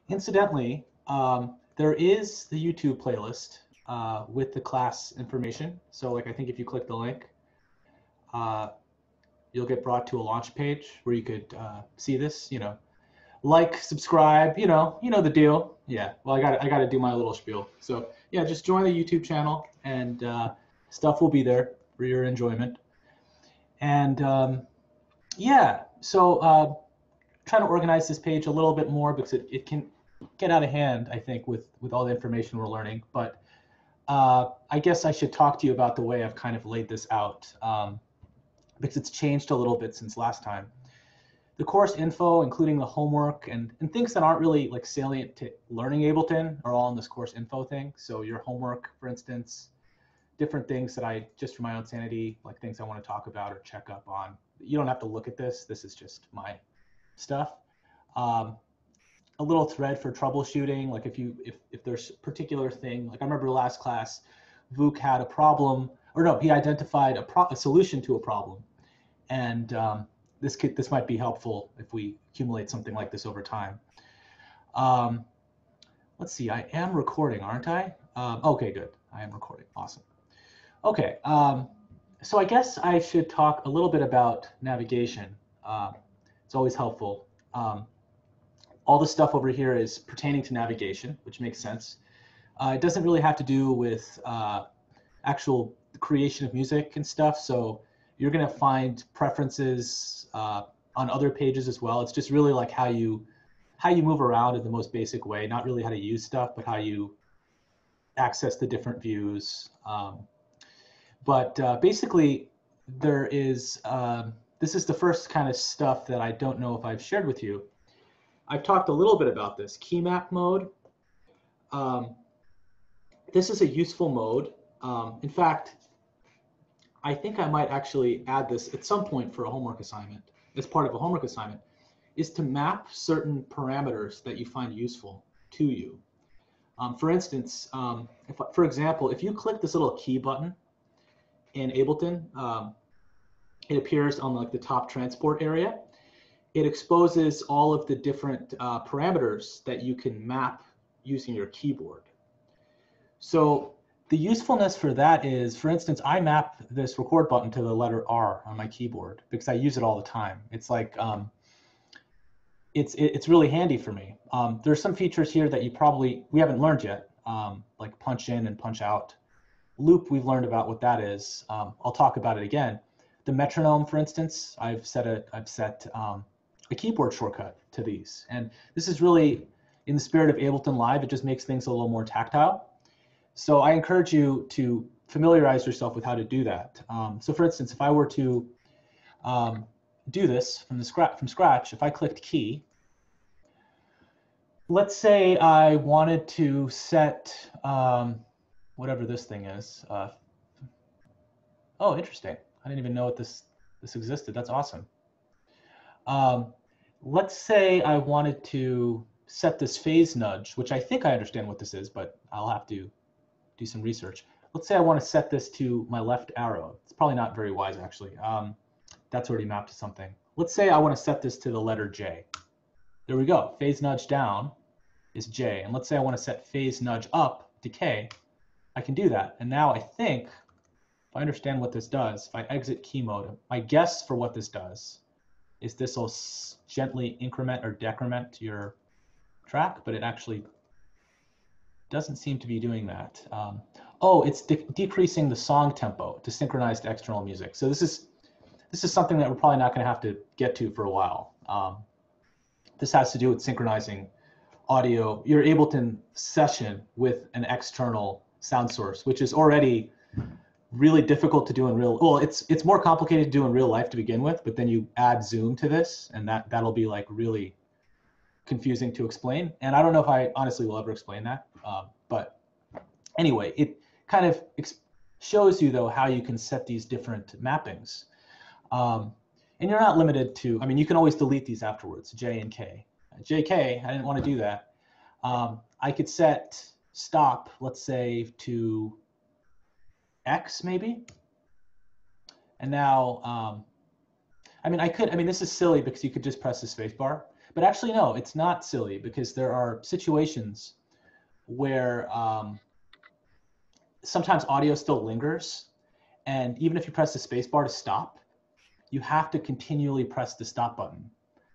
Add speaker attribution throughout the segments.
Speaker 1: Incidentally, there is the YouTube playlist with the class information. So like I think if you click the link, uh, you'll get brought to a launch page where you could see this, like, subscribe, you know the deal. Yeah, well, I got to do my little spiel. So yeah, just join the YouTube channel and stuff will be there for your enjoyment. And yeah, so trying to organize this page a little bit more because it can get out of hand, I think, with all the information we're learning. But I guess I should talk to you about the way I've kind of laid this out because it's changed a little bit since last time. The course info, including the homework and things that aren't really like salient to learning Ableton, are all in this course info thing. So your homework, for instance, different things that I, just for my own sanity, like things I want to talk about or check up on. You don't have to look at this. This is just my stuff. Um, a little thread for troubleshooting, like if there's a particular thing, like I remember last class, Vuk had a problem, or no, he identified a solution to a problem, and this might be helpful if we accumulate something like this over time. Um, let's see, I am recording, aren't I? Okay, good, I am recording, awesome. Okay, so I guess I should talk a little bit about navigation. It's always helpful. All the stuff over here is pertaining to navigation, which makes sense. It doesn't really have to do with actual creation of music and stuff. So you're going to find preferences on other pages as well. It's just really like how you move around in the most basic way, not really how to use stuff, but how you access the different views. But basically, there is, this is the first kind of stuff that I don't know if I've shared with you. I've talked a little bit about this, key map mode. This is a useful mode. In fact, I think I might actually add this at some point for a homework assignment, as part of a homework assignment, is to map certain parameters that you find useful to you. For instance, for example, if you click this little key button in Ableton, it appears on like the top transport area. It exposes all of the different parameters that you can map using your keyboard. So the usefulness for that is, for instance, I map this record button to the letter R on my keyboard because I use it all the time. It's like, it's really handy for me. There's some features here that we haven't learned yet, like punch in and punch out. Loop, we've learned about what that is. I'll talk about it again. The metronome, for instance, I've set a keyboard shortcut to these. And this is really in the spirit of Ableton Live. It just makes things a little more tactile. So I encourage you to familiarize yourself with how to do that. So for instance, if I were to do this from scratch, if I clicked key, let's say I wanted to set whatever this thing is. Oh, interesting. I didn't even know this existed. That's awesome. Let's say I wanted to set this phase nudge, which I think I understand what this is, but I'll have to do some research. Let's say I want to set this to my left arrow. It's probably not very wise, actually. That's already mapped to something. Let's say I want to set this to the letter J. There we go. Phase nudge down is J. And let's say I want to set phase nudge up to K. I can do that. And now I think, if I understand what this does, if I exit key mode, my guess for what this does is this will gently increment or decrement your track, but it actually doesn't seem to be doing that. Oh, it's decreasing the song tempo to synchronize to external music. So this is something that we're probably not going to have to get to for a while. This has to do with synchronizing audio, your Ableton session with an external sound source, which is already really difficult to do in real. Well, it's more complicated to do in real life to begin with, but then you add Zoom to this, and that'll be like really confusing to explain. And I don't know if I honestly will ever explain that. But anyway, it kind of shows you though how you can set these different mappings. And you're not limited to, I mean, you can always delete these afterwards, J and K. JK, I didn't want to do that. I could set stop, let's say, to X maybe. And now, I mean, this is silly because you could just press the space bar, But actually, no, it's not silly, because there are situations where sometimes audio still lingers. And even if you press the space bar to stop, you have to continually press the stop button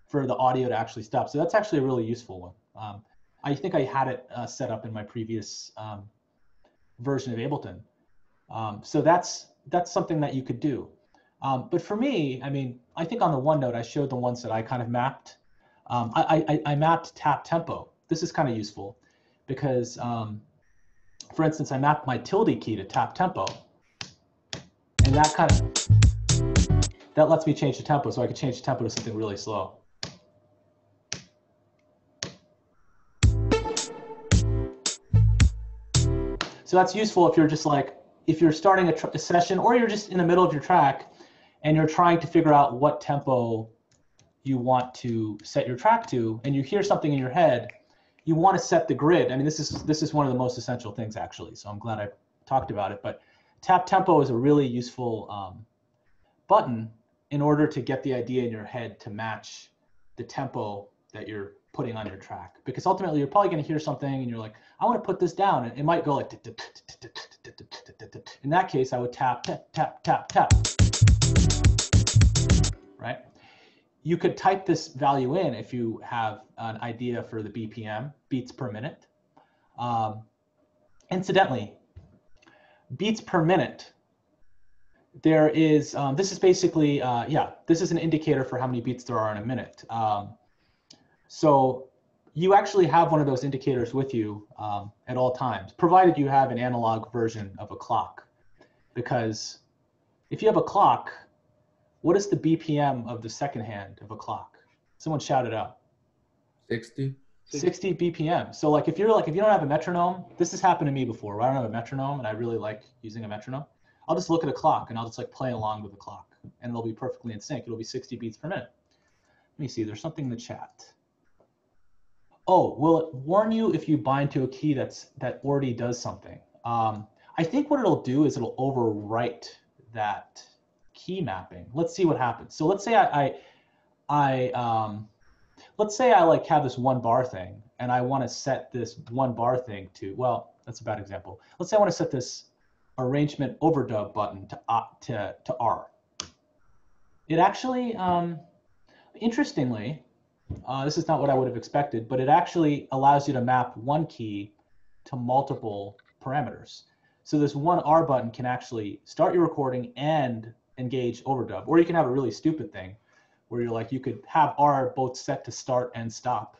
Speaker 1: for the audio to actually stop. So that's actually a really useful one. I think I had it set up in my previous version of Ableton. So that's something that you could do. But for me, I mean, I think on the OneNote, I showed the ones that I kind of mapped. I mapped tap tempo. This is kind of useful because, for instance, I mapped my tilde key to tap tempo. And that lets me change the tempo, so I could change the tempo to something really slow. So that's useful if you're just like, if you're starting a session, or you're just in the middle of your track and you're trying to figure out what tempo you want to set your track to, and you hear something in your head, you want to set the grid. I mean, this is one of the most essential things, actually, so I'm glad I talked about it. But tap tempo is a really useful button in order to get the idea in your head to match the tempo that you're putting on your track. Because ultimately, you're probably going to hear something and you're like, I want to put this down. And it might go like, in that case, I would tap, tap, tap, tap, tap. Right? You could type this value in if you have an idea for the BPM, beats per minute. Incidentally, beats per minute, there is, this is basically, this is an indicator for how many beats there are in a minute. So you actually have one of those indicators with you at all times, provided you have an analog version of a clock. Because if you have a clock, what is the BPM of the second hand of a clock? Someone shout it out.
Speaker 2: 60.
Speaker 1: 60 BPM. So like if you don't have a metronome, this has happened to me before, where I don't have a metronome and I really like using a metronome. I'll just look at a clock and I'll just like play along with the clock, and it'll be perfectly in sync. It'll be 60 beats per minute. Let me see, there's something in the chat. Oh, will it warn you if you bind to a key that already does something? I think what it'll do is it'll overwrite that key mapping. Let's see what happens. So let's say let's say I like have this one bar thing, and I want to set this one bar thing to, well, that's a bad example. Let's say I want to set this arrangement overdub button to R. It actually, interestingly, this is not what I would have expected, but it actually allows you to map one key to multiple parameters. So this one R button can actually start your recording and engage overdub, or you can have a really stupid thing where you're like, you could have R both set to start and stop.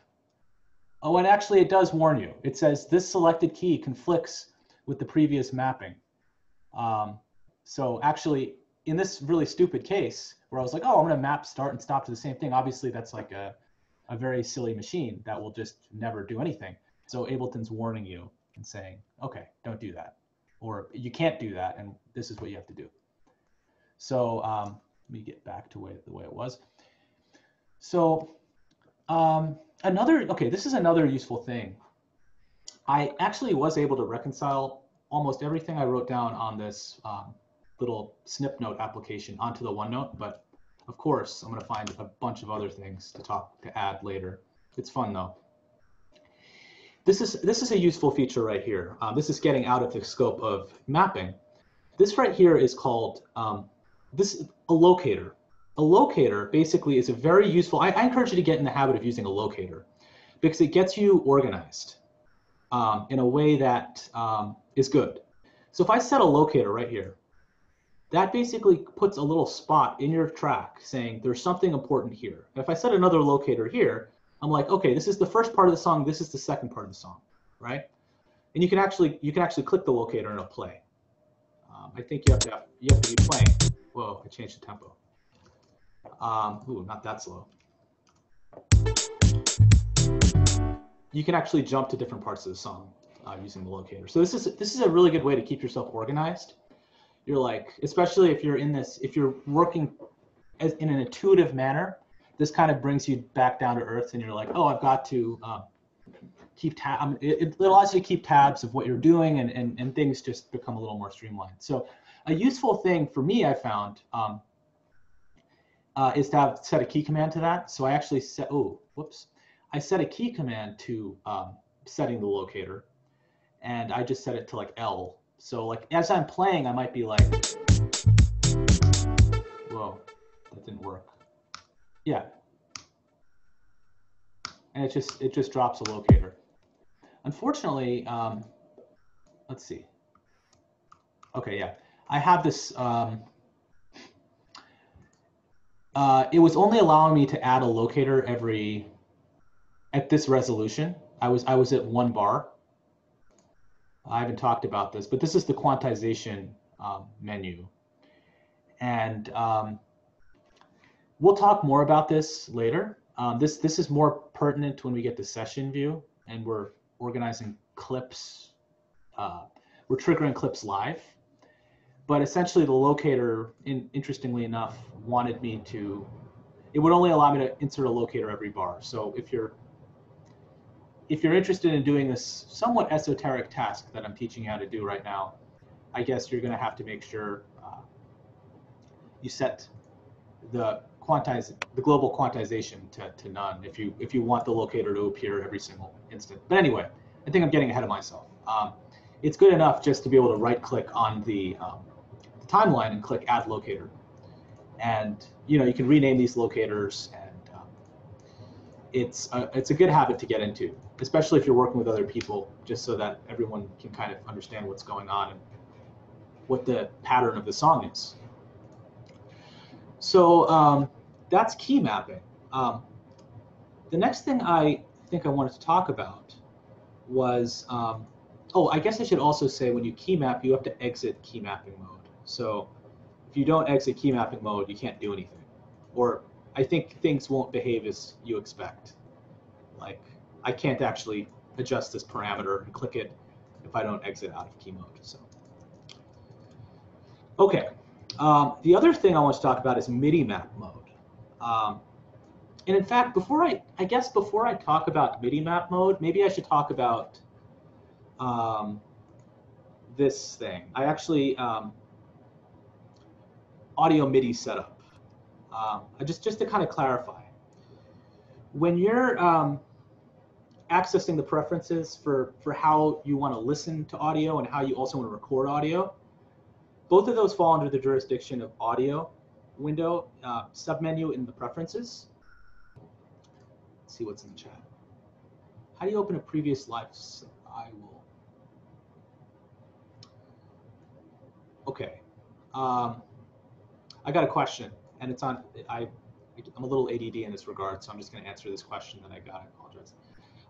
Speaker 1: Oh, and actually it does warn you. It says this selected key conflicts with the previous mapping. So actually, in this really stupid case where I was like, oh, I'm going to map start and stop to the same thing, obviously that's like a very silly machine that will just never do anything. So Ableton's warning you and saying, okay, don't do that. Or you can't do that, and this is what you have to do. So let me get back to the way it was. So this is another useful thing. I actually was able to reconcile almost everything I wrote down on this little snip note application onto the OneNote, but of course I'm going to find a bunch of other things to add later. It's fun though. This is a useful feature right here. This is getting out of the scope of mapping. This right here is called a locator. A locator basically is a very useful, I encourage you to get in the habit of using a locator because it gets you organized in a way that is good. So if I set a locator right here, that basically puts a little spot in your track saying there's something important here. And if I set another locator here, I'm like, okay, this is the first part of the song, this is the second part of the song, right? And you can actually click the locator and it'll play. I think you have to be playing. Whoa, I changed the tempo. Ooh, not that slow. You can actually jump to different parts of the song using the locator. So this is a really good way to keep yourself organized. You're like, especially if you're working in an intuitive manner, this kind of brings you back down to earth, and you're like, oh, I've got to keep tab. It allows you to keep tabs of what you're doing, and things just become a little more streamlined. So a useful thing for me, I found, is to set a key command to that. So I actually set, oh, whoops. I set a key command to setting the locator, and I just set it to like L. So like as I'm playing, I might be like, whoa, that didn't work. Yeah, and it just drops a locator. Unfortunately, let's see. Okay, yeah, I have this. It was only allowing me to add a locator at this resolution. I was at 1 bar. I haven't talked about this, but this is the quantization menu, and we'll talk more about this later. This is more pertinent when we get to session view and we're organizing clips. We're triggering clips live. But essentially the locator, interestingly enough, wanted me to, it would only allow me to insert a locator every bar. So if you're interested in doing this somewhat esoteric task that I'm teaching you how to do right now, I guess you're going to have to make sure you set the global quantization to none if you want the locator to appear every single instant. But anyway, I think I'm getting ahead of myself. It's good enough just to be able to right-click on the timeline and click Add Locator, and you can rename these locators, and it's a good habit to get into, especially if you're working with other people, just so that everyone can kind of understand what's going on and what the pattern of the song is. So that's key mapping. The next thing I think I wanted to talk about was, oh, I guess I should also say when you key map, you have to exit key mapping mode. So if you don't exit key mapping mode, you can't do anything. Or I think things won't behave as you expect. Like I can't actually adjust this parameter and click it if I don't exit out of key mode. So, okay. The other thing I want to talk about is MIDI map mode. And in fact, before I talk about MIDI map mode, maybe I should talk about this thing. I actually, audio MIDI setup. Just to kind of clarify, when you're accessing the preferences for how you want to listen to audio and how you also want to record audio, both of those fall under the jurisdiction of audio window submenu in the preferences. Let's see what's in the chat. How do you open a previous live? I will. Okay. I got a question, and it's on. I'm a little ADD in this regard, so I'm just going to answer this question that I got. I apologize.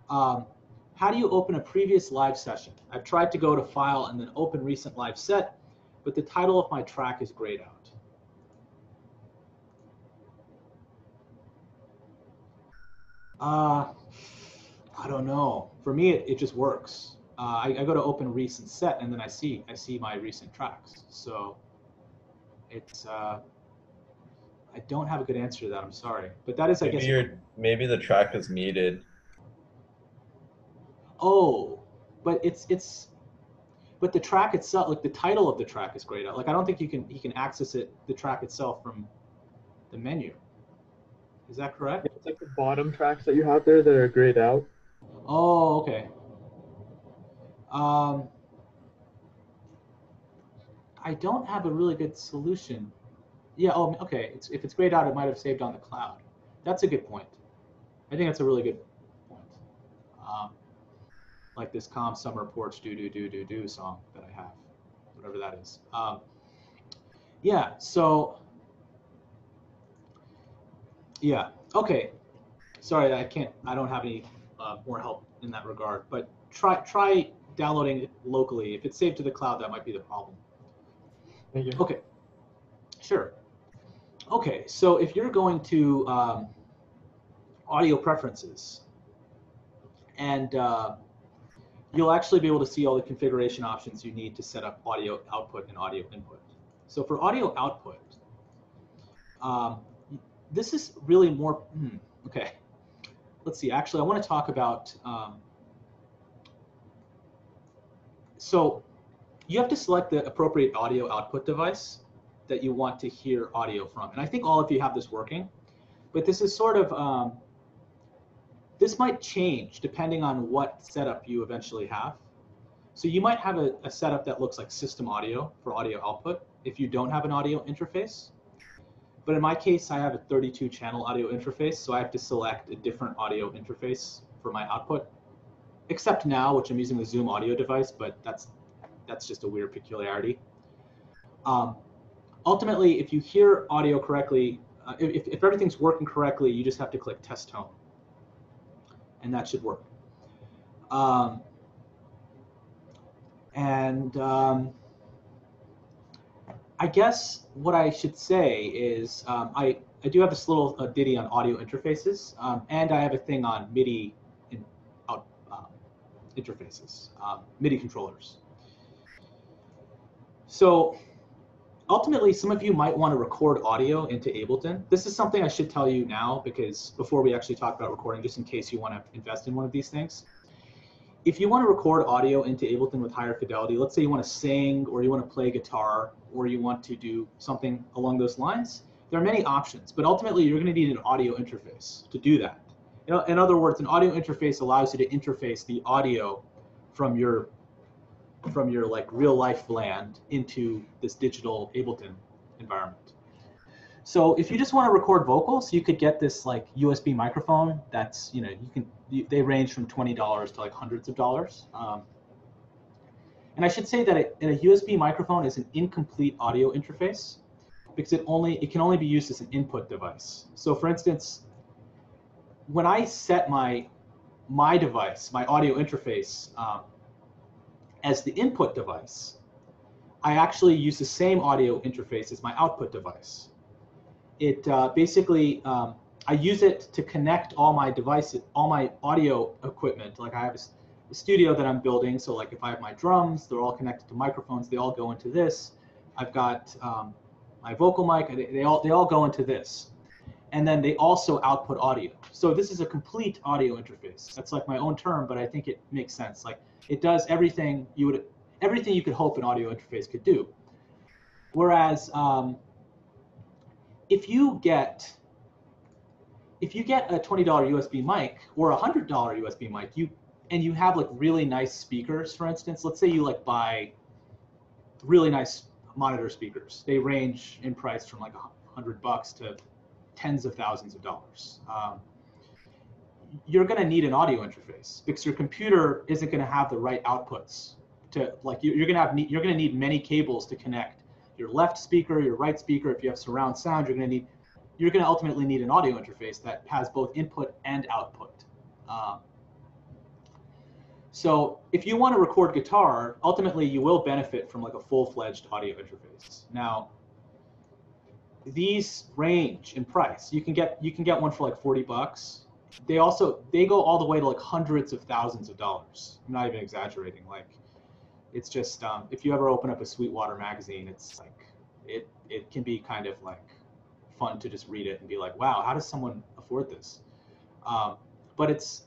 Speaker 1: How do you open a previous live session? I've tried to go to File and then Open Recent Live Set, but the title of my track is grayed out. I don't know. For me, it just works. I go to Open Recent Set, and then I see my recent tracks. So it's I don't have a good answer to that. I'm sorry, but that is, I guess.
Speaker 2: Maybe the track is muted.
Speaker 1: Oh, but but the track itself, like the title of the track, is grayed out. Like I don't think you can access the track itself from the menu. Is that correct?
Speaker 3: Yeah, it's like the bottom tracks that you have there that are grayed out.
Speaker 1: Oh, okay. I don't have a really good solution. Yeah, oh, okay. If it's grayed out, it might have saved on the cloud. That's a good point. I think that's a really good point. Like this Calm Summer Porch do song that I have, whatever that is. Yeah, so, yeah, okay. Sorry, I don't have any more help in that regard, but try downloading it locally. If it's saved to the cloud, that might be the problem.
Speaker 3: Thank you.
Speaker 1: Okay, sure. Okay, so if you're going to audio preferences, and you'll actually be able to see all the configuration options you need to set up audio output and audio input. So for audio output, this is really more, okay. Let's see, actually I want to talk about, so you have to select the appropriate audio output device that you want to hear audio from. And I think all of you have this working, but this is sort of, This might change depending on what setup you eventually have. So you might have a setup that looks like system audio for audio output if you don't have an audio interface. But in my case, I have a 32 channel audio interface, so I have to select a different audio interface for my output. Except now, which I'm using the Zoom audio device, but that's just a weird peculiarity. Ultimately, if you hear audio correctly, if everything's working correctly, you just have to click test tone, and that should work. I guess what I should say is I do have this little ditty on audio interfaces, and I have a thing on MIDI interfaces, MIDI controllers. So ultimately, some of you might want to record audio into Ableton. This is something I should tell you now, because before we actually talk about recording, just in case you want to invest in one of these things. If you want to record audio into Ableton with higher fidelity, let's say you want to sing, or you want to play guitar, or you want to do something along those lines, there are many options, but ultimately you're going to need an audio interface to do that. You know, in other words, an audio interface allows you to interface the audio from your like real life land into this digital Ableton environment. So if you just want to record vocals, you could get this like USB microphone that's, you know, they range from $20 to like hundreds of dollars. And I should say that a USB microphone is an incomplete audio interface because it can only be used as an input device. So for instance, when I set my device, my audio interface, as the input device, I actually use the same audio interface as my output device. It basically, I use it to connect all my devices, all my audio equipment. Like I have a studio that I'm building, so like if I have my drums, they're all connected to microphones, they all go into this. I've got my vocal mic, they all go into this. And then they also output audio. So this is a complete audio interface. That's like my own term, but I think it makes sense. Like it does everything you could hope an audio interface could do. Whereas if you get a $20 USB mic or a $100 USB mic, and you have like really nice speakers, for instance, let's say you like buy really nice monitor speakers. They range in price from like $100 to tens of thousands of dollars. You're going to need an audio interface because your computer isn't going to have the right outputs to like you're going to need many cables to connect your left speaker, your right speaker. If you have surround sound, you're going to ultimately need an audio interface that has both input and output. So if you want to record guitar, ultimately you will benefit from like a full-fledged audio interface. Now, these range in price. You can get one for like $40. They go all the way to like hundreds of thousands of dollars. I'm not even exaggerating. Like, it's just if you ever open up a Sweetwater magazine, it's like it can be kind of like fun to just read it and be like, wow, how does someone afford this? But it's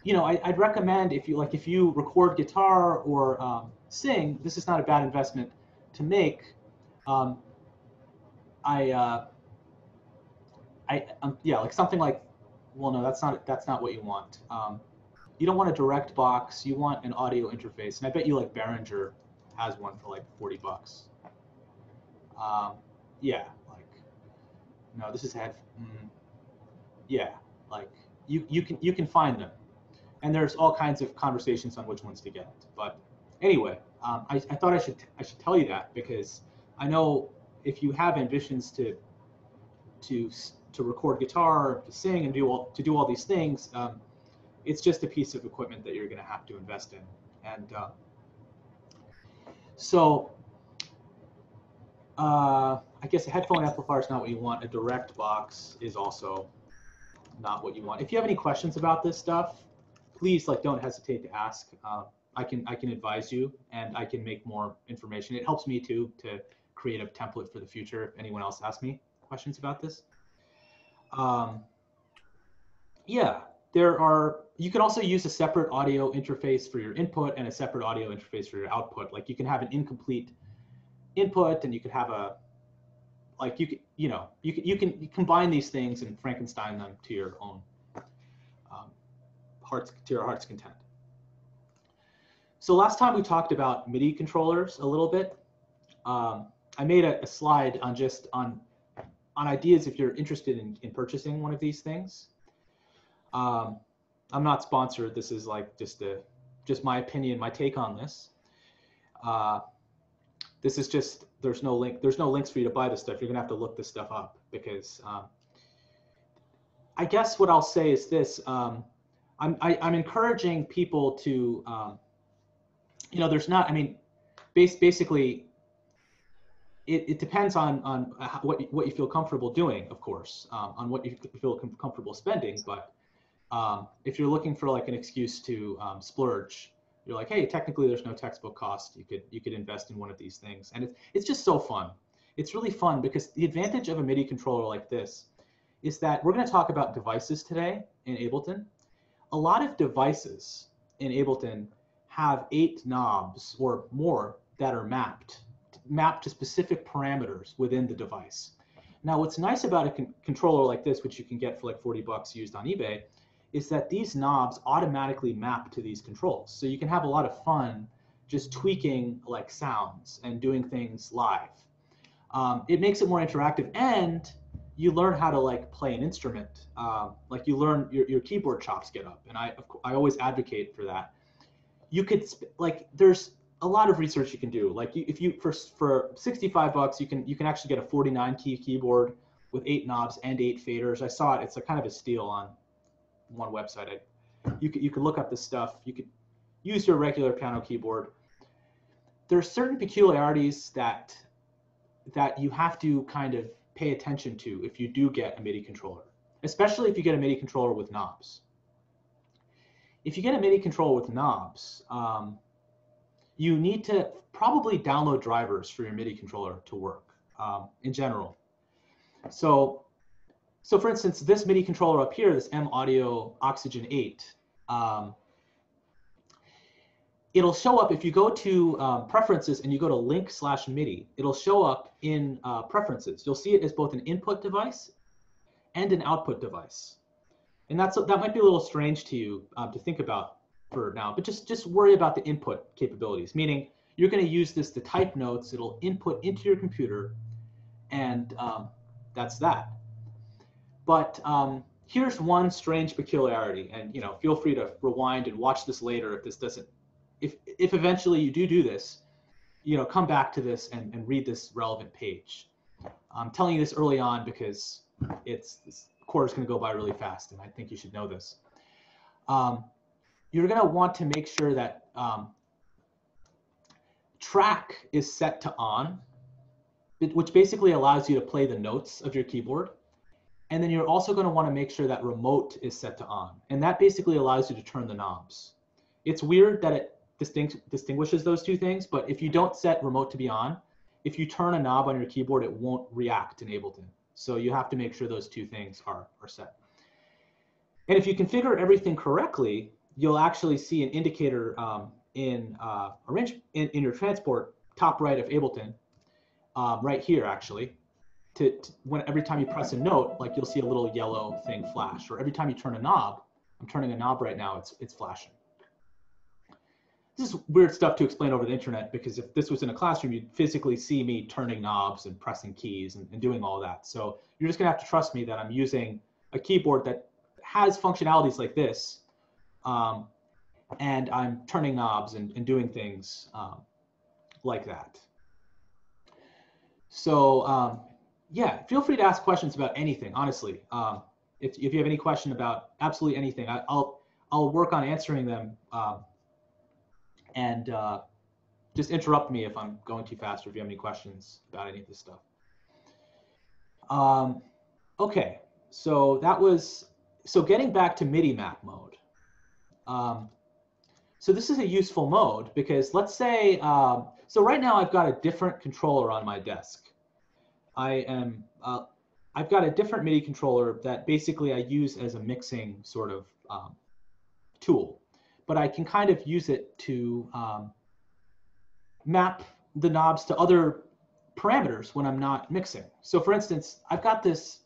Speaker 1: you know, I'd recommend if you record guitar or sing, this is not a bad investment to make. Yeah, like something like, well, no, that's not what you want. You don't want a direct box. You want an audio interface, and I bet you like Behringer has one for like $40. Yeah, like, no, this is yeah, like you can find them, and there's all kinds of conversations on which ones to get. But anyway, I thought I should tell you that because I know if you have ambitions to record guitar, to sing, and do all these things, it's just a piece of equipment that you're going to have to invest in. And so I guess a headphone amplifier is not what you want. A direct box is also not what you want. If you have any questions about this stuff, please don't hesitate to ask. I can advise you, and I can make more information. It helps me too to create a template for the future if anyone else asks me questions about this. Yeah, you can also use a separate audio interface for your input and a separate audio interface for your output. Like you can have an incomplete input, and you could have you can combine these things and Frankenstein them to your own your heart's content. So last time we talked about MIDI controllers a little bit. I made a slide on just on ideas if you're interested in purchasing one of these things. I'm not sponsored. This is like just my opinion, my take on this. This is just, there's no links for you to buy this stuff. You're gonna have to look this stuff up because I guess what I'll say is this. I'm encouraging people to, you know, there's not, I mean, basically, it depends on what you feel comfortable doing, of course, on what you feel comfortable spending. But if you're looking for like an excuse to splurge, you're like, hey, technically there's no textbook cost. You could invest in one of these things, and it's just so fun. It's really fun because the advantage of a MIDI controller like this is that we're going to talk about devices today in Ableton. A lot of devices in Ableton have 8 knobs or more that are mapped to specific parameters within the device. Now, what's nice about a controller like this, which you can get for like 40 bucks used on eBay, is that these knobs automatically map to these controls. So you can have a lot of fun just tweaking like sounds and doing things live. It makes it more interactive, and you learn how to like play an instrument. Like you learn your keyboard chops get up, and I always advocate for that. You could like there's a lot of research you can do. Like if you for 65 bucks you can actually get a 49 key keyboard with 8 knobs and 8 faders. I saw it. It's a kind of a steal on one website. You could look up this stuff. You could use your regular piano keyboard. There are certain peculiarities that you have to kind of pay attention to if you do get a MIDI controller, especially if you get a MIDI controller with knobs. If you get a MIDI controller with knobs, you need to probably download drivers for your MIDI controller to work in general. So for instance, this MIDI controller up here, this M Audio Oxygen 8, it'll show up if you go to preferences and you go to link/MIDI, it'll show up in preferences. You'll see it as both an input device and an output device. And that might be a little strange to you to think about for now, but just worry about the input capabilities, meaning you're going to use this to type notes, it'll input into your computer, and that's that. But here's one strange peculiarity, and you know, feel free to rewind and watch this later if this doesn't, if eventually you do this, you know, come back to this and read this relevant page. I'm telling you this early on because this quarter's going to go by really fast, and I think you should know this. You're going to want to make sure that track is set to on, which basically allows you to play the notes of your keyboard. And then you're also going to want to make sure that remote is set to on. And that basically allows you to turn the knobs. It's weird that it distinguishes those two things, but if you don't set remote to be on, if you turn a knob on your keyboard, it won't react in Ableton. So you have to make sure those two things are set. And if you configure everything correctly, you'll actually see an indicator in your transport, top right of Ableton, right here actually. Every time you press a note, like you'll see a little yellow thing flash, or every time you turn a knob, I'm turning a knob right now, it's flashing. This is weird stuff to explain over the internet, because if this was in a classroom, you'd physically see me turning knobs and pressing keys and doing all that. So you're just gonna have to trust me that I'm using a keyboard that has functionalities like this, and I'm turning knobs and doing things like that. So yeah, feel free to ask questions about anything, honestly. If you have any question about absolutely anything, I'll work on answering them, and just interrupt me if I'm going too fast or if you have any questions about any of this stuff. Okay, so getting back to MIDI map mode. So this is a useful mode because let's say, so right now I've got a different controller on my desk. I've got a different MIDI controller that basically I use as a mixing sort of tool, but I can kind of use it to map the knobs to other parameters when I'm not mixing. So for instance, I've got this,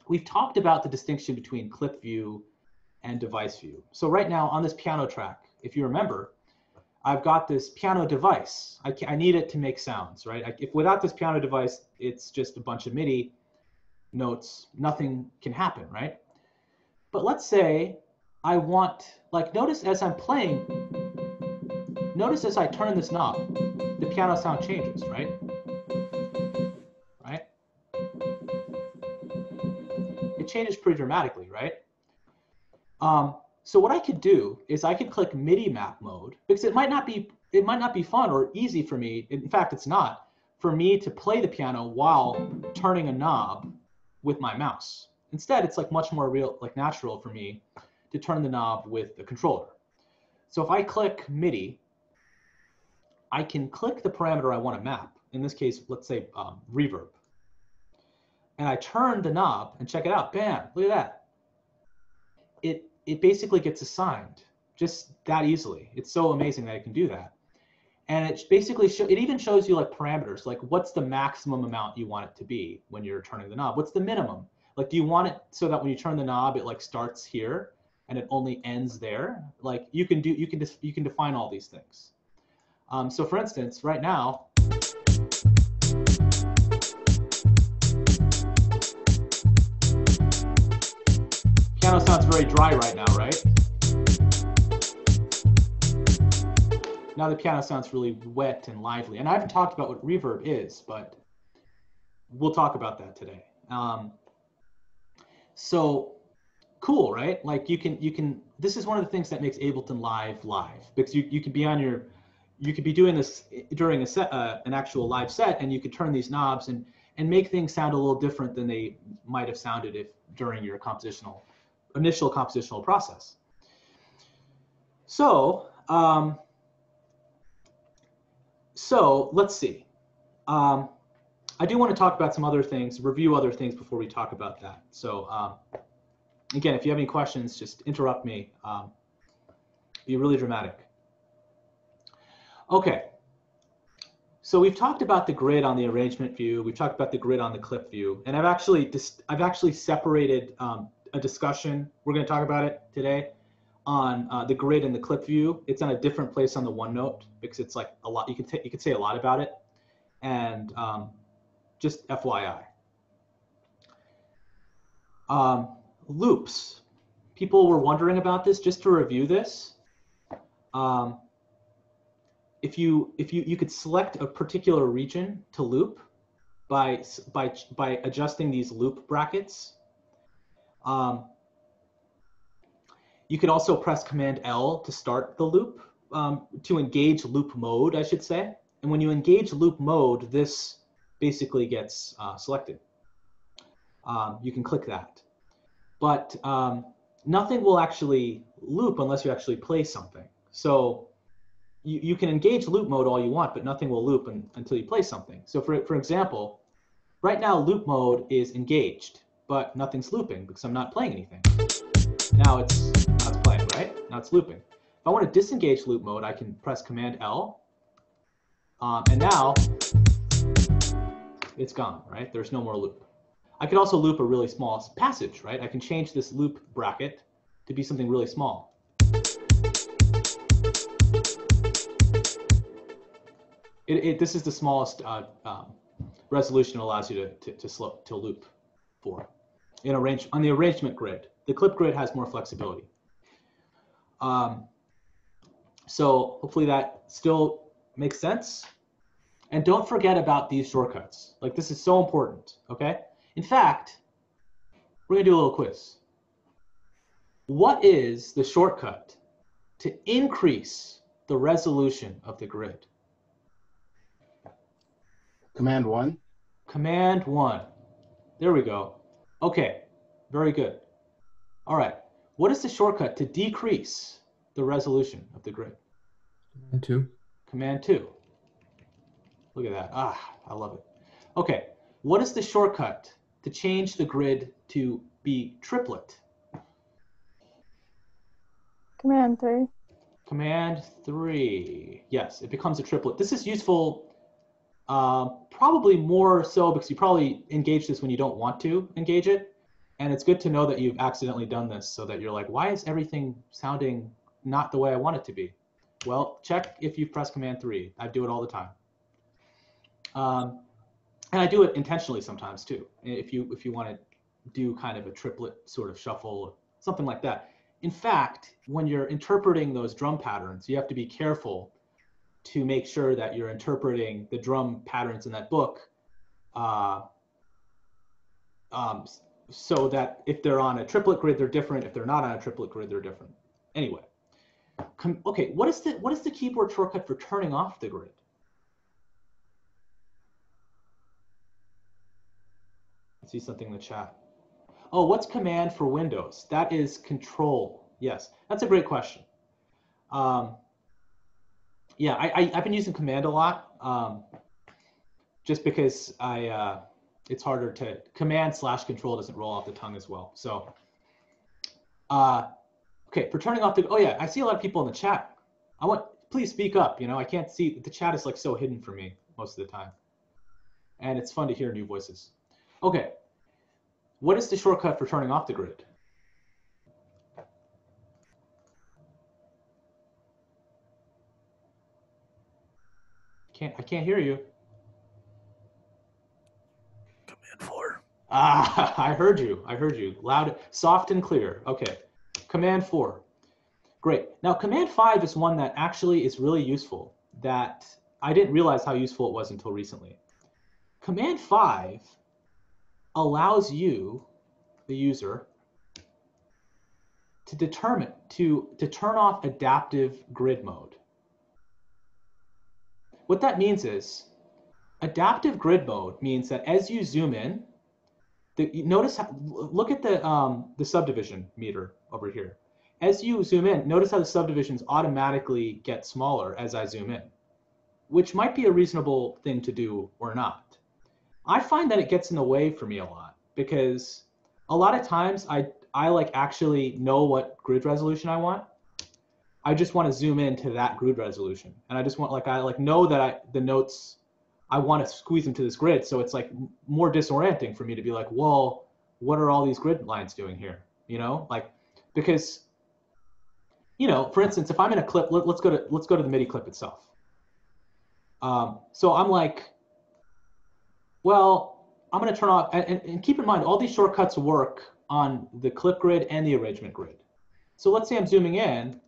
Speaker 1: we've talked about the distinction between clip view and device view. So right now on this piano track, if you remember, I've got this piano device. I need it to make sounds, right? If without this piano device, it's just a bunch of MIDI notes, nothing can happen, right? But let's say I want, like, notice as I'm playing, notice as I turn this knob, the piano sound changes, right? Right? It changes pretty dramatically, right? So what I could do is I could click MIDI map mode, because it might not be fun or easy for me. In fact, it's not for me to play the piano while turning a knob with my mouse. Instead, it's like much more real, like natural for me to turn the knob with the controller. So if I click MIDI, I can click the parameter I want to map. In this case, let's say reverb. And I turn the knob and check it out. Bam, look at that. It basically gets assigned just that easily. It's so amazing that I can do that. And it basically it even shows you like parameters, like what's the maximum amount you want it to be when you're turning the knob? What's the minimum? Like, do you want it so that when you turn the knob, it like starts here and it only ends there? Like you can define all these things. So for instance, right now, piano sounds very dry right now, right? Now the piano sounds really wet and lively. And I haven't talked about what reverb is, but we'll talk about that today. So cool, right? Like you can, this is one of the things that makes Ableton live, because you could be on your, you could be doing this during a set, an actual live set, and you could turn these knobs and make things sound a little different than they might have sounded if during your initial compositional process. So, so let's see. I do want to talk about some other things, review other things before we talk about that. So again, if you have any questions, just interrupt me. Be really dramatic. Okay. So we've talked about the grid on the arrangement view. We've talked about the grid on the clip view, and I've actually separated a discussion. We're going to talk about it today on the grid and the clip view. It's on a different place on the OneNote because it's like a lot. You could say a lot about it, and just FYI. Loops. People were wondering about this. Just to review this. If you could select a particular region to loop by adjusting these loop brackets. You could also press Command L to start the loop, to engage loop mode, I should say. And when you engage loop mode, this basically gets selected. You can click that. But nothing will actually loop unless you actually play something. So you can engage loop mode all you want, but nothing will loop until you play something. So for example, right now loop mode is engaged, but nothing's looping because I'm not playing anything. Now it's playing, right? Now it's looping. If I want to disengage loop mode, I can press Command L, and now it's gone, right? There's no more loop. I could also loop a really small passage, right? I can change this loop bracket to be something really small. This is the smallest resolution it allows you to loop for on the arrangement grid. The clip grid has more flexibility. So hopefully that still makes sense. And don't forget about these shortcuts. Like, this is so important, okay? In fact, we're gonna do a little quiz. What is the shortcut to increase the resolution of the grid?
Speaker 4: Command 1.
Speaker 1: Command 1. There we go. Okay, very good. All right, what is the shortcut to decrease the resolution of the grid?
Speaker 5: Command 2.
Speaker 1: Command 2. Look at that. Ah, I love it. Okay, what is the shortcut to change the grid to be triplet?
Speaker 6: Command 3.
Speaker 1: Command 3. Yes, it becomes a triplet. This is useful probably more so because you probably engage this when you don't want to engage it. And it's good to know that you've accidentally done this so that you're like, why is everything sounding not the way I want it to be? Well, check if you've pressed Command 3. I do it all the time. And I do it intentionally sometimes too. If you want to do kind of a triplet sort of shuffle or something like that. In fact, when you're interpreting those drum patterns, you have to be careful to make sure that you're interpreting the drum patterns in that book so that if they're on a triplet grid, they're different. If they're not on a triplet grid, they're different. Anyway, okay, what is the keyboard shortcut for turning off the grid? I see something in the chat. Oh, what's Command for Windows? That is Control. Yes, that's a great question. Yeah, I've been using Command a lot, just because it's harder to Command/Control doesn't roll off the tongue as well. So, okay, for turning off the. Oh yeah, I see a lot of people in the chat. Please speak up. You know, I can't see the chat is like so hidden for me most of the time, and it's fun to hear new voices. Okay, what is the shortcut for turning off the grid? I can't hear you.
Speaker 4: Command 4.
Speaker 1: Ah, I heard you. I heard you. Loud, soft and clear. Okay. Command 4. Great. Now, Command 5 is one that actually is really useful that I didn't realize how useful it was until recently. Command 5 allows you, the user, to determine, to turn off adaptive grid mode. What that means is adaptive grid mode means that as you zoom in, notice how, look at the subdivision meter over here. As you zoom in, notice how the subdivisions automatically get smaller as I zoom in, which might be a reasonable thing to do or not. I find that it gets in the way for me a lot because a lot of times I like actually know what grid resolution I want. I just want to zoom into that grid resolution, and I just want I know that the notes I want to squeeze them to this grid, so it's like more disorienting for me to be like, well, what are all these grid lines doing here? You know, like because you know, for instance, if I'm in a clip, let's go to the MIDI clip itself. So I'm like, well, I'm going to turn off, and keep in mind, all these shortcuts work on the clip grid and the arrangement grid. So let's say I'm zooming in.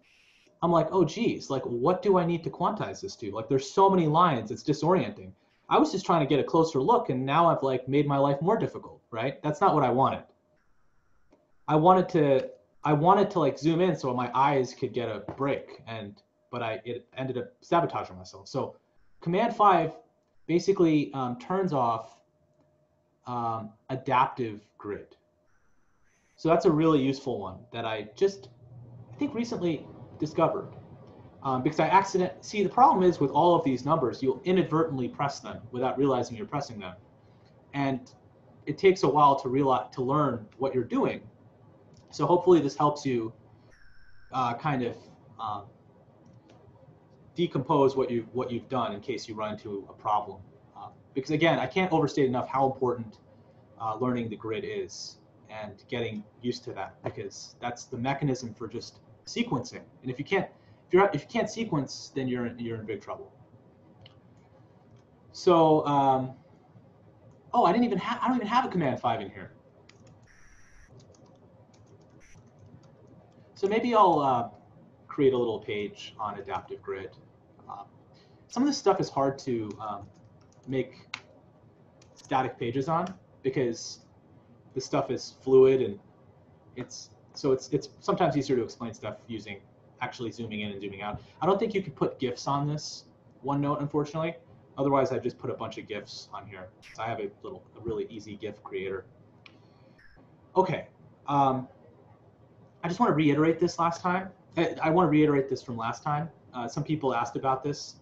Speaker 1: I'm like, oh, geez, like, what do I need to quantize this to? Like, there's so many lines, it's disorienting. I was just trying to get a closer look, and now I've like made my life more difficult, right? That's not what I wanted. I wanted to like zoom in so my eyes could get a break, but it ended up sabotaging myself. So Command 5 basically turns off adaptive grid. So that's a really useful one that I think recently discovered because I see the problem is with all of these numbers, you'll inadvertently press them without realizing you're pressing them. And it takes a while to learn what you're doing. So hopefully this helps you kind of decompose what you've done in case you run into a problem. Because again, I can't overstate enough how important learning the grid is and getting used to that, because that's the mechanism for just sequencing. And if you can't sequence, then you're in big trouble. So oh, I don't even have a Command 5 in here. So maybe I'll create a little page on adaptive grid. Some of this stuff is hard to make static pages on because the stuff is fluid, and it's sometimes easier to explain stuff using actually zooming in and zooming out. I don't think you could put GIFs on this OneNote, unfortunately. Otherwise, I just put a bunch of GIFs on here. So I have a really easy GIF creator. Okay. I just want to reiterate this last time. I want to reiterate this from last time. Some people asked about this.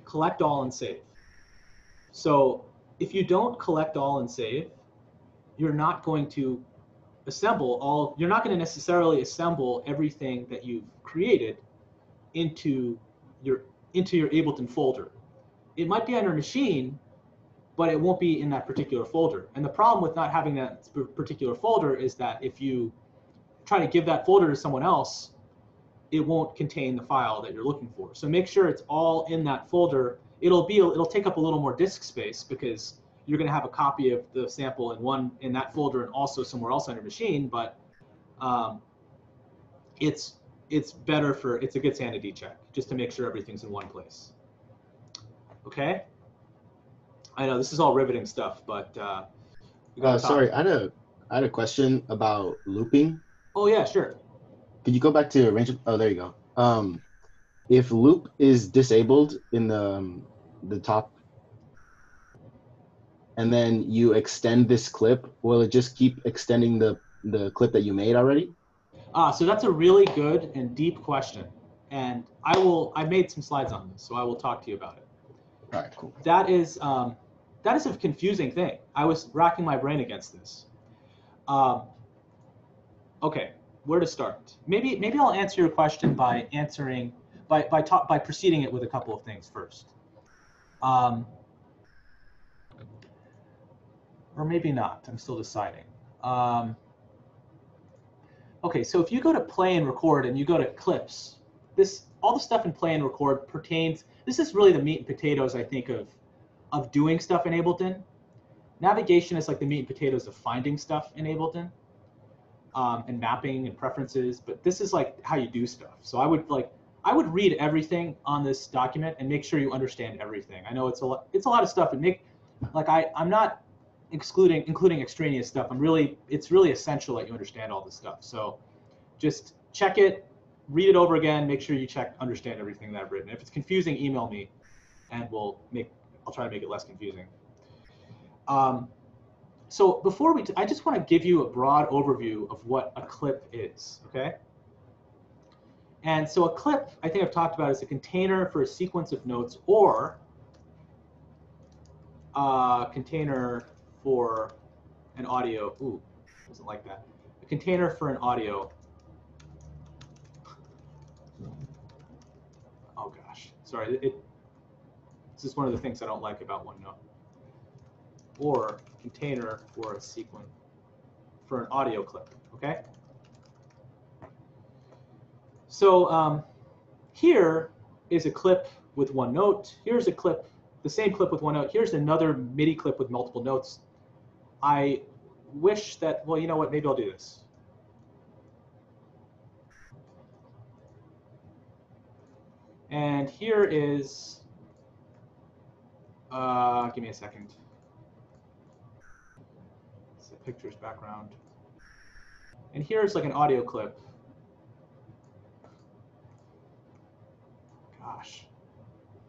Speaker 1: Collect all and save. So if you don't collect all and save, you're not going to you're not going to necessarily assemble everything that you've created into your Ableton folder. It might be on your machine, but it won't be in that particular folder. And the problem with not having that particular folder is that if you try to give that folder to someone else, it won't contain the file that you're looking for. So make sure it's all in that folder. It'll take up a little more disk space because you're going to have a copy of the sample in that folder and also somewhere else on your machine. But it's a good sanity check just to make sure everything's in one place. Okay. I know this is all riveting stuff, but
Speaker 5: sorry, I had a question about looping.
Speaker 1: Oh yeah, sure.
Speaker 5: Could you go back to range? Oh, there you go. If loop is disabled in the top, and then you extend this clip, will it just keep extending the clip that you made already?
Speaker 1: So that's a really good and deep question, and I made some slides on this, so I will talk to you about it.
Speaker 5: All right, cool.
Speaker 1: That is a confusing thing. I was racking my brain against this. Okay, where to start? Maybe I'll answer your question by preceding it with a couple of things first. Or maybe not. I'm still deciding. Okay, so if you go to play and record and you go to clips, all the stuff in play and record pertains. This is really the meat and potatoes, I think, of doing stuff in Ableton. Navigation is like the meat and potatoes of finding stuff in Ableton, and mapping and preferences. But this is like how you do stuff. So I would read everything on this document and make sure you understand everything. I know it's a lot of stuff, and I'm not including extraneous stuff. It's really essential that you understand all this stuff. So just check it, read it over again, make sure you understand everything that I've written. If it's confusing, email me, and I'll try to make it less confusing. So before I just want to give you a broad overview of what a clip is, okay? And so a clip, I think I've talked about, is a container for a sequence of notes, or a container for an audio. Ooh, doesn't like that. A container for an audio. Oh gosh, sorry. This is one of the things I don't like about OneNote. Or container for a sequence for an audio clip. Okay. So here is a clip with one note. Here's a clip, the same clip with one note. Here's another MIDI clip with multiple notes. I wish that, well, you know what, maybe I'll do this. And here is, give me a second. It's the pictures background. And here's like an audio clip. Gosh,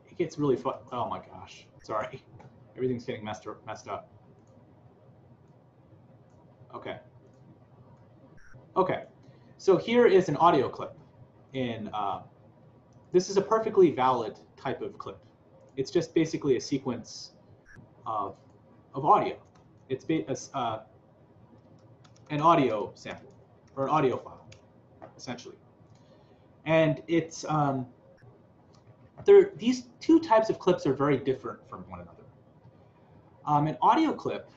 Speaker 1: it gets really fun. Oh my gosh, sorry. Everything's getting messed up. Okay. Okay, so here is an audio clip. This is a perfectly valid type of clip. It's just basically a sequence of audio. It's an audio sample or an audio file, essentially. And it's these two types of clips are very different from one another. An audio clip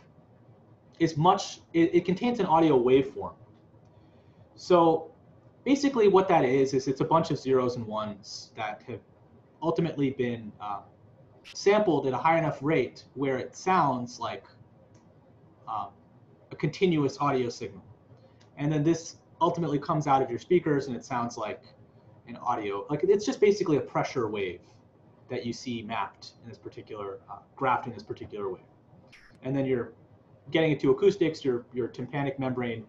Speaker 1: is it contains an audio waveform. So basically what that is it's a bunch of zeros and ones that have ultimately been sampled at a high enough rate where it sounds like a continuous audio signal. And then this ultimately comes out of your speakers and it sounds like an audio, like it's just basically a pressure wave that you see mapped in this particular, graphed in this particular way. And then you're getting into acoustics, your tympanic membrane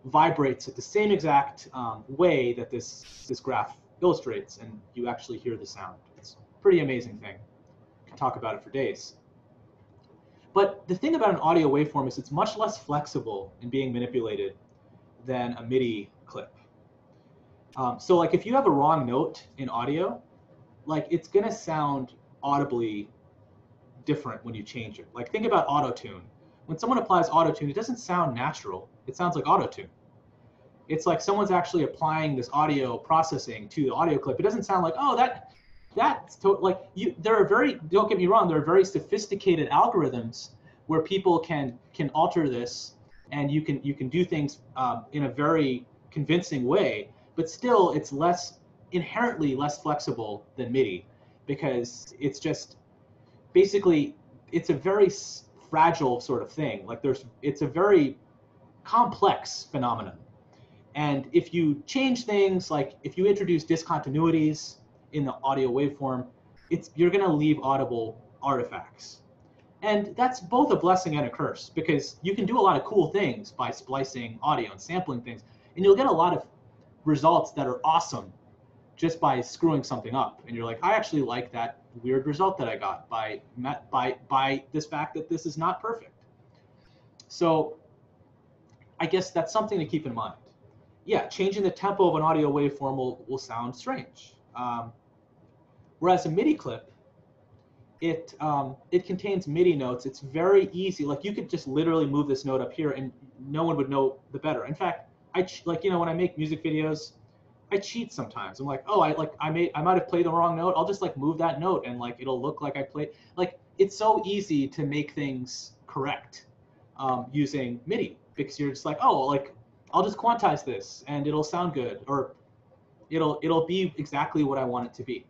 Speaker 1: vibrates at the same exact way that this graph illustrates, and you actually hear the sound. It's a pretty amazing thing. I can talk about it for days. But the thing about an audio waveform is it's much less flexible in being manipulated than a MIDI clip. So like if you have a wrong note in audio, like it's gonna sound audibly different when you change it. Like think about auto-tune. When someone applies auto-tune, it doesn't sound natural. It sounds like auto-tune. It's like someone's actually applying this audio processing to the audio clip. It doesn't sound like, oh, there are don't get me wrong, there are very sophisticated algorithms where people can alter this, and you can do things in a very convincing way, but still it's inherently less flexible than MIDI, because it's just basically, it's a very fragile sort of thing. Like it's a very complex phenomenon. And if you change things, like if you introduce discontinuities in the audio waveform, you're going to leave audible artifacts. And that's both a blessing and a curse, because you can do a lot of cool things by splicing audio and sampling things, and you'll get a lot of results that are awesome just by screwing something up. And you're like, I actually like that weird result that I got by this fact that this is not perfect. So I guess that's something to keep in mind. Yeah, changing the tempo of an audio waveform will sound strange. Whereas a MIDI clip, it contains MIDI notes. It's very easy. Like you could just literally move this note up here and no one would know the better. In fact, when I make music videos, I cheat sometimes. I'm like, oh, I might have played the wrong note. I'll just like move that note and like it'll look like I played. Like it's so easy to make things correct using MIDI, because you're just like, oh, like I'll just quantize this and it'll sound good, or it'll be exactly what I want it to be.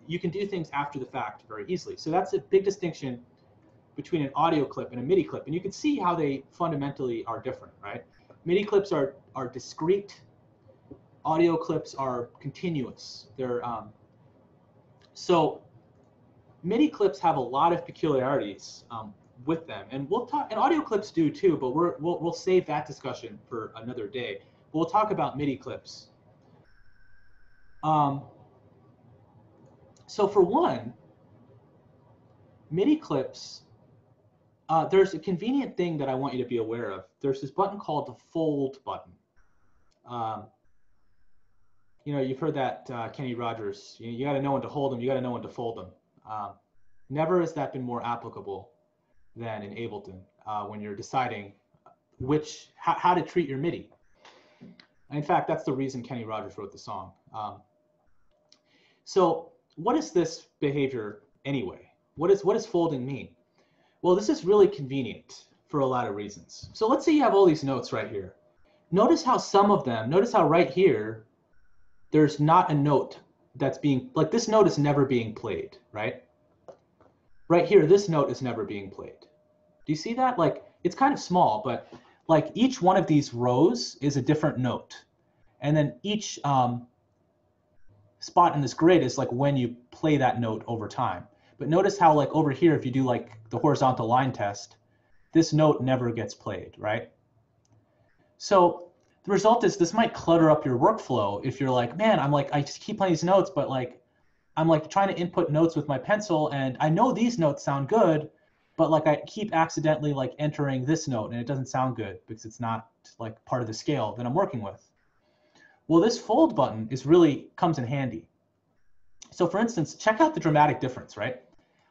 Speaker 1: You can do things after the fact very easily. So that's a big distinction between an audio clip and a MIDI clip. And you can see how they fundamentally are different, right? MIDI clips are discrete. Audio clips are continuous. They're so MIDI clips have a lot of peculiarities with them, and we'll talk. And audio clips do too, but we'll save that discussion for another day. But we'll talk about MIDI clips. So for one, MIDI clips, there's a convenient thing that I want you to be aware of. There's this button called the fold button. You've heard that Kenny Rogers, you got to know when to hold them, you got to know when to fold them. Never has that been more applicable than in Ableton when you're deciding how to treat your MIDI. In fact, that's the reason Kenny Rogers wrote the song. So what is this behavior anyway? What does folding mean? Well, this is really convenient for a lot of reasons. So let's say you have all these notes right here. Notice how right here, there's not a note that's being, like this note is never being played, right? Right here, this note is never being played. Do you see that? Like, it's kind of small, but like each one of these rows is a different note. And then each spot in this grid is like when you play that note over time. But notice how like over here, if you do like the horizontal line test, this note never gets played, right? So the result is this might clutter up your workflow if you're like, man, I just keep playing these notes, but like, I'm like trying to input notes with my pencil and I know these notes sound good, but like I keep accidentally like entering this note and it doesn't sound good because it's not like part of the scale that I'm working with. Well, this fold button comes in handy. So for instance, check out the dramatic difference, right?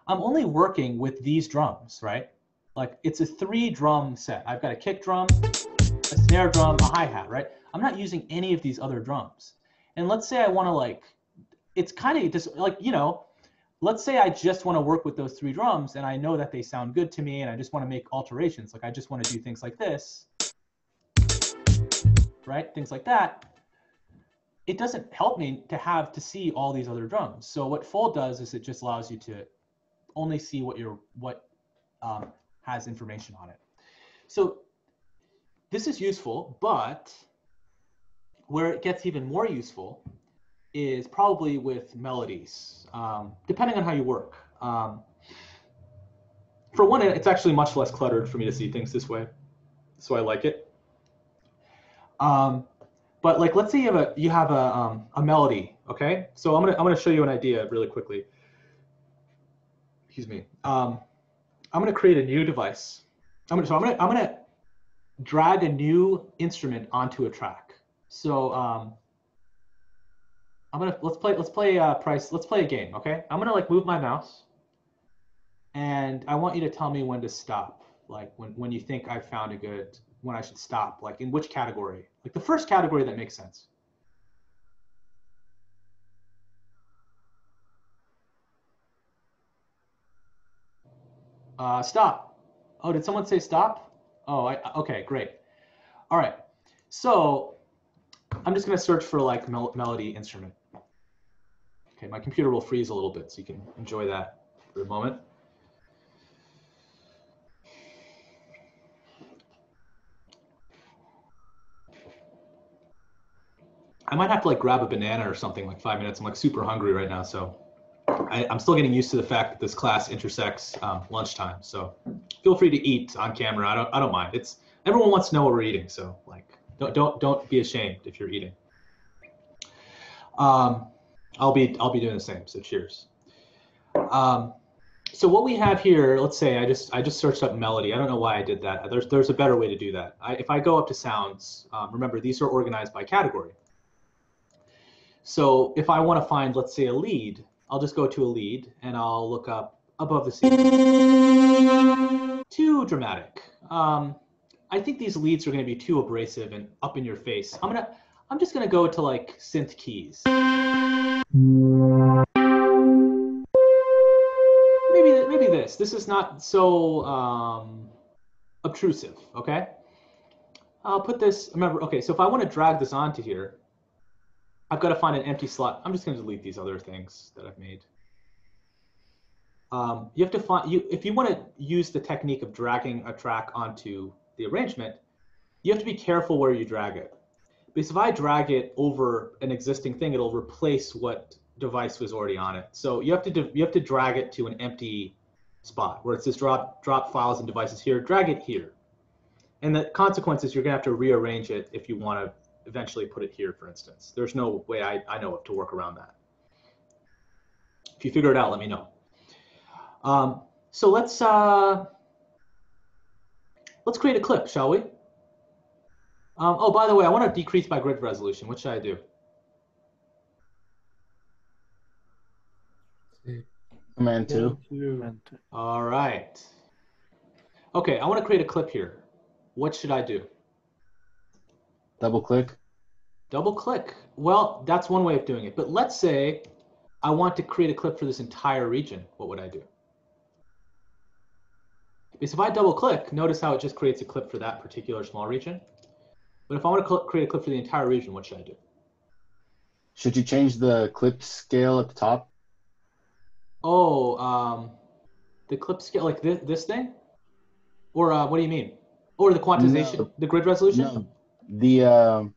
Speaker 1: I'm only working with these drums, right? Like it's a 3-drum set. I've got a kick drum, a snare drum, a hi-hat, right? I'm not using any of these other drums. And let's say I want to like, it's kind of just like, let's say I just want to work with those 3 drums and I know that they sound good to me and I just want to make alterations. Like I just want to do things like this, right? Things like that. It doesn't help me to see all these other drums. So what fold does is it just allows you to only see what has information on it. So this is useful, but where it gets even more useful is probably with melodies, depending on how you work. For one, it's actually much less cluttered for me to see things this way, so I like it. But like, let's say you have a melody, okay? So I'm gonna show you an idea really quickly. Excuse me. I'm gonna create a new device. I'm gonna drag a new instrument onto a track. So let's play a game, okay? I'm gonna like move my mouse, and I want you to tell me when to stop. Like when you think I've found when I should stop, like in which category? Like the first category that makes sense. Stop. Oh, did someone say stop? Oh, okay, great. All right. So I'm just going to search for like melody instrument. Okay, my computer will freeze a little bit, so you can enjoy that for a moment. I might have to like grab a banana or something like 5 minutes. I'm like super hungry right now, so I'm still getting used to the fact that this class intersects lunchtime. So feel free to eat on camera. I don't mind. It's everyone wants to know what we're eating, so like don't be ashamed if you're eating. I'll be doing the same. So cheers. So what we have here, let's say I just searched up melody. I don't know why I did that. There's a better way to do that. If I go up to sounds, remember these are organized by category. So if I want to find, let's say, a lead, I'll just go to a lead and I'll look up above the scene. Too dramatic. I think these leads are going to be too abrasive and up in your face. I'm just going to go to like synth keys. Maybe this. This is not so obtrusive. Okay. I'll put this. Remember. Okay. So if I want to drag this onto here, I've got to find an empty slot. I'm just going to delete these other things that I've made. You have to find, if you want to use the technique of dragging a track onto the arrangement, you have to be careful where you drag it. Because if I drag it over an existing thing, it'll replace what device was already on it. So you have to drag it to an empty spot where it says drop files and devices here, drag it here. And the consequence is you're going to have to rearrange it if you want to eventually put it here, for instance. There's no way I know of to work around that. If you figure it out, let me know. So let's create a clip, shall we? Oh, by the way, I want to decrease my grid resolution. What should I do?
Speaker 5: Command 2.
Speaker 1: All right. Okay, I want to create a clip here. What should I do?
Speaker 5: Double click.
Speaker 1: Double click. Well, that's one way of doing it. But let's say I want to create a clip for this entire region. What would I do? Because if I double click, notice how it just creates a clip for that particular small region. But if I want to create a clip for the entire region, what should I do?
Speaker 5: Should you change the clip scale at the top?
Speaker 1: Oh, the clip scale, like this thing? Or what do you mean? Or the quantization,
Speaker 5: No.
Speaker 1: The grid resolution?
Speaker 5: No.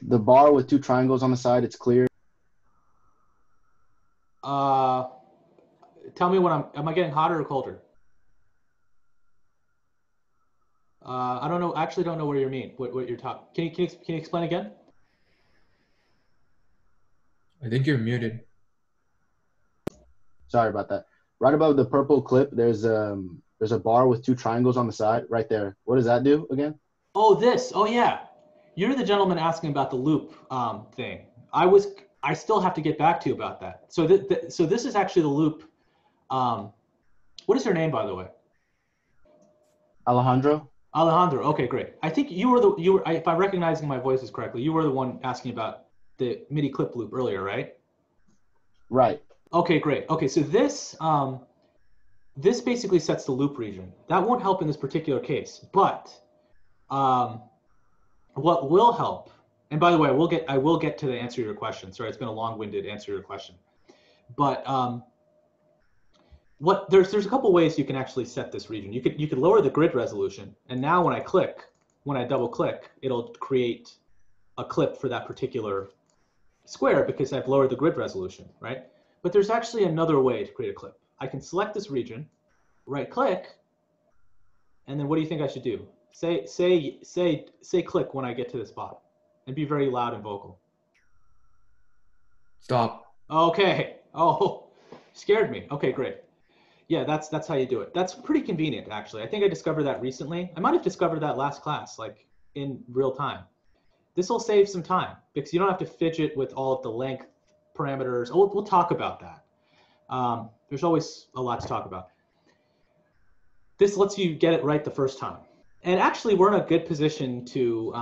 Speaker 5: The bar with 2 triangles on the side, it's clear.
Speaker 1: Tell me when am I getting hotter or colder? I don't know. I actually don't know what you mean. What you're talking? Can you explain again?
Speaker 7: I think you're muted.
Speaker 5: Sorry about that. Right above the purple clip, there's a bar with 2 triangles on the side, right there. What does that do again?
Speaker 1: Oh, this. Oh, yeah. You're the gentleman asking about the loop thing. I still have to get back to you about that. So so this is actually the loop. What is her name, by the way?
Speaker 5: Alejandro?
Speaker 1: Alejandro. Okay, great. I think you were if I'm recognizing my voices correctly, you were the one asking about the MIDI clip loop earlier, right?
Speaker 5: Right.
Speaker 1: Okay, great. Okay, so this basically sets the loop region. That won't help in this particular case, but what will help, and by the way, I will get to the answer to your question. Sorry, it's been a long-winded answer to your question. But there's a couple ways you can actually set this region. You could lower the grid resolution, and now when I double click, it'll create a clip for that particular square because I've lowered the grid resolution, right? But there's actually another way to create a clip. I can select this region, right click, and then what do you think I should do? Say click when I get to this spot, and be very loud and vocal.
Speaker 7: Stop.
Speaker 1: Okay. Oh, scared me. Okay, great. Yeah, that's how you do it. That's pretty convenient, actually. I think I discovered that recently. I might have discovered that last class, like in real time. This will save some time because you don't have to fidget with all of the length parameters. Oh, we'll talk about that. There's always a lot to talk about. This lets you get it right the first time. And actually, we're in a good position to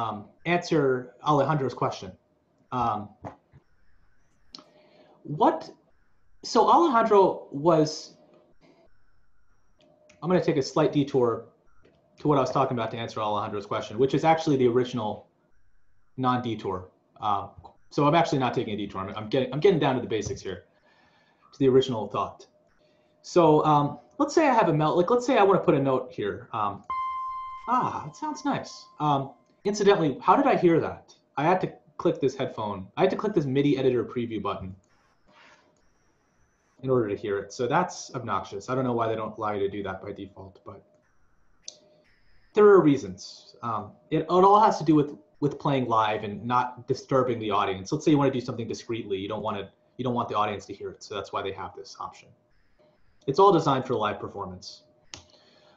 Speaker 1: answer Alejandro's question. So Alejandro was, I'm going to take a slight detour to what I was talking about to answer Alejandro's question, which is actually the original non-detour. So I'm actually not taking a detour. I'm getting down to the basics here, to the original thought. So let's say I have a let's say I want to put a note here. It sounds nice. Incidentally, how did I hear that? I had to click this headphone. I had to click this MIDI editor preview button in order to hear it. So that's obnoxious. I don't know why they don't allow you to do that by default, but there are reasons. It all has to do with playing live and not disturbing the audience. Let's say you want to do something discreetly. You don't want the audience to hear it. So that's why they have this option. It's all designed for live performance.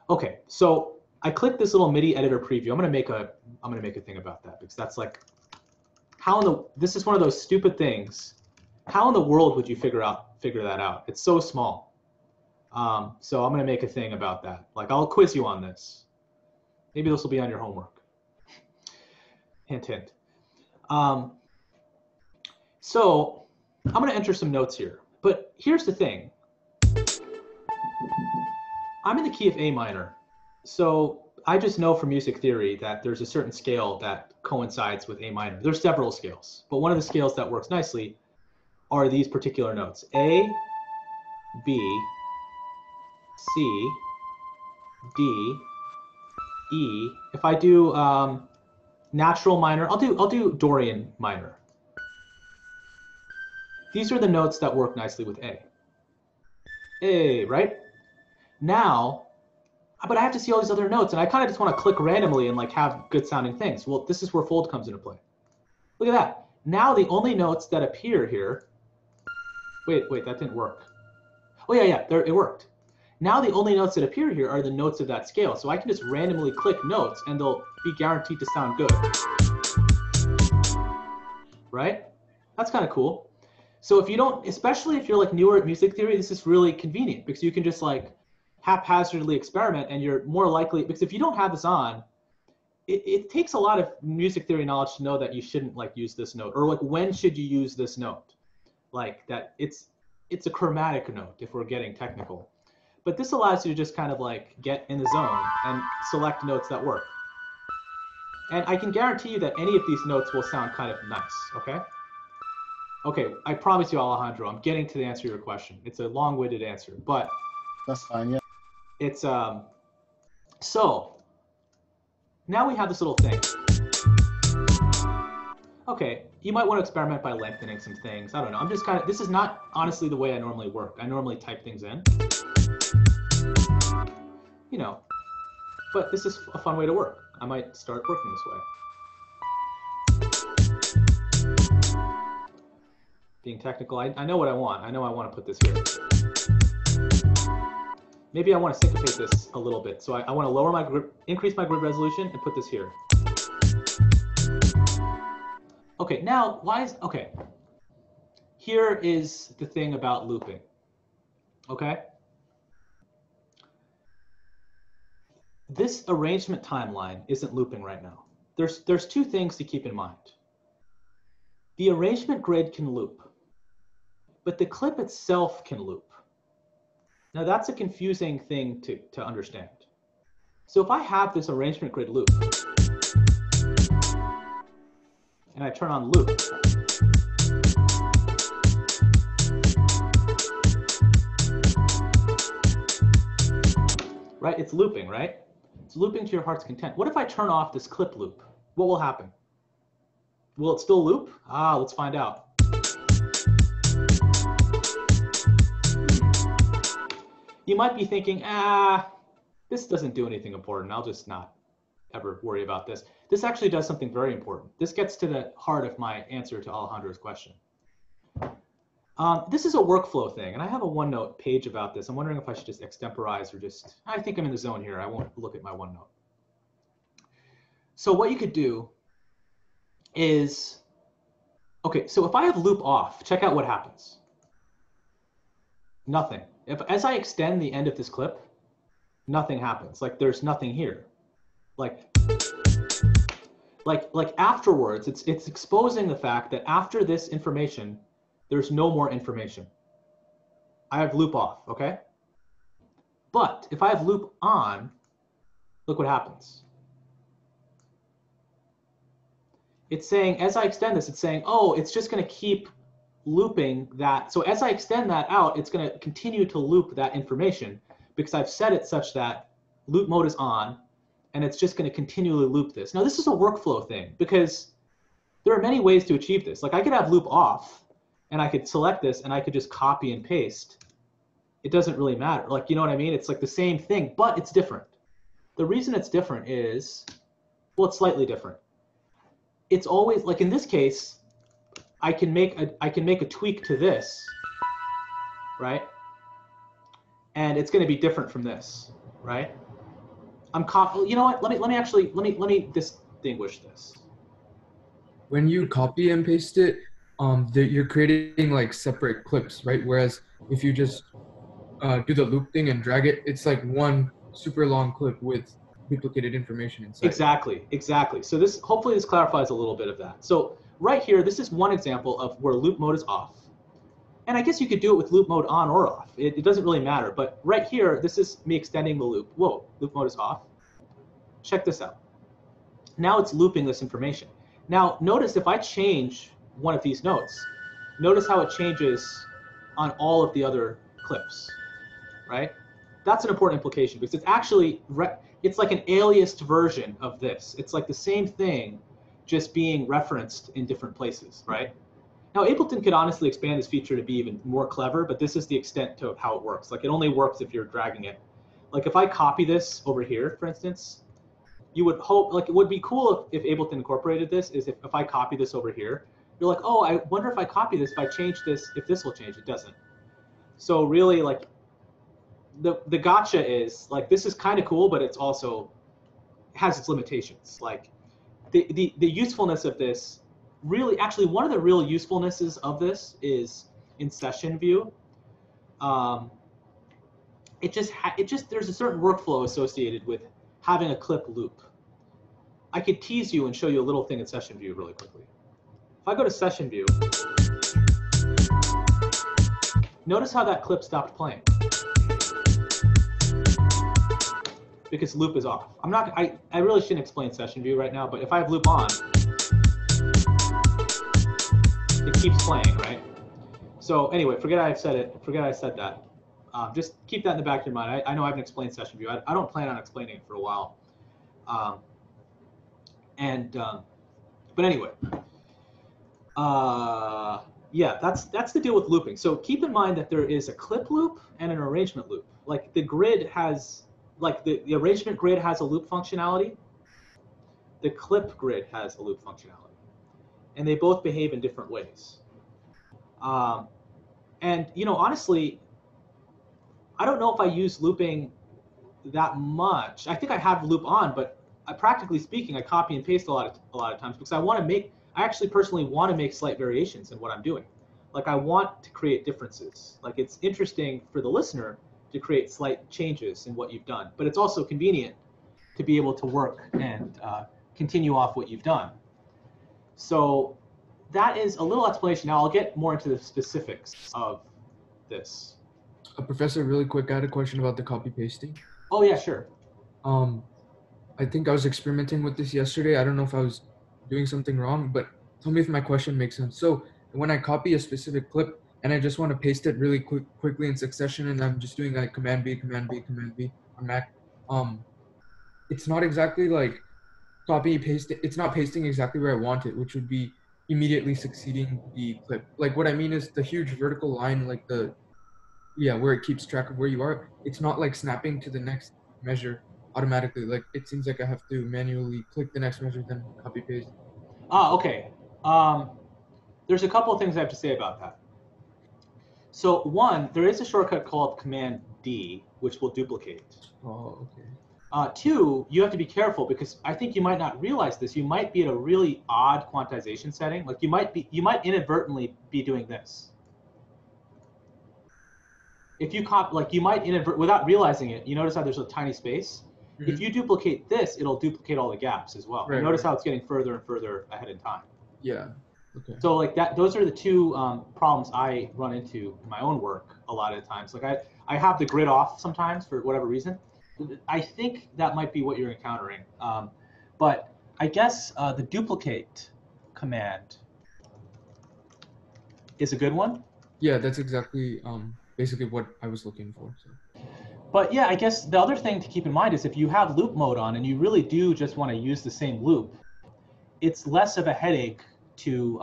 Speaker 1: Okay, so I click this little MIDI editor preview. I'm gonna make a thing about that, because that's like, this is one of those stupid things. How in the world would you figure that out? It's so small. So I'm gonna make a thing about that. Like, I'll quiz you on this. Maybe this will be on your homework. Hint, hint. So I'm gonna enter some notes here, but here's the thing. I'm in the key of A minor. So I just know from music theory that there's a certain scale that coincides with A minor. There's several scales, but one of the scales that works nicely are these particular notes: A, B, C, D, E. If I do natural minor, I'll do Dorian minor. These are the notes that work nicely with A. A, right? Now, but I have to see all these other notes, and I kind of just want to click randomly and like have good sounding things. Well, this is where fold comes into play. Look at that. Now the only notes that appear here, wait, that didn't work. Oh yeah, there, it worked. Now the only notes that appear here are the notes of that scale. So I can just randomly click notes and they'll be guaranteed to sound good. Right? That's kind of cool. So if you don't, especially if you're like newer at music theory, this is really convenient, because you can just like haphazardly experiment, and you're more likely, because if you don't have this on, it takes a lot of music theory knowledge to know that you shouldn't like use this note, or like when should you use this note, like that it's a chromatic note if we're getting technical. But this allows you to just kind of like get in the zone and select notes that work. And I can guarantee you that any of these notes will sound kind of nice, okay? Okay, I promise you, Alejandro, I'm getting to the answer to your question. It's a long-winded answer, but
Speaker 5: That's fine, yeah.
Speaker 1: it's so now we have this little thing. Okay, you might want to experiment by lengthening some things. I don't know. I'm just kind of, this is not honestly the way I normally work. I normally type things in, you know, but this is a fun way to work. I might start working this way. Being technical, I know what I want. I know I want to put this here. Maybe I want to syncopate this a little bit. So I want to lower my grid, increase my grid resolution, and put this here. Okay, now okay. Here is the thing about looping, okay? This arrangement timeline isn't looping right now. There's two things to keep in mind. The arrangement grid can loop, but the clip itself can loop. Now that's a confusing thing to understand. So if I have this arrangement grid loop, and I turn on loop, right? It's looping, right? It's looping to your heart's content. What if I turn off this clip loop? What will happen? Will it still loop? Let's find out. You might be thinking, this doesn't do anything important. I'll just not ever worry about this. This actually does something very important. This gets to the heart of my answer to Alejandro's question. This is a workflow thing, and I have a OneNote page about this. I'm wondering if I should just extemporize or just, I think I'm in the zone here. I won't look at my OneNote. So what you could do is, okay, so if I have loop off, check out what happens. Nothing. As I extend the end of this clip, nothing happens. Like there's nothing here. Like afterwards, it's exposing the fact that after this information, there's no more information. I have loop off, okay? But if I have loop on, look what happens. It's saying, as I extend this, it's saying, oh, it's just going to keep looping that. So as I extend that out, it's going to continue to loop that information because I've set it such that loop mode is on, and it's just going to continually loop this. Now, this is a workflow thing because there are many ways to achieve this. Like I could have loop off, and I could select this, and I could just copy and paste. It doesn't really matter. Like, you know what I mean? It's like the same thing, but it's different. The reason it's different is, well, it's slightly different. It's always, like in this case, I can make a tweak to this, right? And it's going to be different from this, right? You know what? Let me distinguish this.
Speaker 7: When you copy and paste it, you're creating like separate clips, right? Whereas if you just do the loop thing and drag it, it's like one super long clip with duplicated information inside.
Speaker 1: Exactly. So hopefully this clarifies a little bit of that. So right here, this is one example of where loop mode is off. And I guess you could do it with loop mode on or off. It doesn't really matter. But right here, this is me extending the loop. Whoa, loop mode is off. Check this out. Now it's looping this information. Now notice if I change one of these notes, notice how it changes on all of the other clips, right? That's an important implication because it's actually, it's like an aliased version of this. It's like the same thing, just being referenced in different places, right? Now, Ableton could honestly expand this feature to be even more clever, but this is the extent to how it works. Like, it only works if you're dragging it. Like, if I copy this over here, for instance, you would hope, like, it would be cool if Ableton incorporated this, is if I copy this over here, you're like, oh, I wonder if I copy this, if I change this, if this will change. It doesn't. So really, like, the gotcha is, like, this is kind of cool, but it's also has its limitations. Like, the usefulness of this, really, actually, one of the real usefulnesses of this is in session view. There's a certain workflow associated with having a clip loop. I could tease you and show you a little thing in session view really quickly. If I go to session view, notice how that clip stopped playing. Because loop is off. I really shouldn't explain session view right now, but if I have loop on, it keeps playing, right? So anyway, forget I said that. Just keep that in the back of your mind. I know I haven't explained session view. I don't plan on explaining it for a while. But anyway, yeah, that's the deal with looping. So keep in mind that there is a clip loop and an arrangement loop. Like the grid has, like the arrangement grid has a loop functionality. The clip grid has a loop functionality. And they both behave in different ways. And, you know, honestly, I don't know if I use looping that much. I think I have loop on, but practically speaking, I copy and paste a lot of times because I actually personally want to make slight variations in what I'm doing. Like I want to create differences. Like it's interesting for the listener to create slight changes in what you've done, but it's also convenient to be able to work and continue off what you've done. So that is a little explanation. Now I'll get more into the specifics of this.
Speaker 7: Professor, really quick, I had a question about the copy pasting.
Speaker 1: Oh yeah, sure.
Speaker 7: I think I was experimenting with this yesterday. I don't know if I was doing something wrong, but tell me if my question makes sense. So when I copy a specific clip and I just want to paste it really quickly in succession, and I'm just doing like Command B, Command B, Command B on Mac, it's not exactly like copy paste. It's not pasting exactly where I want it, which would be immediately succeeding the clip. Like what I mean is the huge vertical line, like where it keeps track of where you are. It's not like snapping to the next measure automatically. Like it seems like I have to manually click the next measure, then copy paste.
Speaker 1: Okay. There's a couple of things I have to say about that. So one, there is a shortcut called Command D, which will duplicate.
Speaker 7: Oh, okay.
Speaker 1: Two, you have to be careful because I think you might not realize this. You might be at a really odd quantization setting. Like you might inadvertently be doing this. If you you might without realizing it, you notice how there's a tiny space. Mm-hmm. If you duplicate this, it'll duplicate all the gaps as well.
Speaker 7: Right,
Speaker 1: notice how it's getting further and further ahead in time.
Speaker 7: Yeah. Okay.
Speaker 1: So like that, those are the two problems I run into in my own work a lot of the times. Like I have the grid off sometimes for whatever reason. I think that might be what you're encountering. But I guess the duplicate command is a good one.
Speaker 7: Yeah, that's exactly basically what I was looking for. So.
Speaker 1: But yeah, I guess the other thing to keep in mind is if you have loop mode on and you really do just want to use the same loop, it's less of a headache to,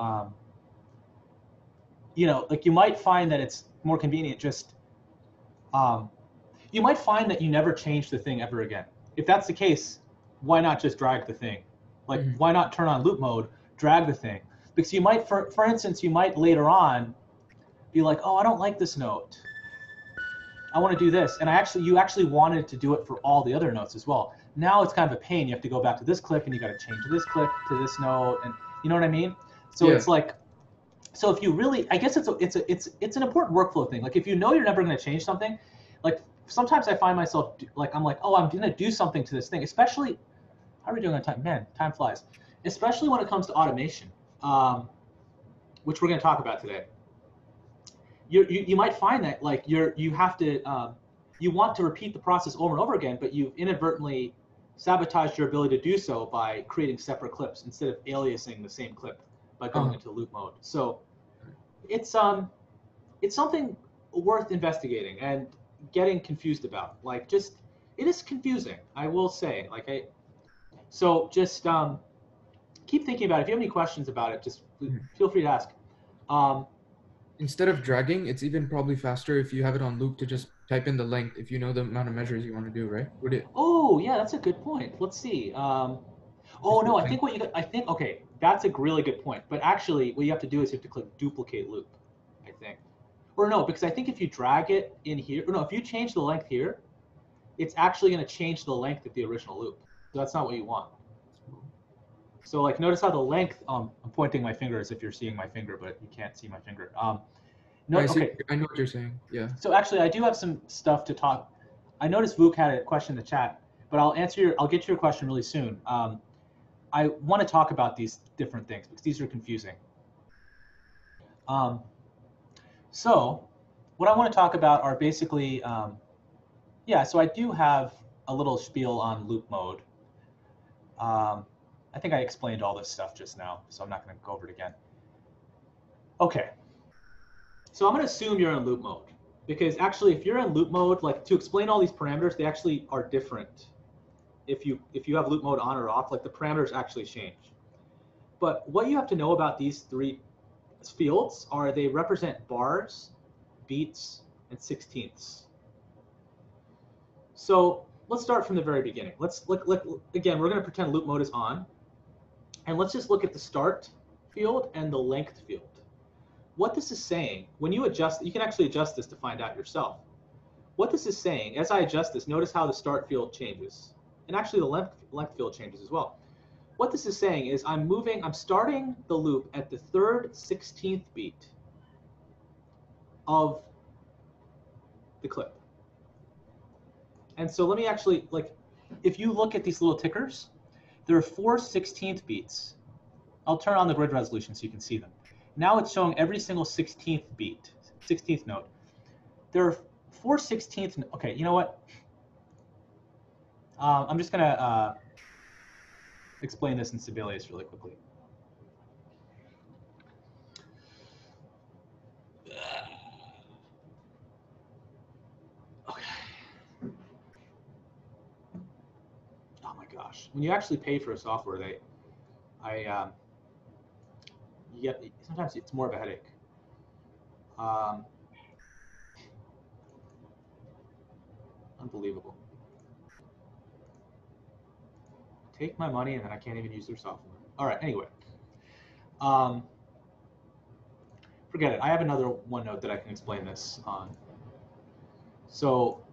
Speaker 1: like you might find that it's more convenient just, you might find that you never change the thing ever again. If that's the case, why not just drag the thing? Like, why not turn on loop mode, drag the thing? Because you might, for instance, you might later on be like, oh, I don't like this note. I want to do this. And you actually wanted to do it for all the other notes as well. Now it's kind of a pain. You have to go back to this click and you got to change this click to this note. And you know what I mean? So it's like, so if you really, I guess it's an important workflow thing. Like if you know you're never going to change something, like sometimes I find myself like, I'm like, oh, I'm going to do something to this thing, especially, how are we doing on time? Man, time flies. Especially when it comes to automation, which we're going to talk about today. You might find that like you have to you want to repeat the process over and over again, but you've inadvertently sabotaged your ability to do so by creating separate clips instead of aliasing the same clip by going into loop mode. So it's something worth investigating and getting confused about. Like just it is confusing, I will say. Like so just keep thinking about it. If you have any questions about it, just feel free to ask.
Speaker 7: Instead of dragging, it's even probably faster if you have it on loop to just type in the length if you know the amount of measures you want to do, right? Would it?
Speaker 1: Oh, yeah, that's a good point. Let's see. Oh, no, I think okay, that's a really good point. But actually, what you have to do is you have to click duplicate loop, I think. Or no, because I think if you drag it in here, or no, if you change the length here, it's actually going to change the length of the original loop. So that's not what you want. So like, notice how the length, I'm pointing my finger as if you're seeing my finger, but you can't see my finger. No, okay.
Speaker 7: I know what you're saying, yeah.
Speaker 1: So actually, I do have some stuff to talk. I noticed Vuk had a question in the chat, but I'll get to your question really soon. I want to talk about these different things because these are confusing. So what I want to talk about are basically, so I do have a little spiel on loop mode. I think I explained all this stuff just now, so I'm not going to go over it again. Okay. So I'm going to assume you're in loop mode because actually if you're in loop mode, like to explain all these parameters, they actually are different. If you have loop mode on or off, like the parameters actually change. But what you have to know about these three fields are they represent bars, beats, and sixteenths. So let's start from the very beginning. Let's look again, we're going to pretend loop mode is on. And let's just look at the start field and the length field. What this is saying, when you adjust, you can actually adjust this to find out yourself. What this is saying, as I adjust this, notice how the start field changes. And actually the length field changes as well. What this is saying is I'm starting the loop at the 3rd 16th beat of the clip. And so let me actually, like, if you look at these little tickers, there are 4 16th beats. I'll turn on the grid resolution so you can see them. Now it's showing every single 16th beat, 16th note. There are 4 16th, okay, you know what? I'm just gonna explain this in Sibelius really quickly. Okay. Oh my gosh. When you actually pay for a software, sometimes it's more of a headache. Unbelievable. Take my money and then I can't even use their software. All right, anyway. Forget it. I have another OneNote that I can explain this on. So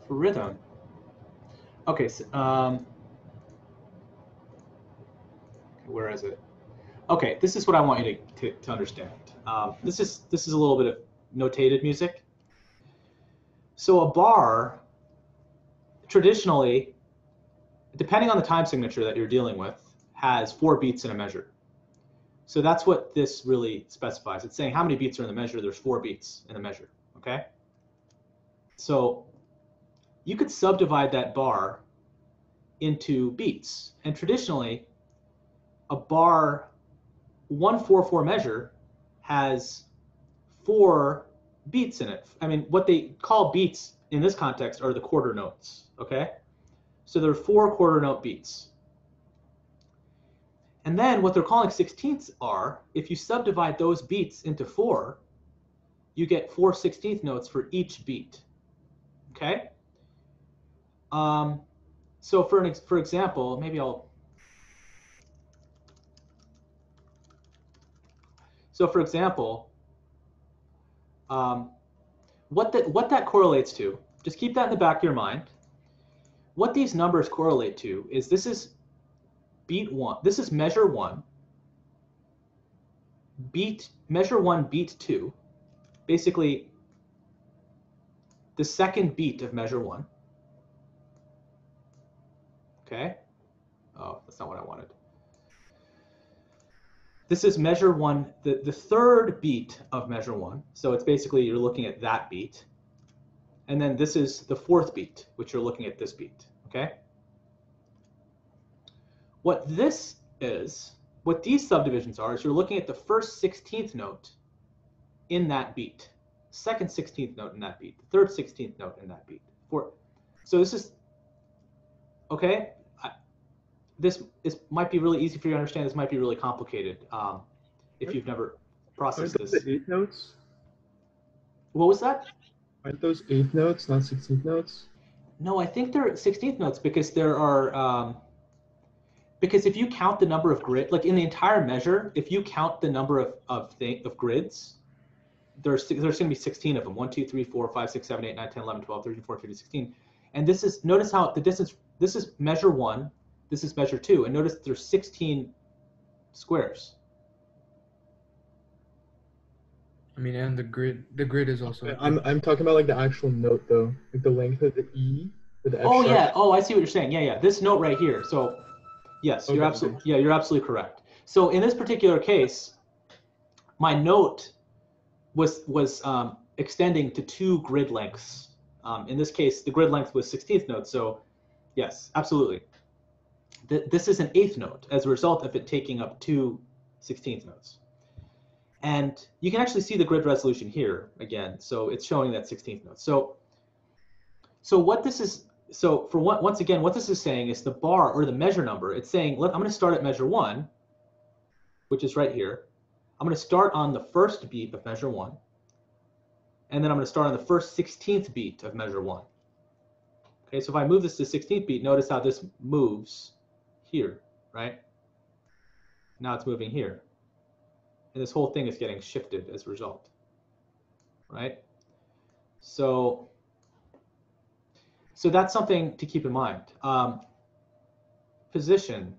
Speaker 1: for rhythm, okay, so, where is it? Okay, this is what I want you to understand. This is a little bit of notated music. So a bar, traditionally, depending on the time signature that you're dealing with, has 4 beats in a measure. So that's what this really specifies. It's saying how many beats are in the measure. There's 4 beats in the measure, okay? So you could subdivide that bar into beats. And traditionally, a bar 1/4/4 measure has 4 beats in it. I mean, what they call beats in this context are the quarter notes, okay? So there are 4 quarter note beats. And then what they're calling 16ths are, if you subdivide those beats into 4, you get 4 16th notes for each beat, okay? So for example, maybe so for example, what that correlates to, just keep that in the back of your mind. What these numbers correlate to is this is beat 1, this is measure 1, measure 1, beat 2, basically the second beat of measure 1. Okay. Oh, that's not what I wanted. This is measure 1, the third beat of measure 1. So it's basically you're looking at that beat. And then this is the 4th beat, which you're looking at this beat. Okay. What these subdivisions are, is you're looking at the first 16th note in that beat, second 16th note in that beat, the third 16th note in that beat. So this is, okay, this might be really easy for you to understand. This might be really complicated if you've never processed
Speaker 3: Aren't
Speaker 1: this.
Speaker 3: those the 8th notes?
Speaker 1: What was that?
Speaker 3: Aren't those 8th notes, not 16th notes?
Speaker 1: No, I think they're 16th notes because there are, because if you count the number of grid, like in the entire measure, if you count the number of grids, there's going to be 16 of them. 1, 2, 3, 4, 5, 6, 7, 8, 9, 10, 11, 12, 13, 14, 15, 16. And this is, notice how the distance, this is measure 1, this is measure 2, and notice there's 16 squares.
Speaker 7: I mean, and the grid is also.
Speaker 3: I'm talking about like the actual note though, like the length of the E with the F
Speaker 1: Oh
Speaker 3: sharp.
Speaker 1: yeah, oh I see what you're saying. Yeah, this note right here. So yes,
Speaker 3: Okay,
Speaker 1: you're absolutely correct. So in this particular case, my note was extending to 2 grid lengths. In this case, the grid length was 16th note. So yes, absolutely. This is an 8th note as a result of it taking up 2 16th notes. And you can actually see the grid resolution here again. So it's showing that 16th note. So what this is, once again, what this is saying is the bar or the measure number. It's saying, I'm going to start at measure 1, which is right here. I'm going to start on the first beat of measure 1. And then I'm going to start on the first 16th beat of measure 1. Okay, so if I move this to 16th beat, notice how this moves here, right? Now it's moving here. And this whole thing is getting shifted as a result, right? So that's something to keep in mind. Position.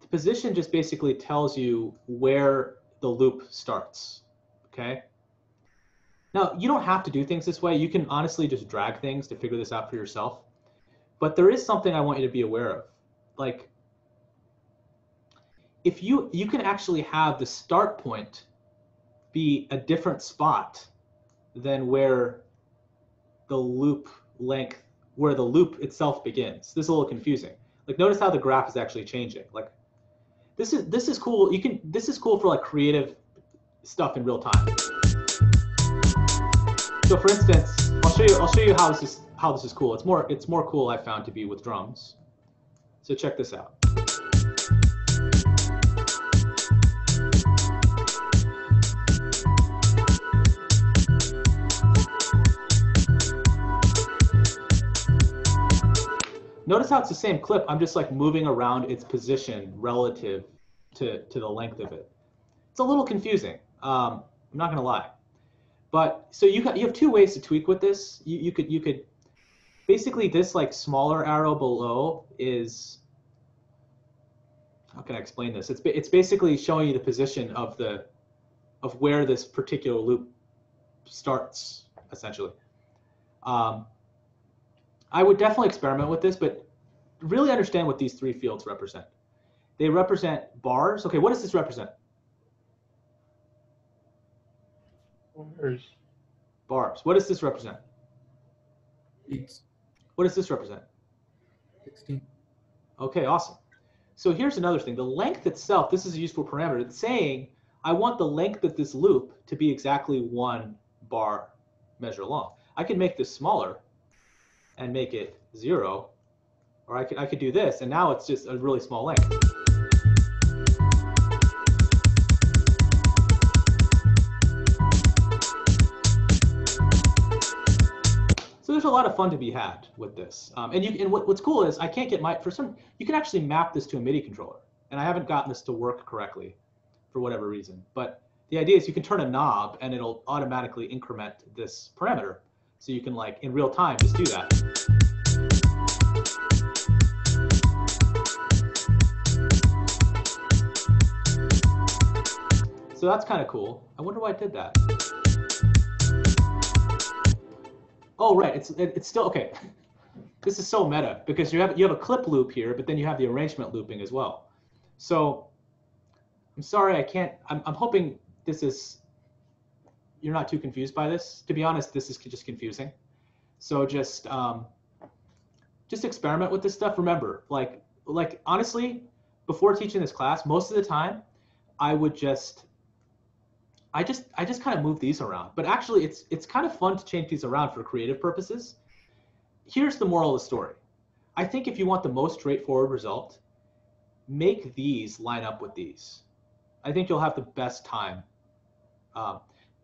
Speaker 1: The position just basically tells you where the loop starts, okay? Now, you don't have to do things this way. You can honestly just drag things to figure this out for yourself. But there is something I want you to be aware of. Like, if you can actually have the start point be a different spot than where the loop length, where the loop itself begins. This is a little confusing. Like, notice how the graph is actually changing. Like, this is cool. This is cool for like creative stuff in real time. So for instance, I'll show you how this is cool. It's more cool I found to be with drums. So check this out. Notice how it's the same clip. I'm just like moving around its position relative to the length of it. It's a little confusing. I'm not gonna lie. But so you have 2 ways to tweak with this. You could basically, this like smaller arrow below is, how can I explain this? It's basically showing you the position of where this particular loop starts, essentially. I would definitely experiment with this, but really understand what these three fields represent. They represent bars. Okay, what does this represent?
Speaker 3: Bars.
Speaker 1: Bars. What does this represent?
Speaker 7: Beats.
Speaker 1: What does this represent?
Speaker 7: 16.
Speaker 1: Okay, awesome. So here's another thing. The length itself, this is a useful parameter. It's saying I want the length of this loop to be exactly 1 bar measure long. I can make this smaller and make it 0, or I could do this, and now it's just a really small length. So there's a lot of fun to be had with this. And what's cool is I can't get you can actually map this to a MIDI controller. And I haven't gotten this to work correctly for whatever reason. But the idea is you can turn a knob and it'll automatically increment this parameter. So you can, like, in real time, just do that. So that's kind of cool. I wonder why I did that. Oh, right, it's still, okay. This is so meta because you have a clip loop here, but then you have the arrangement looping as well. So I'm sorry, I'm hoping you're not too confused by this. To be honest, this is just confusing. So just experiment with this stuff. Remember, like honestly, before teaching this class, most of the time, I just kind of move these around. But actually, it's kind of fun to change these around for creative purposes. Here's the moral of the story. I think if you want the most straightforward result, make these line up with these. I think you'll have the best time.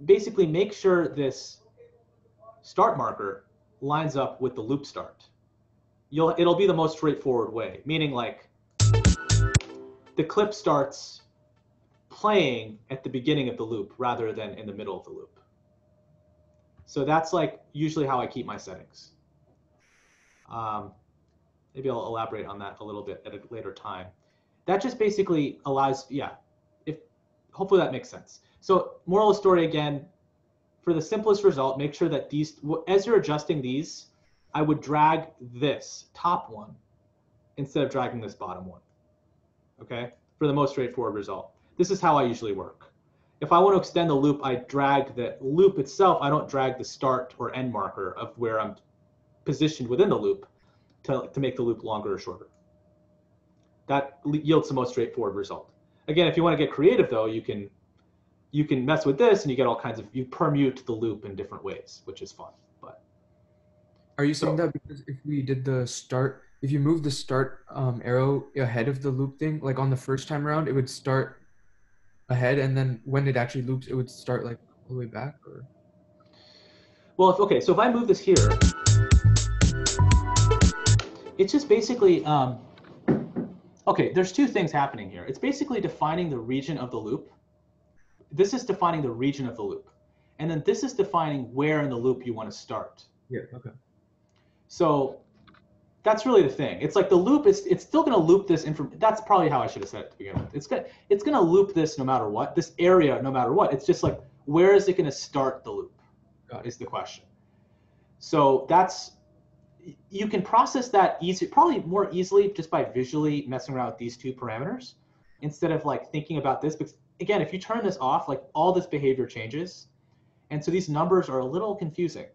Speaker 1: Basically, make sure this start marker lines up with the loop start. It'll be the most straightforward way, meaning like the clip starts playing at the beginning of the loop rather than in the middle of the loop. So that's like usually how I keep my settings. Maybe I'll elaborate on that a little bit at a later time. That just basically allows, hopefully that makes sense. So moral of the story again, for the simplest result, make sure that as you're adjusting these, I would drag this top one instead of dragging this bottom one, okay? For the most straightforward result. This is how I usually work. If I want to extend the loop, I drag the loop itself. I don't drag the start or end marker of where I'm positioned within the loop to make the loop longer or shorter. That yields the most straightforward result. Again, if you want to get creative though, you can mess with this and you get all kinds of, you permute the loop in different ways, which is fun. But
Speaker 7: Are you saying that because if we did the start, if you move the start arrow ahead of the loop thing, like on the first time around, it would start ahead, and then when it actually loops, it would start like all the way back? Or?
Speaker 1: Well, so if I move this here, it's just basically, okay, there's two things happening here. It's basically defining the region of the loop. This is defining the region of the loop. And then this is defining where in the loop you want to start.
Speaker 7: Yeah, okay.
Speaker 1: So that's really the thing. It's like the loop it's still going to loop this information. That's probably how I should have said it to begin with. It's going to loop this no matter what, this area no matter what. It's just like, where is it going to start the loop is the question. So you can process that probably more easily just by visually messing around with these two parameters instead of like thinking about this. Because again, if you turn this off, like all this behavior changes. And so these numbers are a little confusing.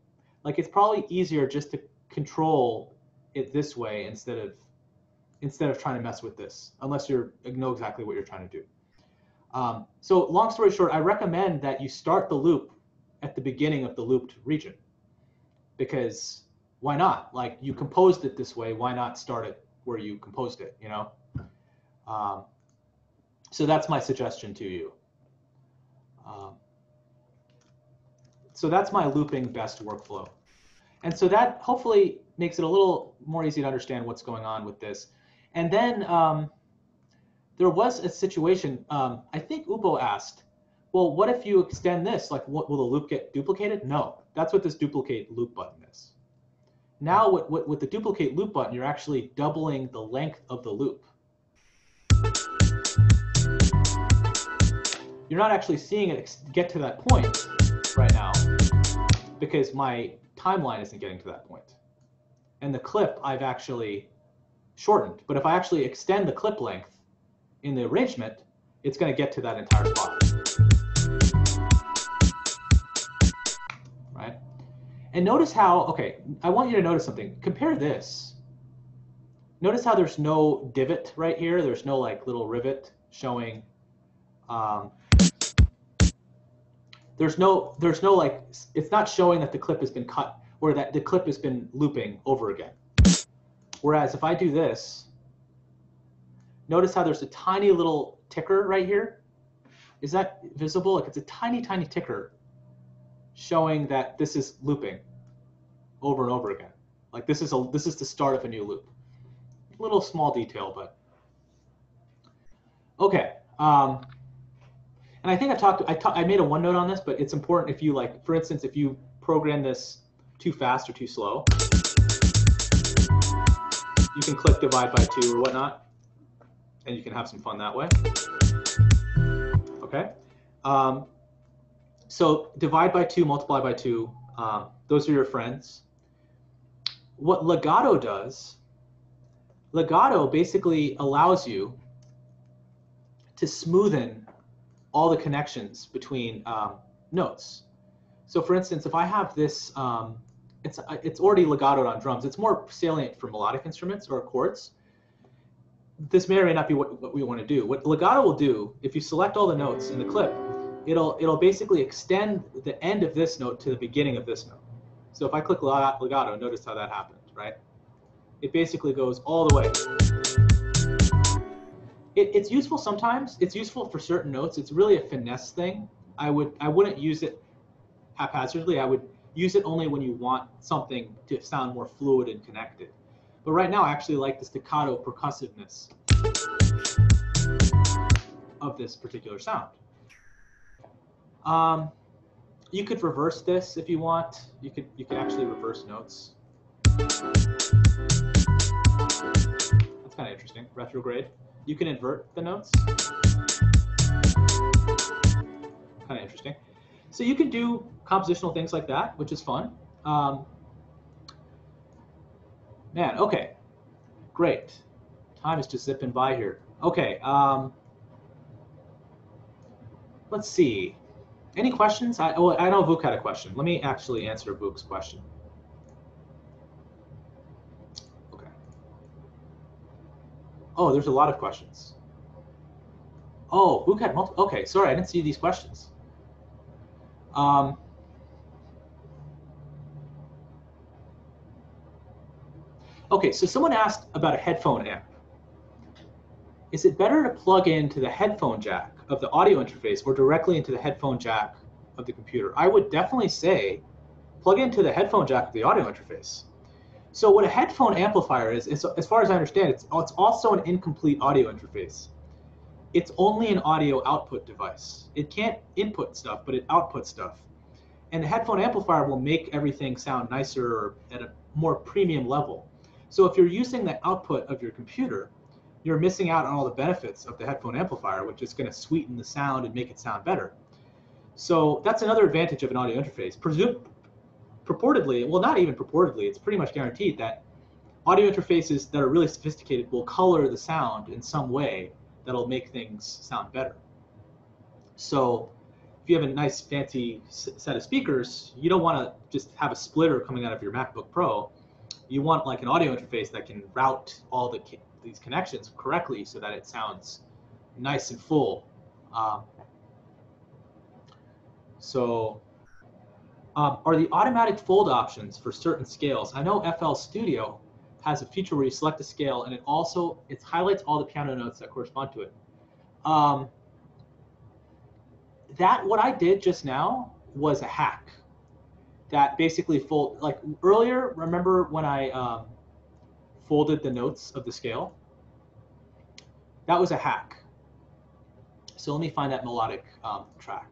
Speaker 1: Like it's probably easier just to control it this way instead of trying to mess with this, unless you know exactly what you're trying to do. So long story short, I recommend that you start the loop at the beginning of the looped region, because why not? Like you composed it this way, why not start it where you composed it, you know? So that's my suggestion to you. So that's my looping best workflow. And so that hopefully makes it a little more easy to understand what's going on with this. And then there was a situation, I think Ubo asked, well, what if you extend this? Like, will the loop get duplicated? No, that's what this duplicate loop button is. Now with the duplicate loop button, you're actually doubling the length of the loop. You're not actually seeing it get to that point right now because my timeline isn't getting to that point. And the clip I've actually shortened. But if I actually extend the clip length in the arrangement, it's going to get to that entire spot. Right? And notice how, okay, I want you to notice something. Compare this. Notice how there's no divot right here. There's no like little rivet showing. There's no like, it's not showing that the clip has been cut or that the clip has been looping over again. Whereas if I do this, notice how there's a tiny little ticker right here. Is that visible? Like it's a tiny, tiny ticker showing that this is looping over and over again. Like this is the start of a new loop. Little small detail, but okay. And I think I made a OneNote on this, but it's important if you like, for instance, if you program this too fast or too slow, you can click divide by 2 or whatnot, and you can have some fun that way. Okay. So divide by 2, multiply by 2, those are your friends. What legato does, legato basically allows you to smoothen all the connections between notes. So for instance, if I have this, it's already legatoed on drums. It's more salient for melodic instruments or chords. This may or may not be what we want to do. What legato will do, if you select all the notes in the clip, it'll basically extend the end of this note to the beginning of this note. So if I click legato, notice how that happens, right? It basically goes all the way. It's useful sometimes. It's useful for certain notes. It's really a finesse thing. I wouldn't use it haphazardly. I would use it only when you want something to sound more fluid and connected. But right now, I actually like the staccato percussiveness of this particular sound. You could reverse this if you want. You could actually reverse notes. That's kind of interesting. Retrograde. You can invert the notes. Kind of interesting. So you can do compositional things like that, which is fun. Man, okay, great. Time is just zipping by here. Okay, let's see. Any questions? I know Vuk had a question. Let me actually answer Vuk's question. Okay. Oh, there's a lot of questions. Oh, Vuk had multiple. Okay, sorry, I didn't see these questions. Okay, so someone asked about a headphone amp. Is it better to plug into the headphone jack of the audio interface or directly into the headphone jack of the computer? I would definitely say plug into the headphone jack of the audio interface. So what a headphone amplifier is as far as I understand, it's also an incomplete audio interface. It's only an audio output device. It can't input stuff, but it outputs stuff. And the headphone amplifier will make everything sound nicer or at a more premium level. So if you're using the output of your computer, you're missing out on all the benefits of the headphone amplifier, which is going to sweeten the sound and make it sound better. So that's another advantage of an audio interface. Purportedly, well, not even purportedly, it's pretty much guaranteed that audio interfaces that are really sophisticated will color the sound in some way that'll make things sound better. So if you have a nice fancy set of speakers, you don't want to just have a splitter coming out of your MacBook Pro. You want like an audio interface that can route all these connections correctly so that it sounds nice and full. Are the automatic fold options for certain scales? I know FL Studio has a feature where you select a scale and it highlights all the piano notes that correspond to it. What I did just now was a hack that basically like earlier, remember when I folded the notes of the scale? That was a hack. So let me find that melodic track.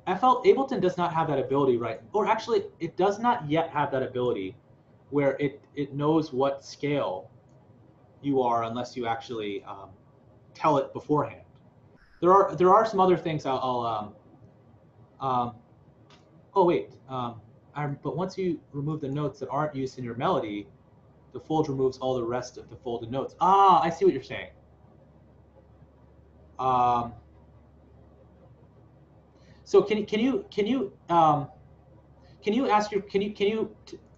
Speaker 1: Ableton does not have that ability, right? Or actually, it does not yet have that ability where it knows what scale you are unless you actually tell it beforehand. There are some other things oh wait, but once you remove the notes that aren't used in your melody, The fold removes all the rest of the folded notes. Ah, I see what you're saying. So can you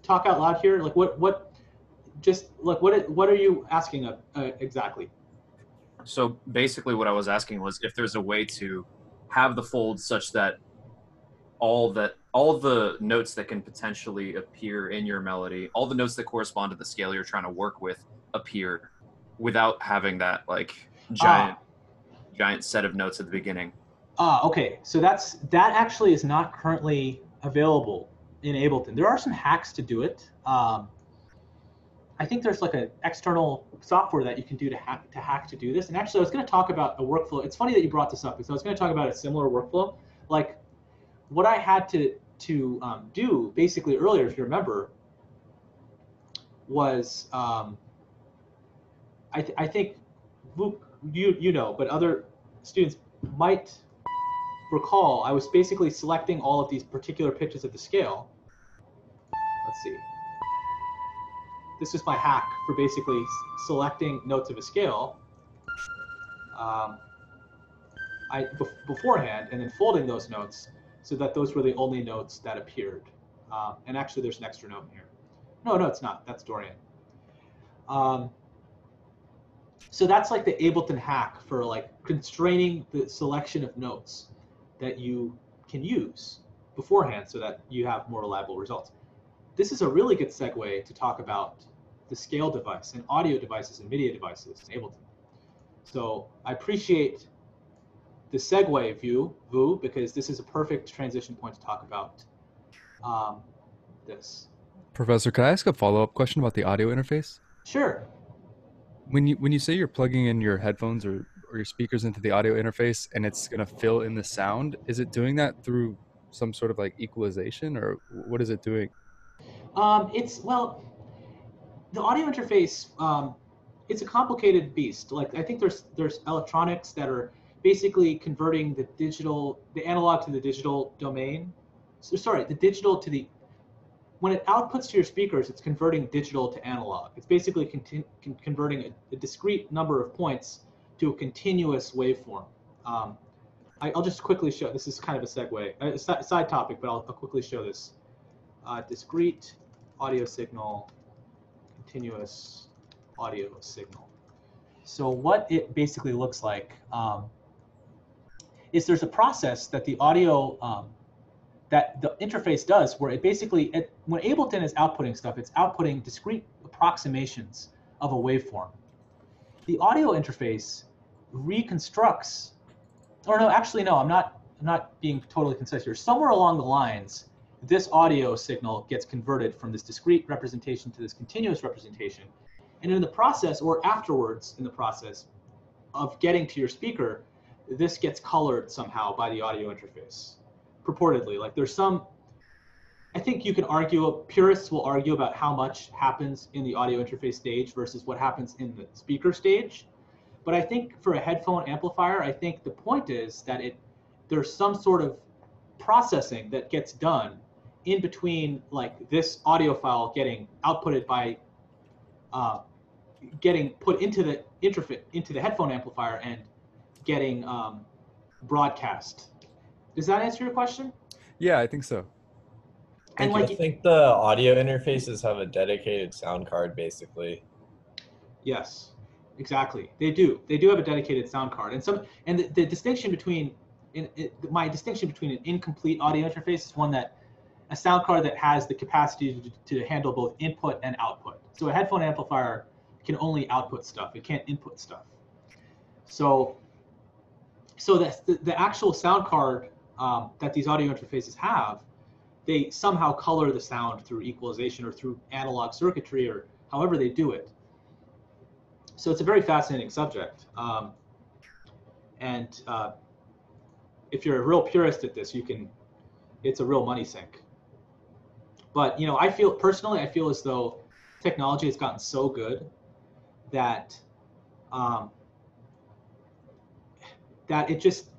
Speaker 1: talk out loud here? Like what are you asking exactly?
Speaker 8: So basically what I was asking was if there's a way to have the fold such that all the notes that can potentially appear in your melody, all the notes that correspond to the scale you're trying to work with appear without having that like giant set of notes at the beginning.
Speaker 1: Okay. So that actually is not currently available in Ableton. There are some hacks to do it. I think there's like an external software that you can do to hack to do this. And actually, I was going to talk about a workflow. It's funny that you brought this up because I was going to talk about a similar workflow. Like what I had to do basically earlier, if you remember, was I think you know, but other students might recall. I was basically selecting all of these particular pitches of the scale. Let's see. This is my hack for basically selecting notes of a scale beforehand and then folding those notes so that those were the only notes that appeared. And actually there's an extra note here. No, it's not. That's Dorian. So that's like the Ableton hack for like constraining the selection of notes that you can use beforehand so that you have more reliable results. This is a really good segue to talk about the scale device and audio devices and media devices in Ableton. So I appreciate the segue Vu, because this is a perfect transition point to talk about this.
Speaker 9: Professor, could I ask a follow-up question about the audio interface?
Speaker 1: Sure.
Speaker 9: When you say you're plugging in your headphones or your speakers into the audio interface and it's going to fill in the sound, is it doing that through some sort of like equalization, or what is it doing?
Speaker 1: The audio interface, it's a complicated beast. Like I think there's electronics that are basically converting the analog to the digital domain. So sorry, the digital to the, when it outputs to your speakers, it's converting digital to analog. It's basically converting a discrete number of points to a continuous waveform. I'll just quickly show, this is kind of a segue, a side topic, but I'll quickly show this. Discrete audio signal, continuous audio signal. So what it basically looks like is there's a process that the audio, that the interface does where it basically, when Ableton is outputting stuff, it's outputting discrete approximations of a waveform. The audio interface reconstructs, or no, actually no, I'm not being totally concise here. Somewhere along the lines, this audio signal gets converted from this discrete representation to this continuous representation. And in the process, or afterwards in the process of getting to your speaker, this gets colored somehow by the audio interface, purportedly. Like there's some, I think you can argue, purists will argue about how much happens in the audio interface stage versus what happens in the speaker stage. But I think for a headphone amplifier, I think the point is that there's some sort of processing that gets done in between, like this audio file getting outputted by, getting put into the interface, into the headphone amplifier and getting broadcast. Does that answer your question?
Speaker 9: Yeah, I think so.
Speaker 1: And
Speaker 2: I think the audio interfaces have a dedicated sound card, basically.
Speaker 1: Yes, exactly. They do. They do have a dedicated sound card, and the distinction between my distinction between an incomplete audio interface is one that a sound card that has the capacity to handle both input and output. So a headphone amplifier can only output stuff; it can't input stuff. So the actual sound card that these audio interfaces have, they somehow color the sound through equalization or through analog circuitry or however they do it. So it's a very fascinating subject. If you're a real purist at this, it's a real money sink. But I feel personally, as though technology has gotten so good that that it just,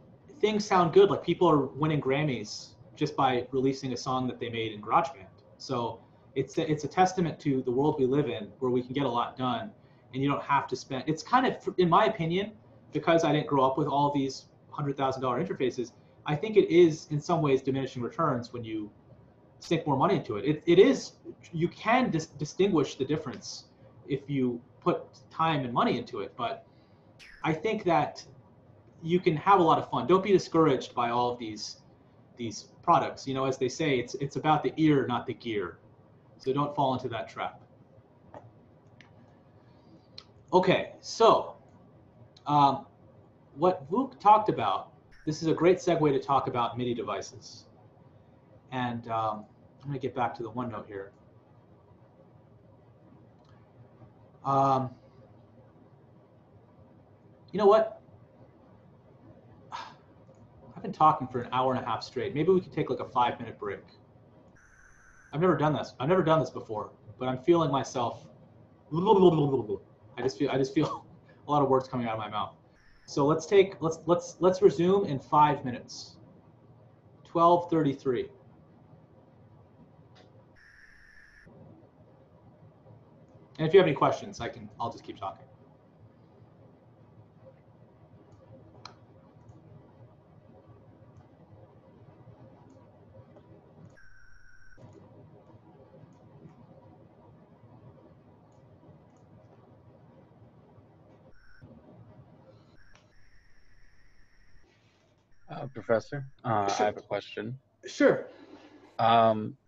Speaker 1: things sound good. Like people are winning Grammys just by releasing a song that they made in GarageBand. So it's a testament to the world we live in, where we can get a lot done, and you don't have to spend. It's kind of, in my opinion, because I didn't grow up with all these $100,000 interfaces, I think it is in some ways diminishing returns when you sink more money into it. It is, you can distinguish the difference if you put time and money into it, but I think that you can have a lot of fun. Don't be discouraged by all of these products. You know, as they say, it's about the ear, not the gear. So don't fall into that trap. Okay, so what Vuk talked about, this is a great segue to talk about MIDI devices. And I'm going to get back to the OneNote here. You know what? I've been talking for an hour and a half straight. Maybe we could take like a 5-minute break. I've never done this. I've never done this before, but I'm feeling myself. I just feel a lot of words coming out of my mouth. So let's resume in 5 minutes. 12:33. And if you have any questions, I'll just keep talking.
Speaker 10: Professor, I
Speaker 1: Sure.
Speaker 10: have a question.
Speaker 1: Sure.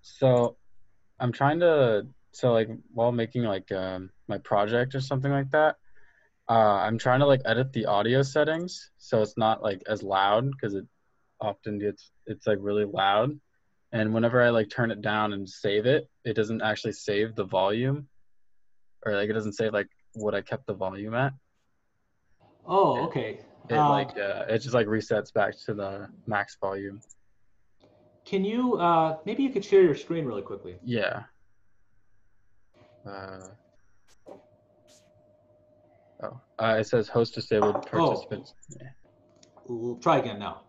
Speaker 10: So I'm trying to, like while making like my project or something like that, I'm trying to like edit the audio settings so it's not like as loud, because it often it's like really loud, and whenever I like turn it down and save it, it doesn't actually save the volume, or like it doesn't save like what I kept the volume at.
Speaker 1: Oh, okay.
Speaker 10: It just like resets back to the max volume.
Speaker 1: Can you maybe you could share your screen really quickly?
Speaker 10: Yeah. It says host disabled participants.
Speaker 1: Oh. Yeah. We'll try again now.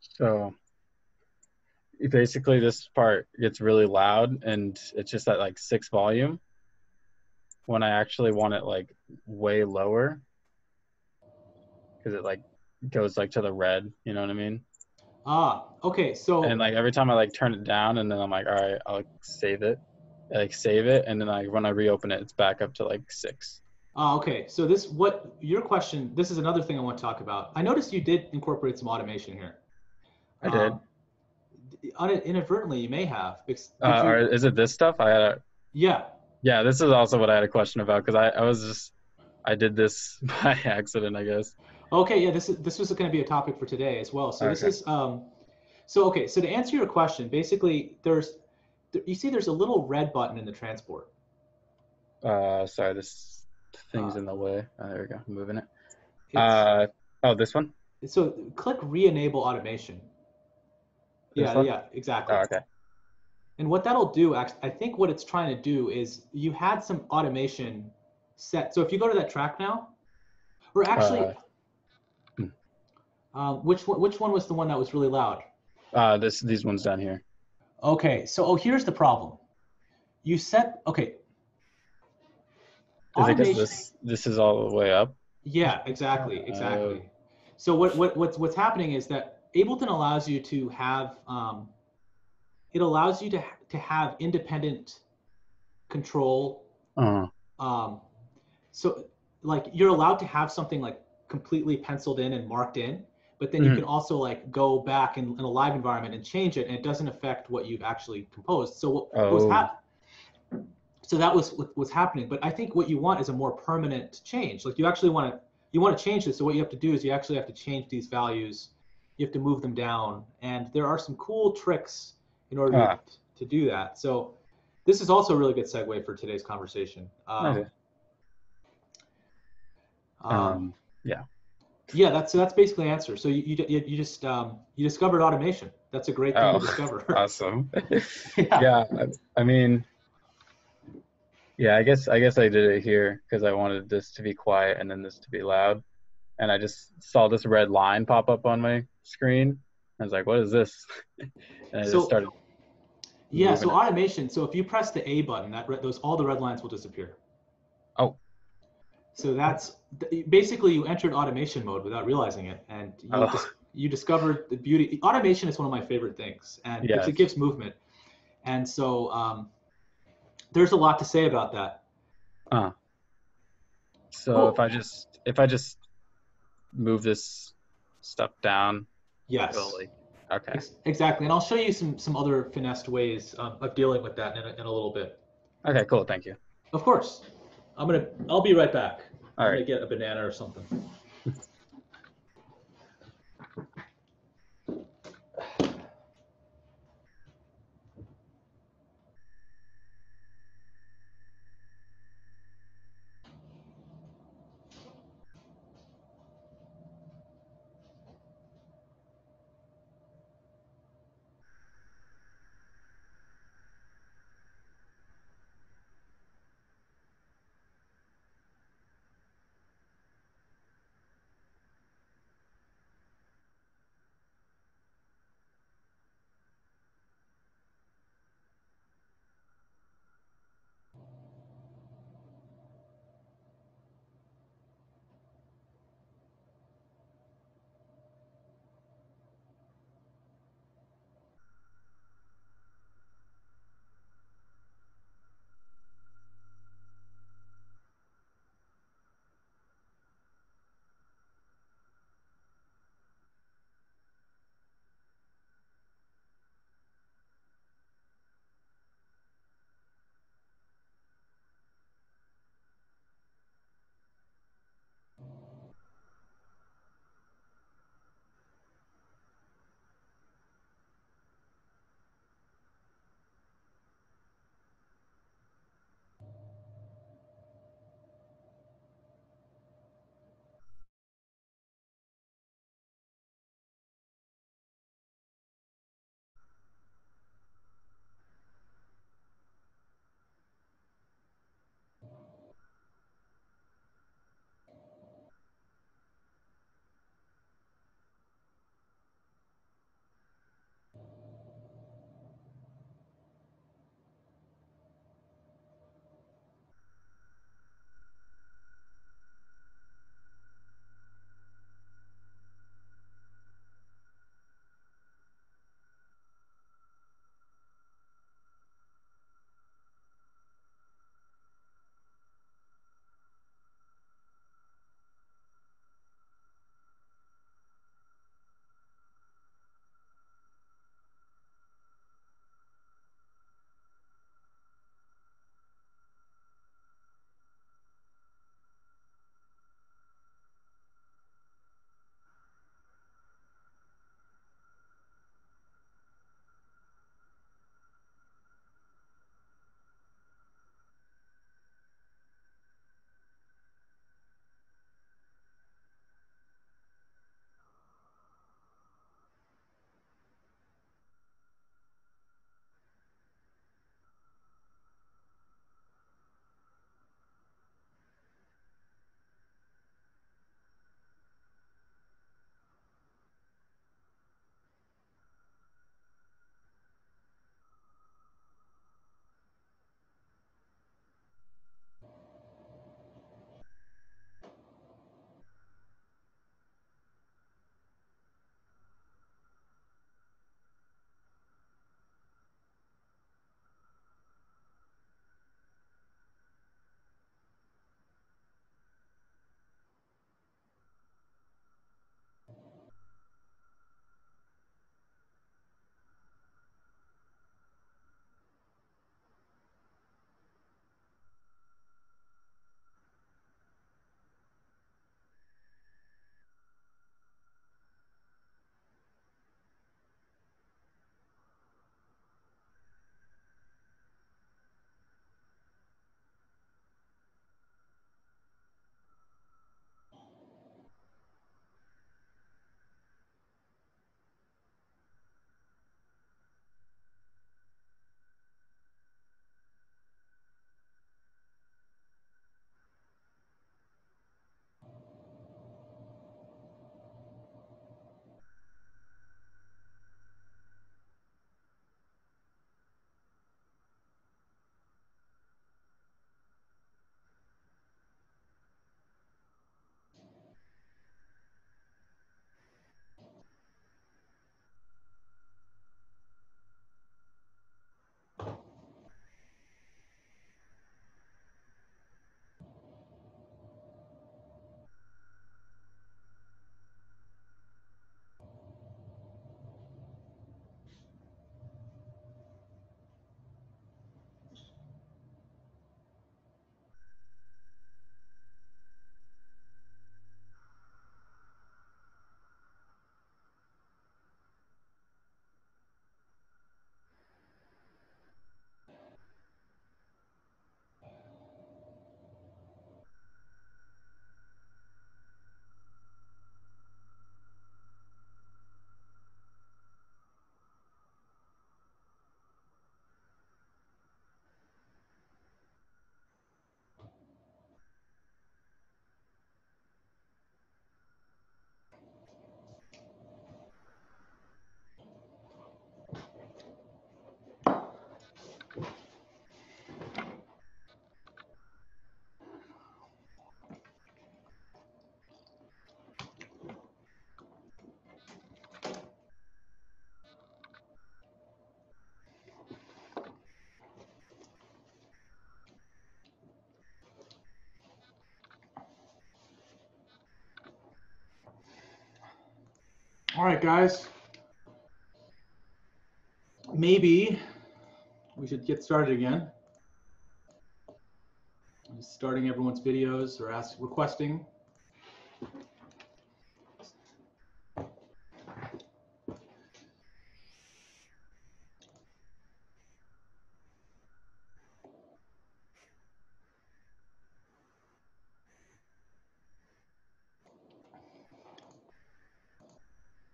Speaker 10: So basically this part gets really loud, and it's just at like 6 volume when I actually want it like way lower, because it like goes like to the red, you know what I mean?
Speaker 1: Okay, so,
Speaker 10: and like every time I like turn it down, and then I'm like, all right, I'll save it. I like save it, and then when I reopen it, it's back up to like 6.
Speaker 1: Okay, so your question, this is another thing I want to talk about. I noticed you did incorporate some automation here.
Speaker 10: I did.
Speaker 1: Inadvertently, you may have.
Speaker 10: Is it this stuff?
Speaker 1: Yeah.
Speaker 10: Yeah, this is also what I had a question about, because I did this by accident, I guess.
Speaker 1: Okay, yeah, this was going to be a topic for today as well. So okay. This is so to answer your question, basically you see there's a little red button in the transport.
Speaker 10: Sorry, this thing's in the way. There we go. I'm moving it. This one?
Speaker 1: So click re-enable automation. Yeah, exactly.
Speaker 10: Oh, okay.
Speaker 1: And what that'll do, actually, I think what it's trying to do is you had some automation set. So if you go to that track now, or actually, which one was the one that was really loud?
Speaker 10: These ones down here.
Speaker 1: Okay, so here's the problem. You set
Speaker 10: automation. This is all the way up?
Speaker 1: Yeah, exactly. So what's happening is that Ableton allows you to have have independent control. So like you're allowed to have something like completely penciled in and marked in, but then you can also like go back in a live environment and change it, and it doesn't affect what you've actually composed. So that was what's happening. But I think what you want is a more permanent change. Like you actually want to change this. So what you have to do is you actually have to change these values. You have to move them down, and there are some cool tricks in order to do that. So this is also a really good segue for today's conversation. Yeah, that's basically the answer. So you just you discovered automation. That's a great thing to discover.
Speaker 10: Awesome. Yeah, I mean, yeah, I guess I did it here because I wanted this to be quiet and then this to be loud. and I just saw this red line pop up on my screen. I was like, "What is this?" And I just started.
Speaker 1: Yeah, so
Speaker 10: moving it.
Speaker 1: automation. So if you press the A button, all the red lines will disappear.
Speaker 10: Oh.
Speaker 1: So that's basically you entered automation mode without realizing it, and you discovered the beauty. Automation is one of my favorite things, and because it gives movement, and so there's a lot to say about that.
Speaker 10: So
Speaker 1: cool.
Speaker 10: if I just move this stuff down.
Speaker 1: Yes.
Speaker 10: Slowly. Okay.
Speaker 1: Exactly, and I'll show you some other finessed ways of dealing with that in a little bit.
Speaker 10: Okay, cool. Thank you.
Speaker 1: Of course. I'll be right back.
Speaker 10: All
Speaker 1: I'm
Speaker 10: right.
Speaker 1: gonna get a banana or something. All right, guys. Maybe we should get started again. I'm just starting everyone's videos or requesting.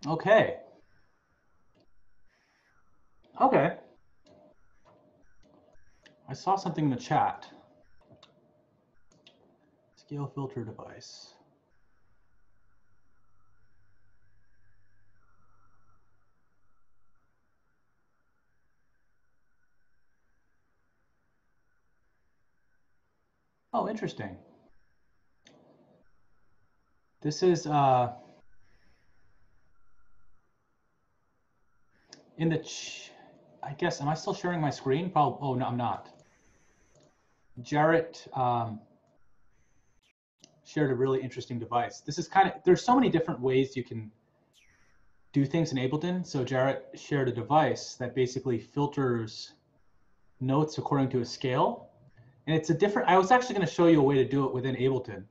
Speaker 1: Okay. Okay. I saw something in the chat. Scale filter device. Oh, interesting. This is in the, I guess, am I still sharing my screen? Probably, oh, no, I'm not. Jarrett shared a really interesting device. This is kind of, there's so many different ways you can do things in Ableton. So Jarrett shared a device that basically filters notes according to a scale. And it's a different, I was actually going to show you a way to do it within Ableton,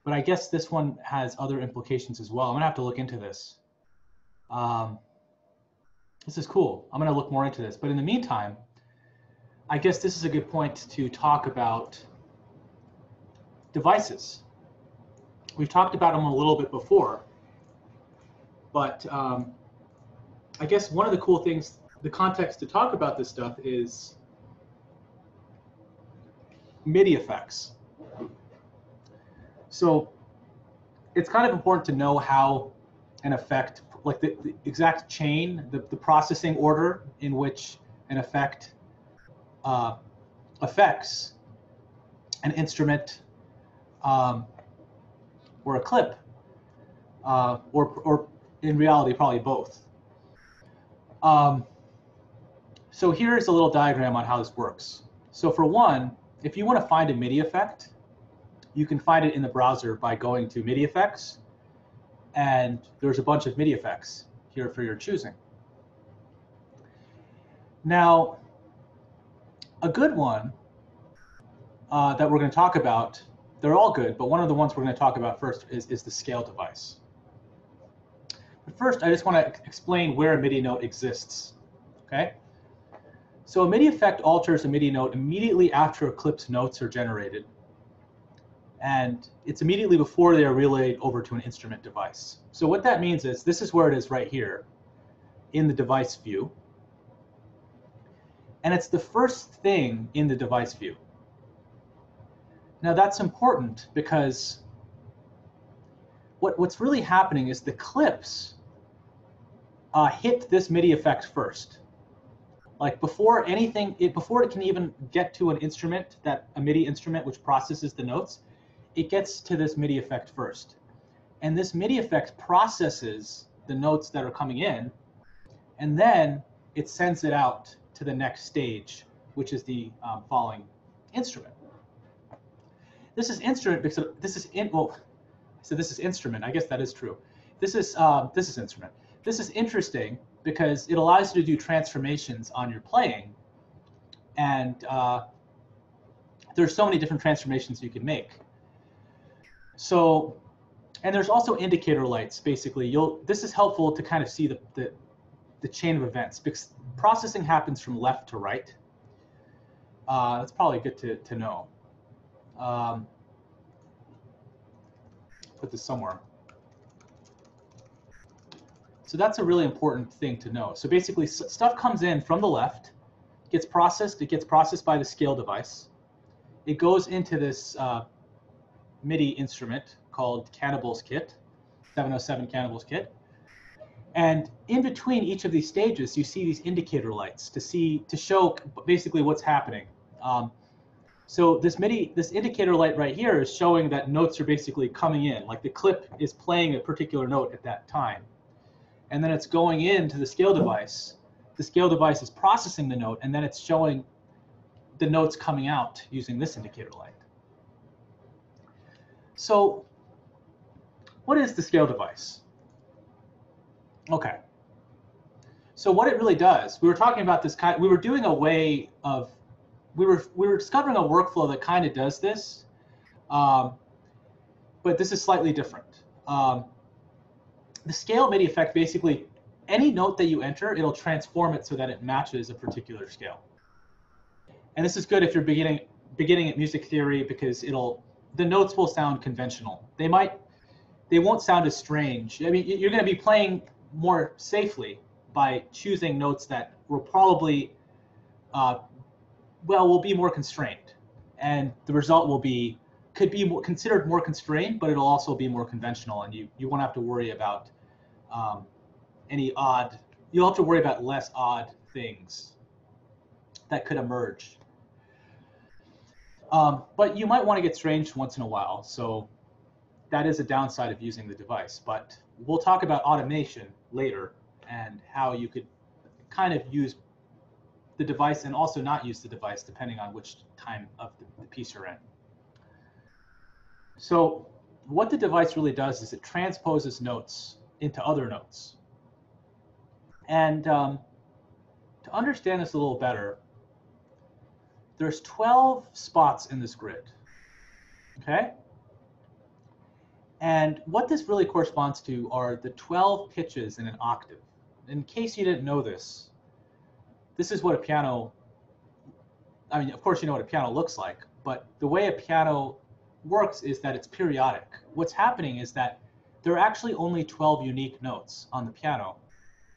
Speaker 1: but I guess this one has other implications as well. I'm going to have to look into this. This is cool. I'm going to look more into this. But in the meantime, I guess this is a good point to talk about devices. We've talked about them a little bit before, but I guess one of the cool things, the context to talk about this stuff is MIDI effects. So it's kind of important to know how an effect, like the exact chain, the processing order in which an effect affects an instrument or a clip, or in reality, probably both. So here's a little diagram on how this works. So for one, if you want to find a MIDI effect, you can find it in the browser by going to MIDI effects, and there's a bunch of MIDI effects here for your choosing. Now, a good one that we're going to talk about, they're all good, but one of the ones we're going to talk about first is the scale device. But first, I just want to explain where a MIDI note exists, okay? So a MIDI effect alters a MIDI note immediately after a clip's notes are generated, and it's immediately before they are relayed over to an instrument device. So what that means is, this is where it is right here in the device view, and it's the first thing in the device view. Now that's important because what's really happening is the clips hit this MIDI effect first. Like before anything, before it can even get to an instrument, a MIDI instrument which processes the notes, it gets to this MIDI effect first. And this MIDI effect processes the notes that are coming in, and then it sends it out to the next stage, which is the following instrument. This is instrument because this is this is instrument. I guess that is true. This is instrument. This is interesting because it allows you to do transformations on your playing, and there's so many different transformations you can make. So, and there's also indicator lights. Basically, this is helpful to kind of see the chain of events because processing happens from left to right. That's probably good to know. Put this somewhere. So that's a really important thing to know. So basically, stuff comes in from the left, gets processed. It gets processed by the scale device. It goes into this MIDI instrument called Cannibals Kit, 707 Cannibals Kit. And in between each of these stages, you see these indicator lights to show basically what's happening. So this indicator light right here is showing that notes are basically coming in, like the clip is playing a particular note at that time. And then it's going into the scale device. The scale device is processing the note, and then it's showing the notes coming out using this indicator light. So what is the scale device? Okay. So what it really does, we were talking about this we were doing a way of, we were discovering a workflow that kind of does this, but this is slightly different. The scale MIDI effect, basically, any note that you enter, it'll transform it so that it matches a particular scale. And this is good if you're beginning at music theory, because the notes will sound conventional. They won't sound as strange. I mean, you're going to be playing more safely by choosing notes that will probably, will be more constrained, and the result could be considered more constrained, but it'll also be more conventional, and you won't have to worry about you'll have to worry about less odd things that could emerge. But you might want to get strange once in a while, so that is a downside of using the device. But we'll talk about automation later and how you could kind of use the device and also not use the device depending on which time of the piece you're in. So what the device really does is it transposes notes into other notes. And to understand this a little better, there's 12 spots in this grid, okay? And what this really corresponds to are the 12 pitches in an octave. In case you didn't know this is what a piano, I mean, of course you know what a piano looks like, but the way a piano works is that it's periodic. What's happening is that there are actually only 12 unique notes on the piano,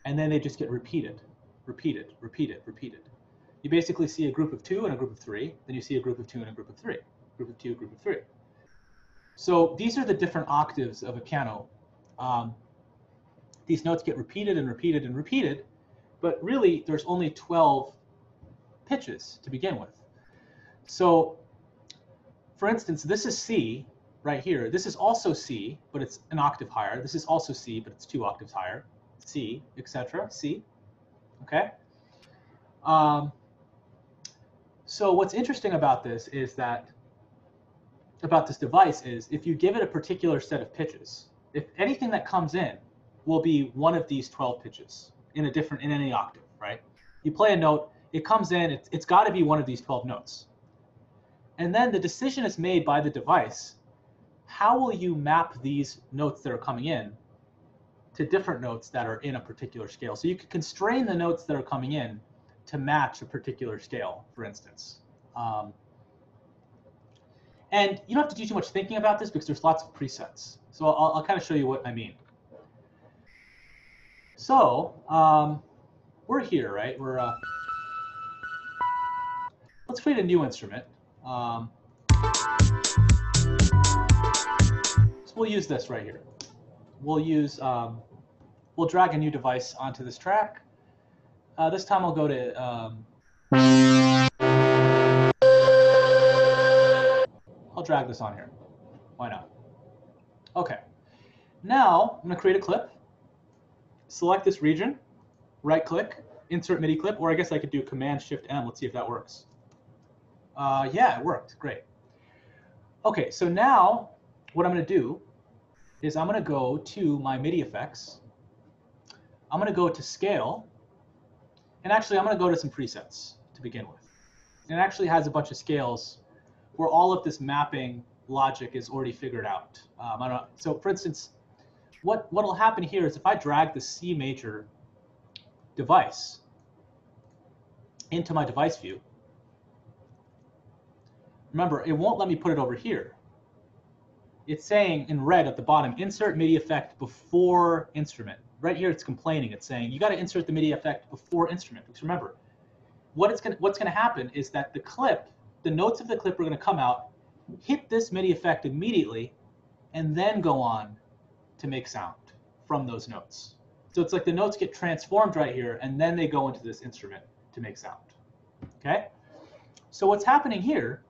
Speaker 1: and then they just get repeated. You basically see a group of 2 and a group of 3, then you see a group of 2 and a group of 3, group of 2, group of 3. So these are the different octaves of a piano. These notes get repeated and repeated and repeated, but really there's only 12 pitches to begin with. So for instance, this is C right here. This is also C, but it's an octave higher. This is also C, but it's 2 octaves higher. C, etc. C, okay? So what's interesting about this is that, about this device is, if you give it a particular set of pitches, if anything that comes in will be one of these 12 pitches in any octave, right? You play a note, it comes in, it's got to be one of these 12 notes. And then the decision is made by the device, how will you map these notes that are coming in to different notes that are in a particular scale? So you could constrain the notes that are coming in to match a particular scale, for instance. And you don't have to do too much thinking about this because there's lots of presets. So I'll kind of show you what I mean. So we're here, right? Let's create a new instrument. So we'll use this right here. We'll drag a new device onto this track. This time I'll go to, I'll drag this on here. Why not? Okay. Now I'm going to create a clip. Select this region, right click, insert MIDI clip, or I guess I could do Command-Shift-M. Let's see if that works. Yeah, it worked. Great. Okay, so now what I'm going to do is I'm going to go to my MIDI effects. I'm going to go to scale. And actually, I'm going to go to some presets to begin with. And it actually has a bunch of scales where all of this mapping logic is already figured out. So for instance, what will happen here is if I drag the C major device into my device view, remember, it won't let me put it over here. It's saying in red at the bottom, insert MIDI effect before instrument. Right here, it's complaining. It's saying you got to insert the MIDI effect before instrument. Because remember, what's going to happen is that the notes of the clip are going to come out, hit this MIDI effect immediately, and then go on to make sound from those notes. So it's like the notes get transformed right here, and then they go into this instrument to make sound. Okay? So what's happening here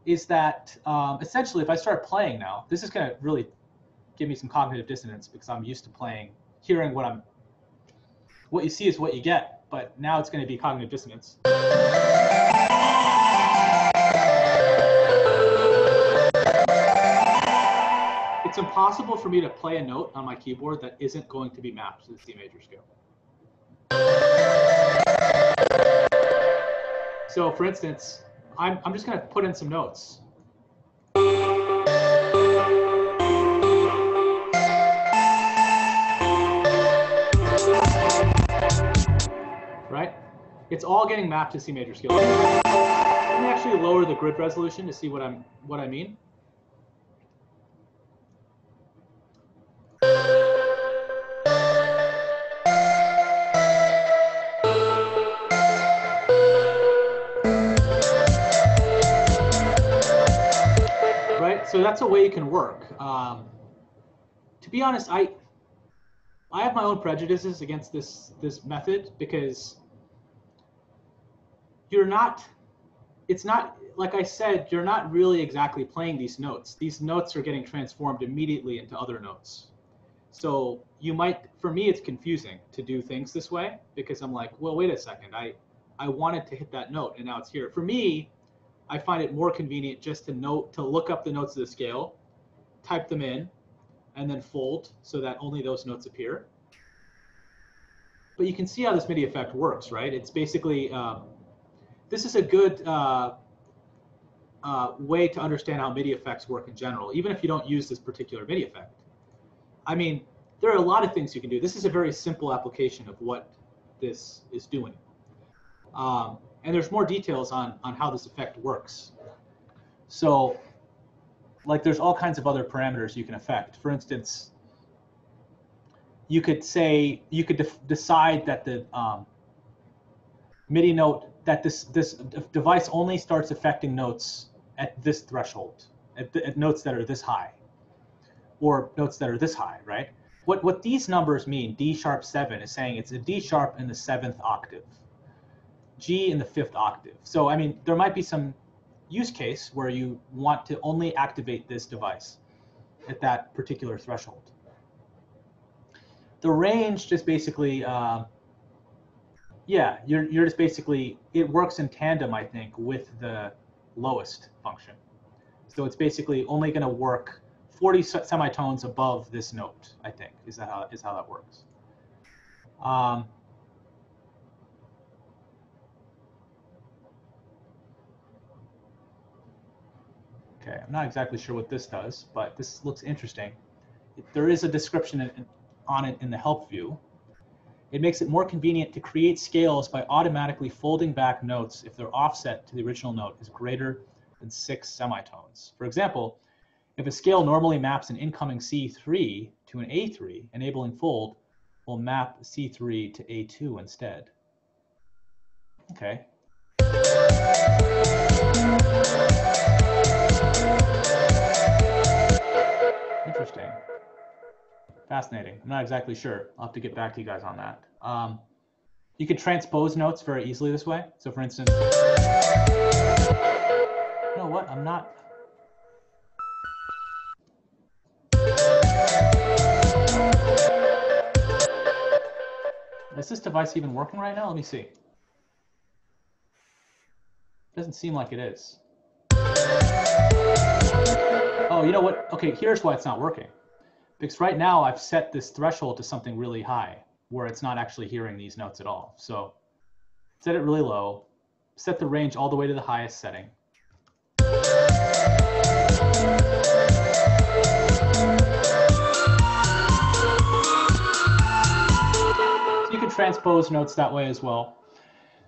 Speaker 1: is that essentially, if I start playing now, this is going to really give me some cognitive dissonance because I'm used to hearing what you see is what you get, but now it's going to be cognitive dissonance. it's impossible for me to play a note on my keyboard that isn't going to be mapped to the C major scale. So for instance, I'm just going to put in some notes. Right? It's all getting mapped to C major scale. Let me actually lower the grid resolution to see what I mean. Right? So that's a way you can work. To be honest, I have my own prejudices against this method because it's not, like I said, you're not really exactly playing these notes. These notes are getting transformed immediately into other notes. So for me, it's confusing to do things this way because I'm like, well, wait a second, I wanted to hit that note and now it's here. For me, I find it more convenient just to look up the notes of the scale, type them in, and then fold so that only those notes appear. But you can see how this MIDI effect works, right? It's basically, this is a good way to understand how MIDI effects work in general, even if you don't use this particular MIDI effect. I mean, there are a lot of things you can do. This is a very simple application of what this is doing. And there's more details on how this effect works. So, like, there's all kinds of other parameters you can affect. For instance, you could decide that the MIDI note, that this device only starts affecting notes at this threshold, at notes that are this high, or notes that are this high, right? What these numbers mean, D♯7 is saying it's a D sharp in the 7th octave, G in the 5th octave. So, I mean, there might be some use case where you want to only activate this device at that particular threshold. The range just basically, yeah, you're just basically, it works in tandem, I think, with the lowest function. So it's basically only going to work 40 semitones above this note, I think, is how that works. Okay, I'm not exactly sure what this does, but this looks interesting. There is a description on it in the help view. It makes it more convenient to create scales by automatically folding back notes if their offset to the original note is greater than 6 semitones. For example, if a scale normally maps an incoming C3 to an A3, enabling fold will map C3 to A2 instead. Okay. Interesting. Fascinating. I'm not exactly sure. I'll have to get back to you guys on that. You can transpose notes very easily this way. So for instance, you know what? I'm not. Is this device even working right now? Let me see. Doesn't seem like it is. Oh, you know what? Okay, here's why it's not working. Because right now I've set this threshold to something really high where it's not actually hearing these notes at all. So set it really low, set the range all the way to the highest setting. So you can transpose notes that way as well.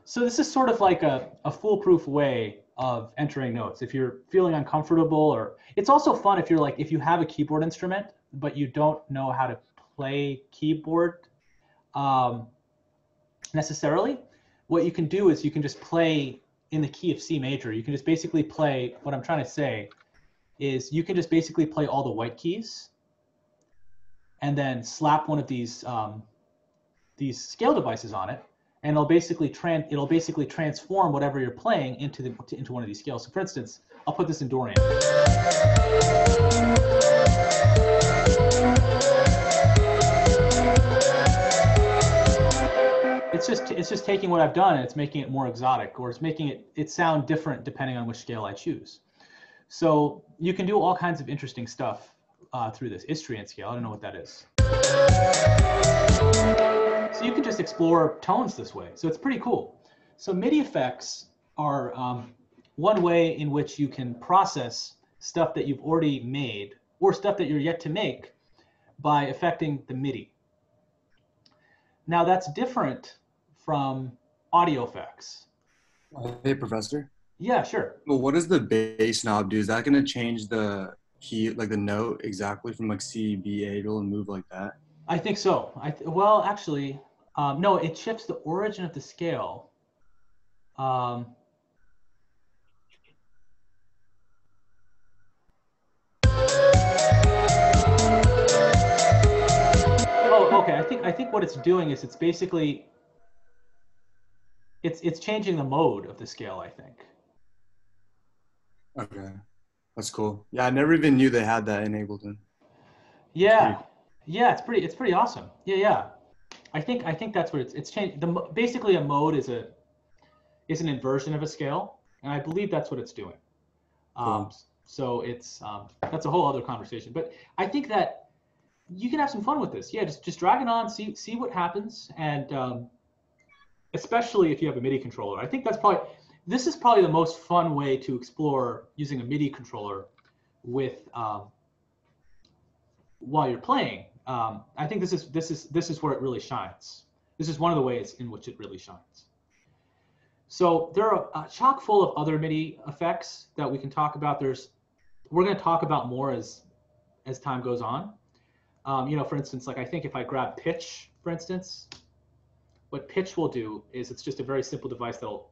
Speaker 1: So this is sort of like a foolproof way of entering notes. If you're feeling uncomfortable, or it's also fun if you're like, if you have a keyboard instrument, but you don't know how to play keyboard necessarily, what you can do is you can just play in the key of C major. You can just basically play, what I'm trying to say is you can just basically play all the white keys and then slap one of these scale devices on it, and it'll basically transform whatever you're playing into one of these scales. So for instance, I'll put this in Dorian. It's just taking what I've done and it's making it more exotic, or it's making it sound different depending on which scale I choose. So you can do all kinds of interesting stuff through this Istrian scale. I don't know what that is. So you can just explore tones this way. So it's pretty cool. So MIDI effects are one way in which you can process stuff that you've already made or stuff that you're yet to make by affecting the MIDI. Now that's different from audio effects.
Speaker 11: Hey, Professor.
Speaker 1: Yeah, sure.
Speaker 11: Well, what does the bass knob do? Is that going to change the key, like the note exactly from like C, B, A to move like that?
Speaker 1: I think so. Well, actually, no, it shifts the origin of the scale. Oh, okay. I think what it's doing is it's basically it's changing the mode of the scale, I think.
Speaker 11: Okay, that's cool. Yeah, I never even knew they had that in Ableton.
Speaker 1: Yeah, yeah, it's pretty awesome. Yeah. I think that's what it's changed. Basically, a mode is an inversion of a scale, and I believe that's what it's doing.
Speaker 11: Cool.
Speaker 1: So it's that's a whole other conversation. But I think that you can have some fun with this. Yeah, just drag it on, see what happens, and especially if you have a MIDI controller. I think this is probably the most fun way to explore using a MIDI controller with while you're playing. I think this is where it really shines. This is one of the ways in which it really shines. So there are chock full of other MIDI effects that we can talk about. We're going to talk about more as time goes on. For instance, like I think if I grab pitch, for instance, what pitch will do is it's just a very simple device that'll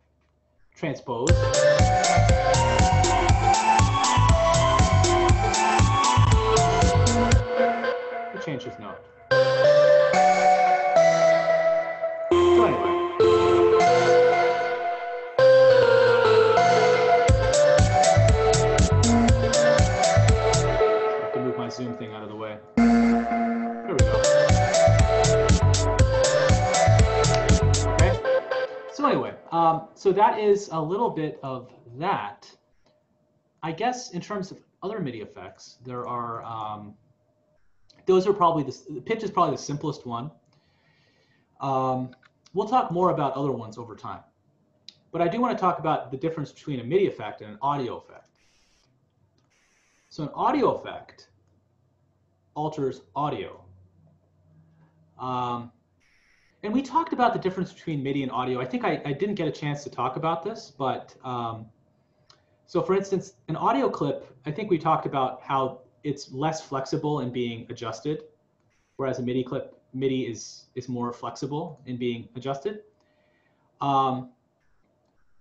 Speaker 1: transpose. We'll change this note. So anyway. I have to move my zoom thing out of the way. There we go. Okay. So anyway, so that is a little bit of that. I guess in terms of other MIDI effects, there are those are probably the pitch is probably the simplest one. We'll talk more about other ones over time, but I do want to talk about the difference between a MIDI effect and an audio effect. So an audio effect alters audio. And we talked about the difference between MIDI and audio. I think I didn't get a chance to talk about this, but so for instance, an audio clip, I think we talked about how it's less flexible in being adjusted, whereas a MIDI clip, MIDI is more flexible in being adjusted. Audio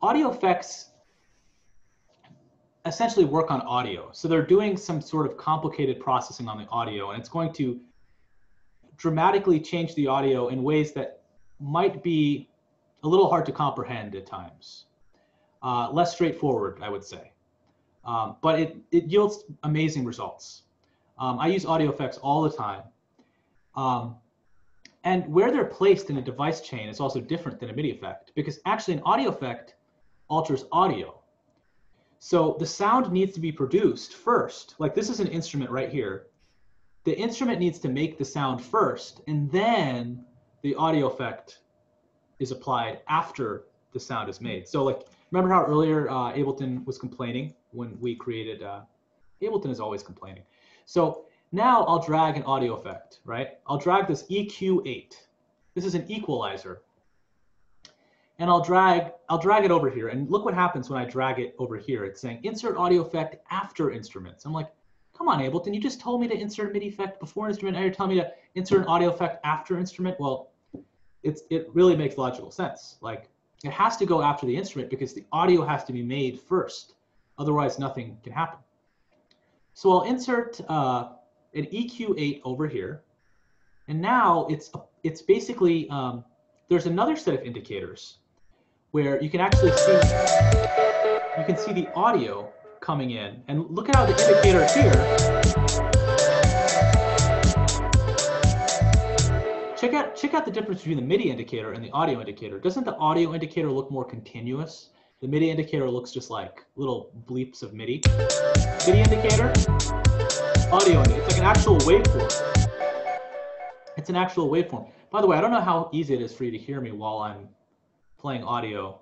Speaker 1: effects essentially work on audio. So they're doing some sort of complicated processing on the audio, and it's going to dramatically change the audio in ways that might be a little hard to comprehend at times. Less straightforward, I would say. But it yields amazing results. I use audio effects all the time. And where they're placed in a device chain is also different than a MIDI effect, because actually an audio effect alters audio. So the sound needs to be produced first. Like this is an instrument right here. The instrument needs to make the sound first, and then the audio effect is applied after the sound is made. So like, remember how earlier Ableton was complaining when we created, Ableton is always complaining. So now I'll drag an audio effect, right? I'll drag this EQ8. This is an equalizer. And I'll drag it over here. And look what happens when I drag it over here. It's saying insert audio effect after instruments. I'm like, come on, Ableton, you just told me to insert a MIDI effect before instrument. Now you're telling me to insert an audio effect after instrument. Well, it really makes logical sense. Like it has to go after the instrument because the audio has to be made first. Otherwise, nothing can happen. So I'll insert an EQ8 over here. And now it's basically, there's another set of indicators where you can actually see, the audio coming in. And look at how the indicator here, check out the difference between the MIDI indicator and the audio indicator. Doesn't the audio indicator look more continuous? The MIDI indicator looks just like little bleeps of MIDI. MIDI indicator, audio in it. It's like an actual waveform. It's an actual waveform. By the way, I don't know how easy it is for you to hear me while I'm playing audio.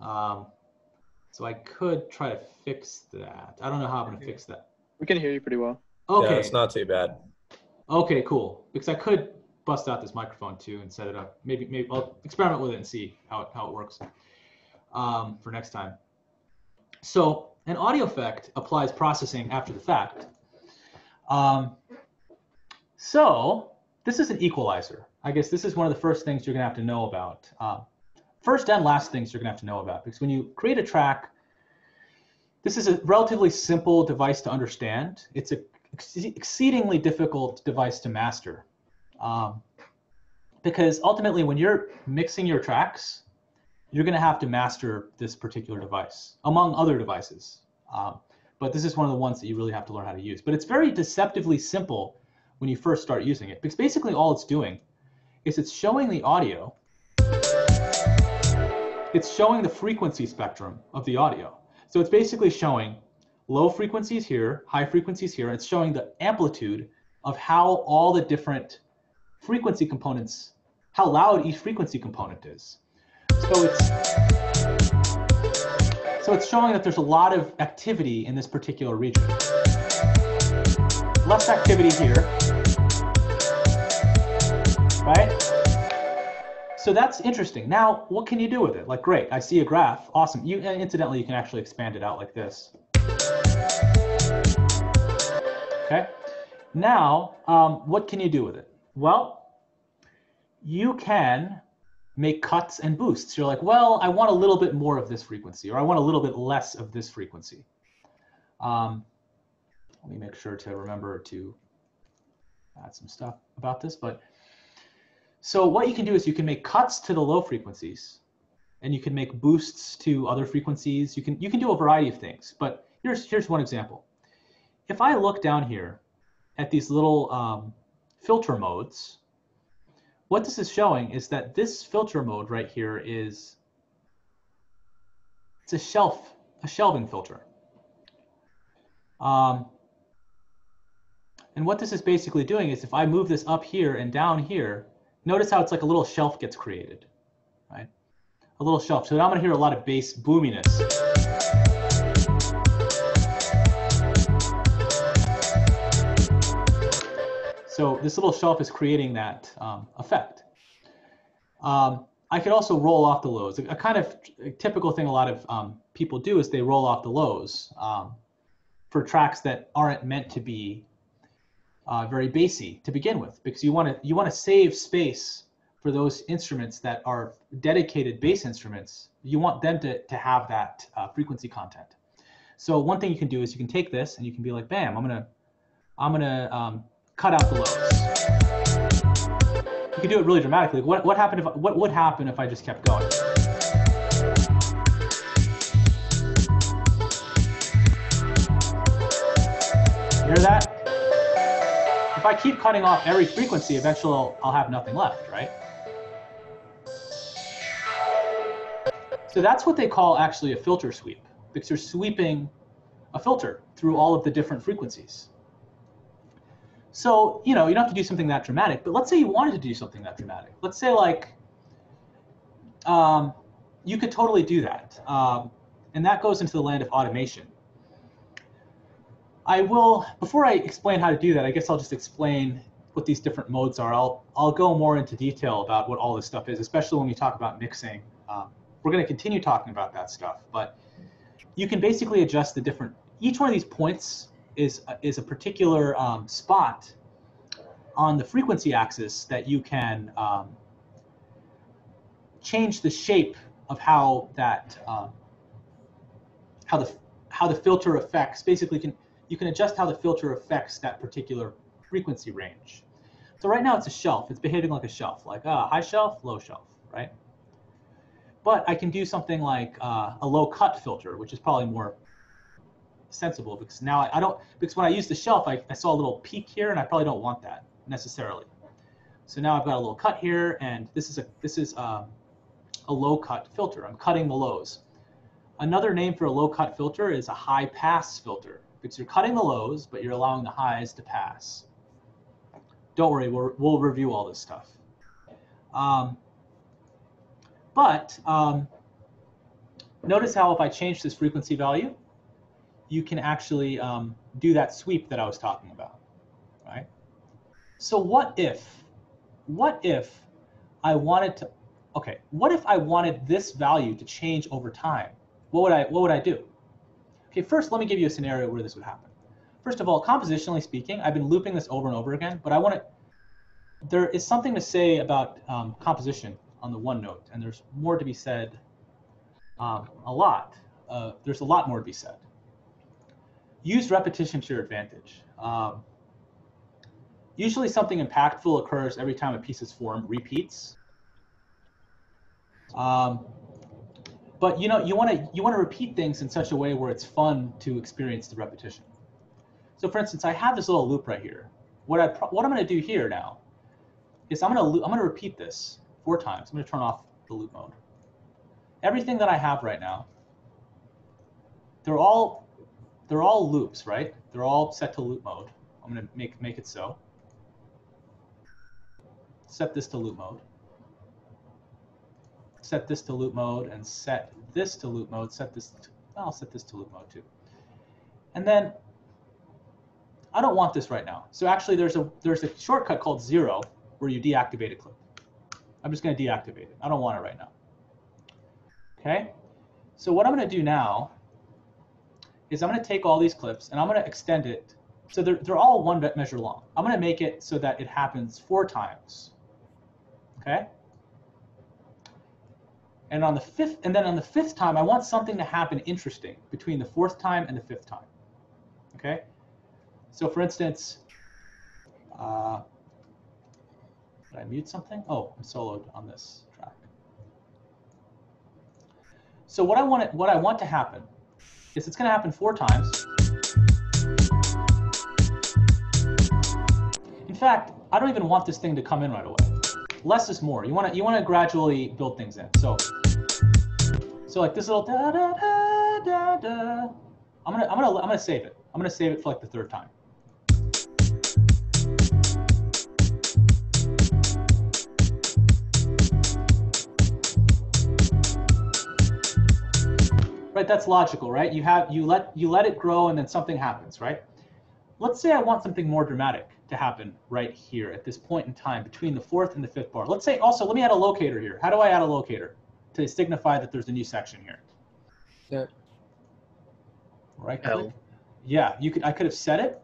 Speaker 1: So I could try to fix that. I don't know how I'm going to fix that.
Speaker 12: We can hear you pretty well.
Speaker 1: Okay.
Speaker 2: Yeah, it's not too bad.
Speaker 1: Okay, cool. Because I could bust out this microphone too and set it up. Maybe I'll experiment with it and see how it works for next time. So an audio effect applies processing after the fact. So this is an equalizer. I guess this is one of the first things you're going to have to know about. First and last things you're going to have to know about, because when you create a track, this is a relatively simple device to understand. It's an exceedingly difficult device to master. Because ultimately, when you're mixing your tracks, you're going to have to master this particular device, among other devices. But this is one of the ones that you really have to learn how to use. But it's very deceptively simple when you first start using it, because basically all it's doing is it's showing the audio. It's showing the frequency spectrum of the audio. So it's basically showing low frequencies here, high frequencies here. And it's showing the amplitude of how all the different frequency components, how loud each frequency component is. So it's showing that there's a lot of activity in this particular region. Less activity here, right? So that's interesting. Now, what can you do with it? Like, great, I see a graph, awesome. Incidentally, you can actually expand it out like this. Okay, now, what can you do with it? Well, you can make cuts and boosts. You're like, well, I want a little bit more of this frequency, or I want a little bit less of this frequency. Let me make sure to remember to add some stuff about this. But so what you can do is you can make cuts to the low frequencies, and you can make boosts to other frequencies. You can do a variety of things. But here's one example. If I look down here at these little filter modes, what this is showing is that this filter mode right here it's a shelving filter. And what this is basically doing is if I move this up here and down here, notice how it's like a little shelf gets created, right? A little shelf. So now I'm going to hear a lot of bass boominess. So this little shelf is creating that effect. I could also roll off the lows. A kind of typical thing a lot of people do is they roll off the lows for tracks that aren't meant to be very bassy to begin with, because you want to save space for those instruments that are dedicated bass instruments. You want them to have that frequency content. So one thing you can do is you can take this and you can be like, bam, I'm gonna cut out the lows. You can do it really dramatically. What would happen if I just kept going? You hear that? If I keep cutting off every frequency, eventually I'll have nothing left, right? So that's what they call actually a filter sweep, because you're sweeping a filter through all of the different frequencies. So, you don't have to do something that dramatic, but let's say you wanted to do something that dramatic. Let's say like, you could totally do that. And that goes into the land of automation. Before I explain how to do that, I guess I'll just explain what these different modes are. I'll go more into detail about what all this stuff is, especially when we talk about mixing. We're going to continue talking about that stuff, but you can basically adjust the different, each one of these points is a particular spot on the frequency axis that you can change the shape of how that how the filter affects. Basically, you can adjust how the filter affects that particular frequency range. So right now it's a shelf. It's behaving like a shelf, like high shelf, low shelf, right? But I can do something like a low cut filter, which is probably more sensible, because now because when I use the shelf, I saw a little peak here, and I probably don't want that necessarily. So now I've got a little cut here, and this is a low cut filter. I'm cutting the lows. Another name for a low cut filter is a high pass filter, It's you're cutting the lows, but you're allowing the highs to pass. Don't worry, we'll review all this stuff. Notice how if I change this frequency value, you can actually do that sweep that I was talking about, right? So what if I wanted to, okay, what if I wanted this value to change over time? What would I do? Okay, first let me give you a scenario where this would happen. First of all, compositionally speaking, I've been looping this over and over again, but there is something to say about composition on the one note, and there's more to be said, there's a lot more to be said. Use repetition to your advantage. Usually something impactful occurs every time a piece is formed, repeats. But you want to repeat things in such a way where it's fun to experience the repetition. So for instance, I have this little loop right here. What I'm going to do here now is I'm going to repeat this 4 times. I'm going to turn off the loop mode. Everything that I have right now, they're all loops, right? They're all set to loop mode. I'm going to make it so. Set this to loop mode. Set this to loop mode, and set this to loop mode. I'll set this to loop mode too. And then I don't want this right now. So actually, there's a shortcut called 0 where you deactivate a clip. I'm just going to deactivate it. I don't want it right now. Okay. So what I'm going to do now is I'm going to take all these clips and I'm going to extend it. So they're all 1 measure long. I'm going to make it so that it happens 4 times. Okay. And on the 5th time, I want something to happen interesting between the 4th time and the 5th time. Okay. So for instance, did I mute something? Oh, I'm soloed on this track. So what I want to happen is it's going to happen 4 times. In fact, I don't even want this thing to come in right away. Less is more. You want to gradually build things in. So like this little da da da da da. I'm gonna save it. I'm gonna save it for like the 3rd time. Right, that's logical, right? You let it grow and then something happens, right? Let's say I want something more dramatic to happen right here at this point in time between the 4th and the 5th bar. Let's say also, let me add a locator here. How do I add a locator to signify that there's a new section here? Right click. Yeah, I could have set it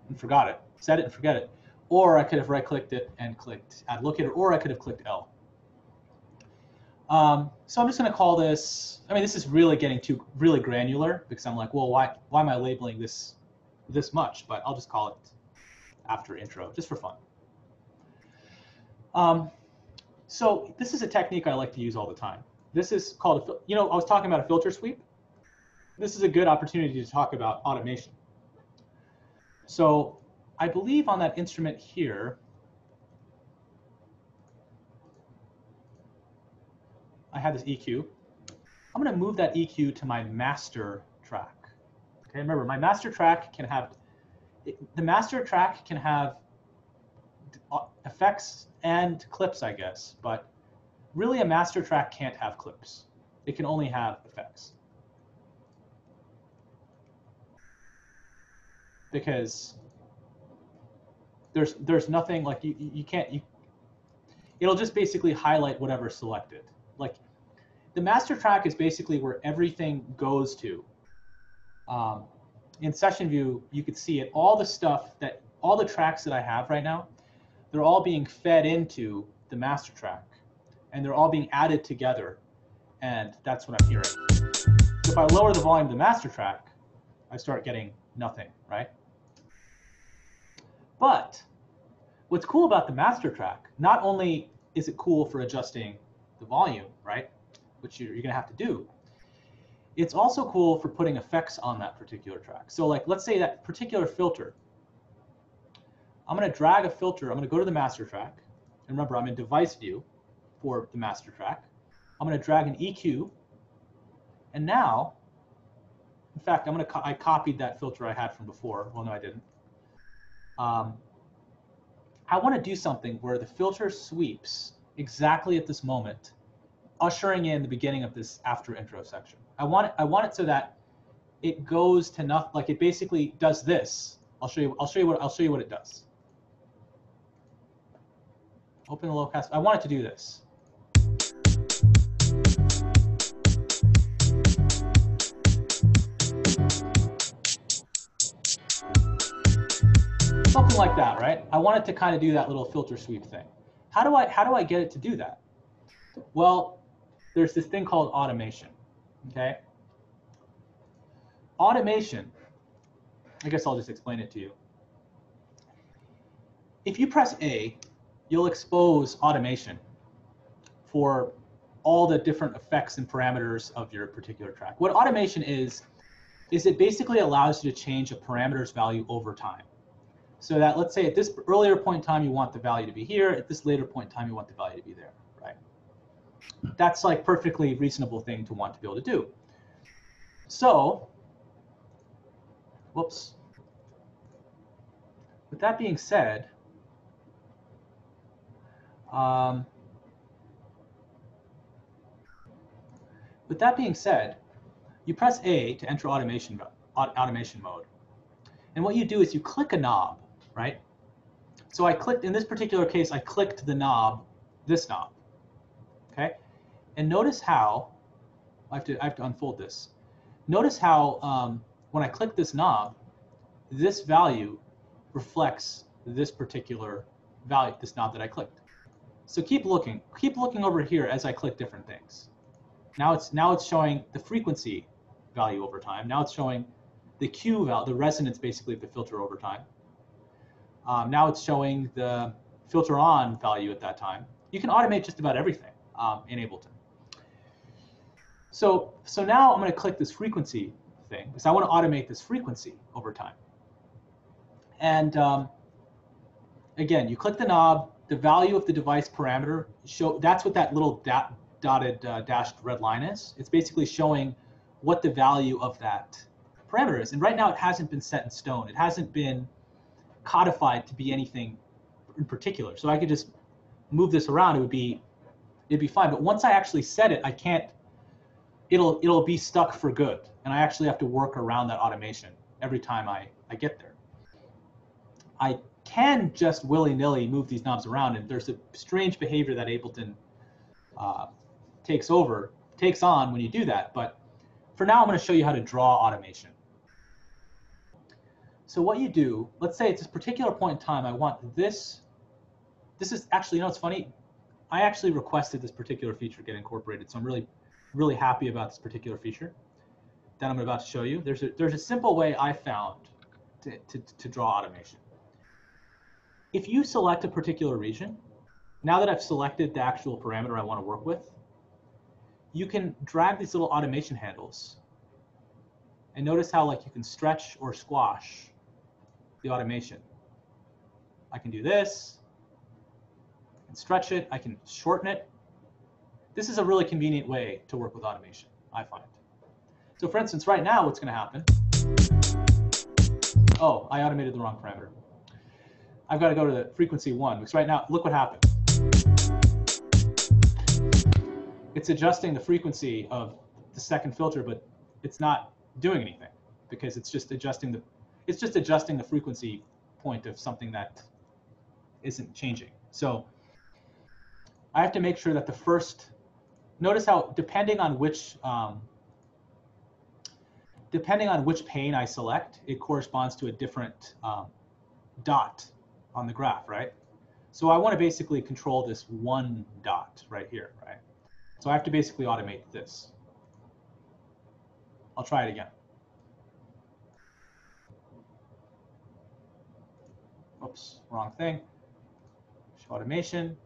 Speaker 1: and forgot it. Set it and forget it. Or I could have right clicked it and clicked add locator, or I could have clicked L. So I'm just going to call this, I mean, this is really getting really granular because I'm like, well, why am I labeling this much? But I'll just call it after intro, just for fun. So this is a technique I like to use all the time. This is called, I was talking about a filter sweep. This is a good opportunity to talk about automation. So I believe on that instrument here, I have this EQ. I'm going to move that EQ to my master track. Okay, remember, my master track can have, the master track can have effects and clips, I guess, but really a master track can't have clips. It can only have effects. Because there's nothing like it'll just basically highlight whatever's selected. Like the master track is basically where everything goes to. In session view, you could see it, all the tracks that I have right now, they're all being fed into the master track and they're all being added together. And that's what I'm hearing. So if I lower the volume of the master track, I start getting nothing, right? But what's cool about the master track, not only is it cool for adjusting the volume, right, which you're going to have to do, it's also cool for putting effects on that particular track. So like, let's say that particular filter, I'm going to drag a filter. I'm going to go to the master track. And remember, I'm in device view for the master track. I'm going to drag an EQ. And now In fact, I copied that filter I had from before. Well, no, I didn't. I want to do something where the filter sweeps exactly at this moment, ushering in the beginning of this after intro section. I want it so that it goes to nothing. Like it basically does this. I'll show you what it does. Open the low pass. I want it to do this. Something like that, right? I want it to kind of do that little filter sweep thing. How do I get it to do that? Well, there's this thing called automation. Okay. Automation. I guess I'll just explain it to you. If you press A, you'll expose automation for all the different effects and parameters of your particular track. What automation is it basically allows you to change a parameter's value over time. So that, let's say at this earlier point in time, you want the value to be here. At this later point in time, you want the value to be there, right? That's like perfectly reasonable thing to want to be able to do. So, whoops. With that being said, you press A to enter automation mode. And what you do is you click a knob, right? So I clicked, in this particular case, I clicked the knob, this knob, okay? And notice how, I have to unfold this. Notice how when I click this knob, this value reflects this particular value, this knob that I clicked. So keep looking over here as I click different things. Now it's showing the frequency value over time. Now it's showing the Q value, the resonance basically of the filter over time. Now it's showing the filter on value at that time. You can automate just about everything in Ableton. So now I'm going to click this frequency thing because I want to automate this frequency over time. And again, you click the knob, the value of the device parameter, that's what that little dotted dashed red line is. It's basically showing what the value of that parameter is. And right now it hasn't been set in stone. It hasn't been codified to be anything in particular. So I could just move this around, it'd be fine. But once I actually set it, I can't, it'll be stuck for good. And I actually have to work around that automation every time I get there. I can just willy-nilly move these knobs around, and there's a strange behavior that Ableton takes on when you do that. But for now, I'm going to show you how to draw automation. So what you do, let's say at this particular point in time, I want this. This is actually, you know, it's funny. I actually requested this particular feature get incorporated, so I'm really, really happy about this particular feature that I'm about to show you. There's a simple way I found to draw automation. If you select a particular region, now that I've selected the actual parameter I want to work with, you can drag these little automation handles. And notice how like you can stretch or squash the automation. I can do this, I can stretch it, I can shorten it. This is a really convenient way to work with automation, I find. So for instance, right now what's going to happen, oh, I automated the wrong parameter. I've got to go to the frequency 1, because right now, look what happened. It's adjusting the frequency of the second filter, but it's not doing anything because it's just adjusting the frequency point of something that isn't changing. So I have to make sure that the first, notice how depending on which pane I select, it corresponds to a different dot on the graph, right? So I want to basically control this one dot right here, right? So I have to basically automate this. I'll try it again. Oops, wrong thing. Show automation.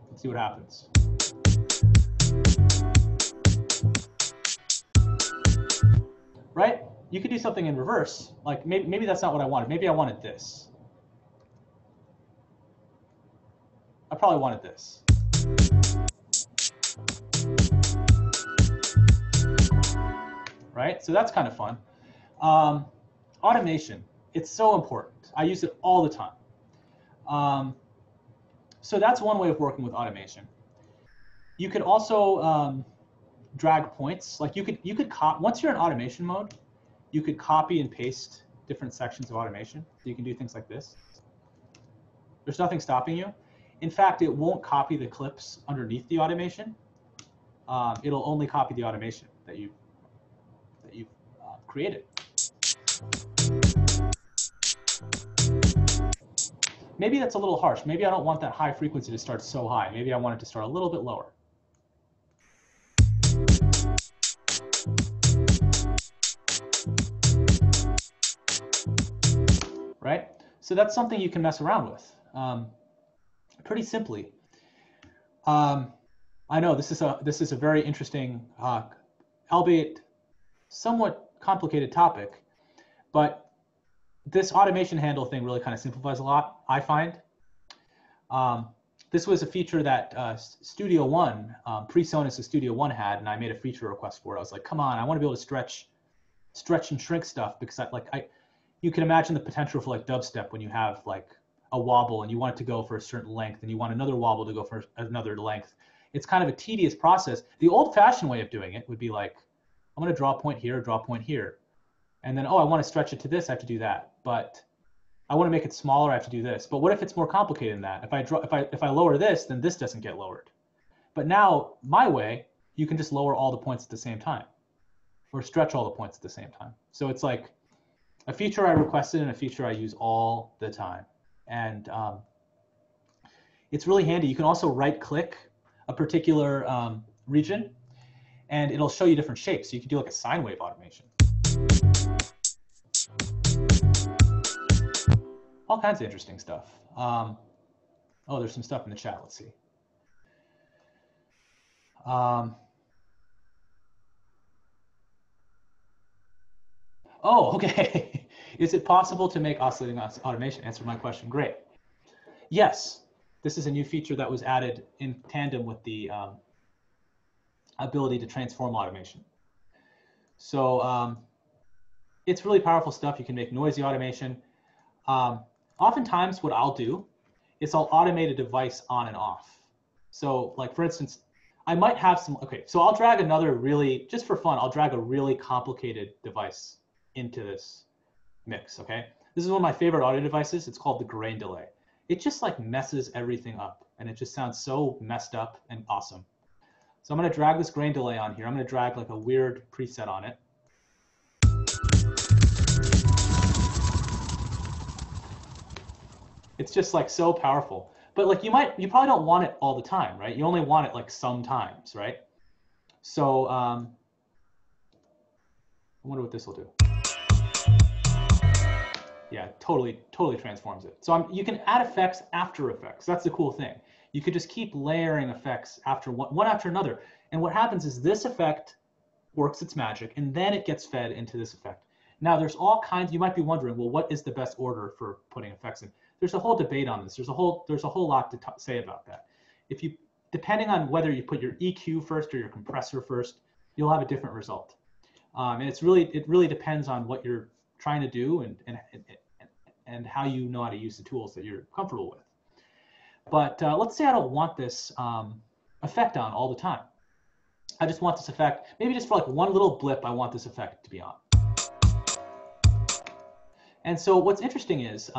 Speaker 1: Let's see what happens. Right? You could do something in reverse. Like maybe that's not what I wanted. Maybe I wanted this. I probably wanted this. right? So that's kind of fun. Automation, it's so important. I use it all the time. So that's one way of working with automation. You could also drag points. Like you could once you're in automation mode, you could copy and paste different sections of automation. So you can do things like this. There's nothing stopping you. In fact, it won't copy the clips underneath the automation. It'll only copy the automation that you've created. Maybe that's a little harsh. Maybe I don't want that high frequency to start so high. Maybe I want it to start a little bit lower. Right? So that's something you can mess around with pretty simply. I know this is a very interesting, albeit somewhat complicated topic, but this automation handle thing really kind of simplifies a lot, I find. This was a feature that Studio One, pre-Sonus Studio One had, and I made a feature request for it. I was like, come on, I want to be able to stretch and shrink stuff, because you can imagine the potential for like dubstep when you have like a wobble and you want it to go for a certain length and you want another wobble to go for another length. It's kind of a tedious process. The old-fashioned way of doing it would be like, I'm going to draw a point here, draw a point here. And then, oh, I want to stretch it to this, I have to do that. But I want to make it smaller, I have to do this. But what if it's more complicated than that? If I lower this, then this doesn't get lowered. But now, my way, you can just lower all the points at the same time, or stretch all the points at the same time. So it's like a feature I requested and a feature I use all the time. And it's really handy. You can also right-click a particular region, and it'll show you different shapes. So you can do like a sine wave automation. All kinds of interesting stuff. Oh, there's some stuff in the chat. Let's see. Oh, okay. Is it possible to make oscillating automation? Answer my question. Great. Yes. This is a new feature that was added in tandem with the ability to transform automation. So it's really powerful stuff. You can make noisy automation. Oftentimes what I'll do is I'll automate a device on and off. So like, for instance, I might have some, okay, so I'll drag another really, just for fun, I'll drag a really complicated device into this mix, okay? This is one of my favorite audio devices. It's called the grain delay. It just like messes everything up, and it just sounds so messed up and awesome. So I'm gonna drag this grain delay on here. I'm gonna drag like a weird preset on it. It's just like so powerful. But like you probably don't want it all the time, right? You only want it like sometimes, right? So I wonder what this will do. Yeah, totally transforms it. So you can add effects after effects. That's the cool thing. You could just keep layering effects after one after another. And what happens is this effect works its magic, and then it gets fed into this effect. Now there's all kinds, you might be wondering, well, what is the best order for putting effects in? There's a whole debate on this. There's a whole lot to say about that. Depending on whether you put your EQ first or your compressor first, you'll have a different result. And it really depends on what you're trying to do and how you know how to use the tools that you're comfortable with. But let's say I don't want this effect on all the time. I just want this effect, maybe just for like one little blip, I want this effect to be on. And so what's interesting is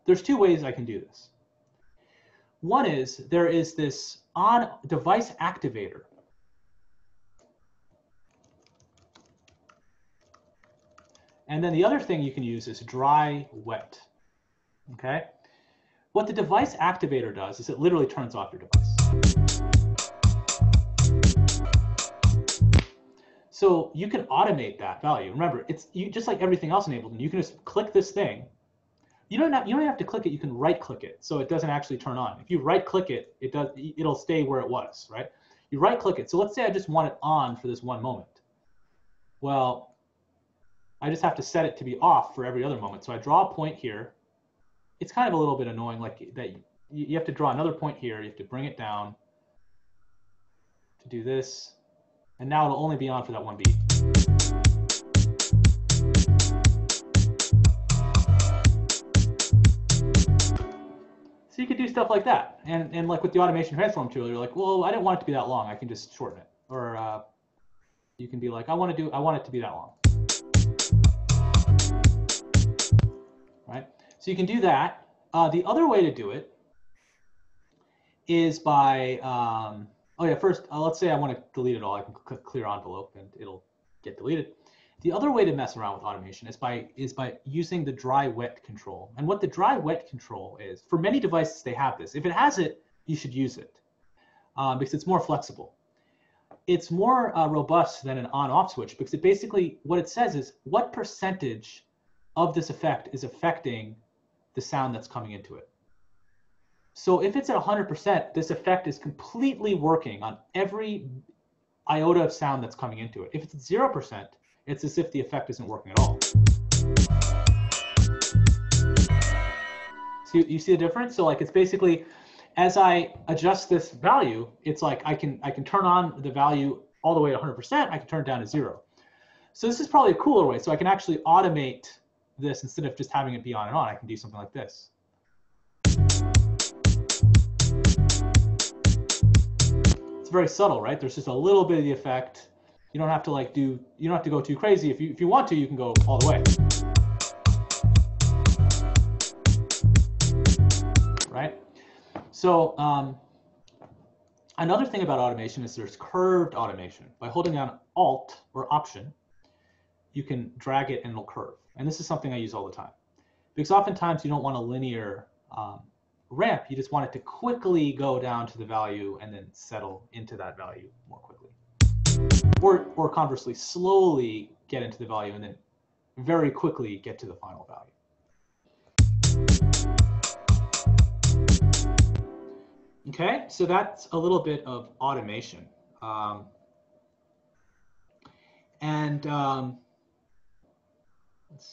Speaker 1: there's two ways I can do this. One is there is this on-device activator. And then the other thing you can use is dry wet. Okay? What the device activator does is it literally turns off your device. So you can automate that value. Remember, it's just like everything else in Ableton. You can just click this thing. You don't have to click it. You can right-click it, so it doesn't actually turn on. If you right-click it, it'll stay where it was, right? You right-click it. So let's say I just want it on for this one moment. Well, I just have to set it to be off for every other moment. So I draw a point here. It's kind of a little bit annoying, like that. You have to draw another point here. You have to bring it down to do this. And now it'll only be on for that one beat. So you could do stuff like that. And like with the automation transform tool, you're like, well, I didn't want it to be that long. I can just shorten it. Or you can be like, I want it to be that long. Right? So you can do that. The other way to do it is by, oh yeah, first, let's say I want to delete it all. I can click clear envelope and it'll get deleted. The other way to mess around with automation is by using the dry wet control. And what the dry wet control is, for many devices, they have this. If it has it, you should use it because it's more flexible. It's more robust than an on-off switch because it basically, what it says is what percentage of this effect is affecting the sound that's coming into it. So if it's at 100%, this effect is completely working on every iota of sound that's coming into it. If it's at 0%, it's as if the effect isn't working at all. So you see the difference? So like it's basically, as I adjust this value, it's like I can turn on the value all the way to 100%. I can turn it down to 0. So this is probably a cooler way. So I can actually automate this instead of just having it be on and on. I can do something like this. It's very subtle, right? There's just a little bit of the effect. You don't have to like you don't have to go too crazy. If you want to, you can go all the way. Right? So another thing about automation is there's curved automation. By holding down Alt or Option, you can drag it and it'll curve. And this is something I use all the time. Because oftentimes you don't want a linear ramp. You just want it to quickly go down to the value and then settle into that value more quickly. Or conversely, slowly get into the value and then very quickly get to the final value. Okay, so that's a little bit of automation. Let's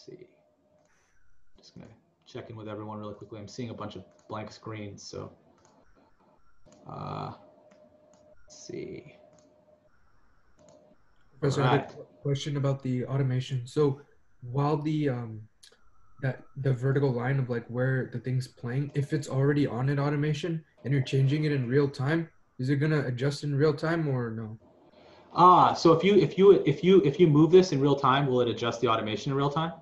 Speaker 1: see. Just gonna check in with everyone really quickly. I'm seeing a bunch of blank screens, so let's see.
Speaker 7: Professor, I have a question about the automation. So while the vertical line of like where the thing's playing, if it's already on an automation and you're changing it in real time, is it gonna adjust in real time or no?
Speaker 1: So if you move this in real time, will it adjust the automation in real time?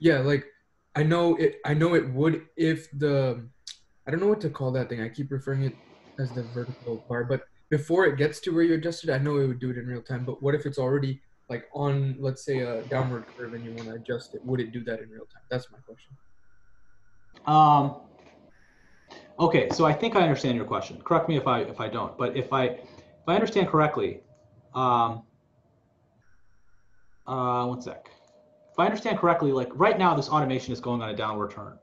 Speaker 7: Yeah, like I know it would if the, I don't know what to call that thing. I keep referring it as the vertical bar, but before it gets to where you adjusted, I know it would do it in real time. But what if it's already like on, let's say, a downward curve and you want to adjust it? Would it do that in real time? That's my question.
Speaker 1: Okay, so I think I understand your question. Correct me if I don't. But if I understand correctly, one sec. If I understand correctly, like right now this automation is going on a downward turn.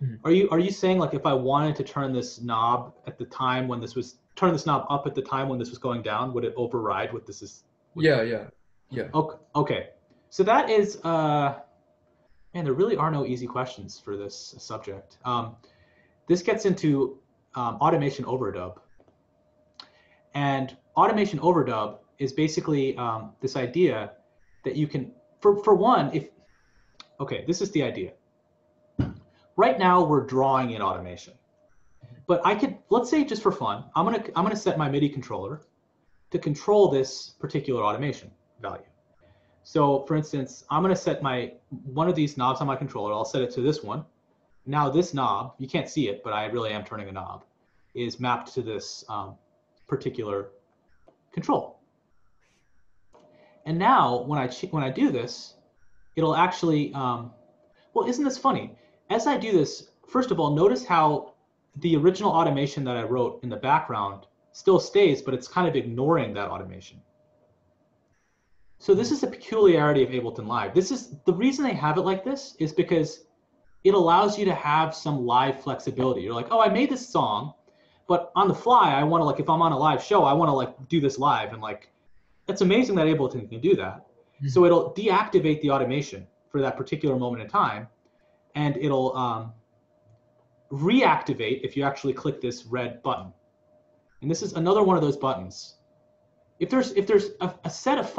Speaker 1: Mm-hmm. Are you saying like if I wanted to turn this knob at the time when this was turn this knob up at the time when this was going down, would it override what this is?
Speaker 7: Yeah.
Speaker 1: Okay. So that is man, there really are no easy questions for this subject. This gets into automation overdub. And automation overdub is basically this idea that you can, for one, this is the idea. Right now we're drawing in automation, but I could, let's say just for fun, I'm gonna set my MIDI controller to control this particular automation value. So for instance, I'm gonna set one of these knobs on my controller. I'll set it to this one. Now this knob, you can't see it, but I really am turning a knob, is mapped to this particular control. And now when I do this, it'll actually, well, isn't this funny? As I do this, first of all, notice how the original automation that I wrote in the background still stays, but it's kind of ignoring that automation. So this is a peculiarity of Ableton Live. This is the reason they have it like this is because it allows you to have some live flexibility. You're like, oh, I made this song, but on the fly, I want to like, if I'm on a live show, I want to like do this live. And like, it's amazing that Ableton can do that. Mm-hmm. So it'll deactivate the automation for that particular moment in time. And it'll reactivate if you actually click this red button. And this is another one of those buttons. If there's a set of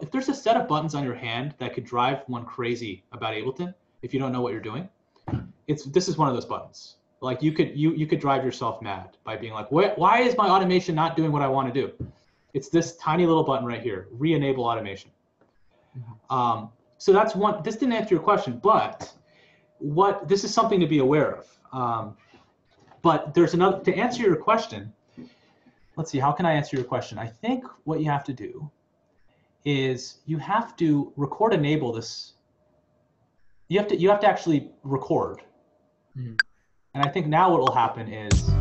Speaker 1: if there's a set of buttons on your hand that could drive one crazy about Ableton, if you don't know what you're doing, this is one of those buttons. Like you could drive yourself mad by being like, why is my automation not doing what I want to do? It's this tiny little button right here, re-enable automation. So that's one. This didn't answer your question, but this is something to be aware of. But there's another, to answer your question. Let's see, how can I answer your question? I think what you have to do is you have to record enable this. You have to actually record. And I think now what will happen is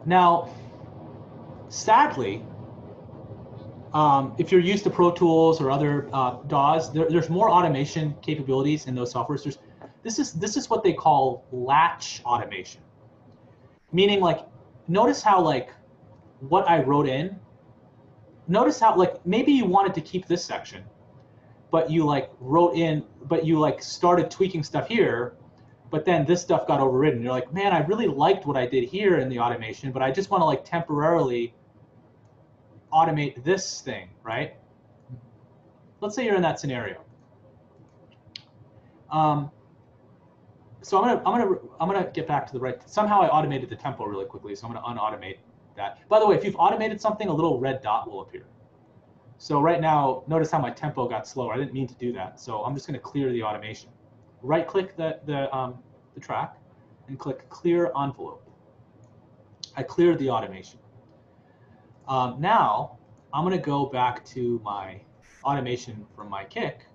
Speaker 1: now, sadly, if you're used to Pro Tools or other DAWs, there's more automation capabilities in those softwares. This is what they call latch automation, meaning like, notice how like what I wrote in. Notice how like maybe you wanted to keep this section, but you like started tweaking stuff here, but then this stuff got overridden. You're like, man, I really liked what I did here in the automation, but I just want to like temporarily automate this thing, right? Let's say you're in that scenario. So I'm gonna get back to the right. Somehow I automated the tempo really quickly, so I'm gonna unautomate that. By the way, if you've automated something, a little red dot will appear. So right now, notice how my tempo got slower. I didn't mean to do that, so I'm just gonna clear the automation. Right-click the track and click Clear Envelope. I cleared the automation. Now I'm gonna go back to my automation from my kick.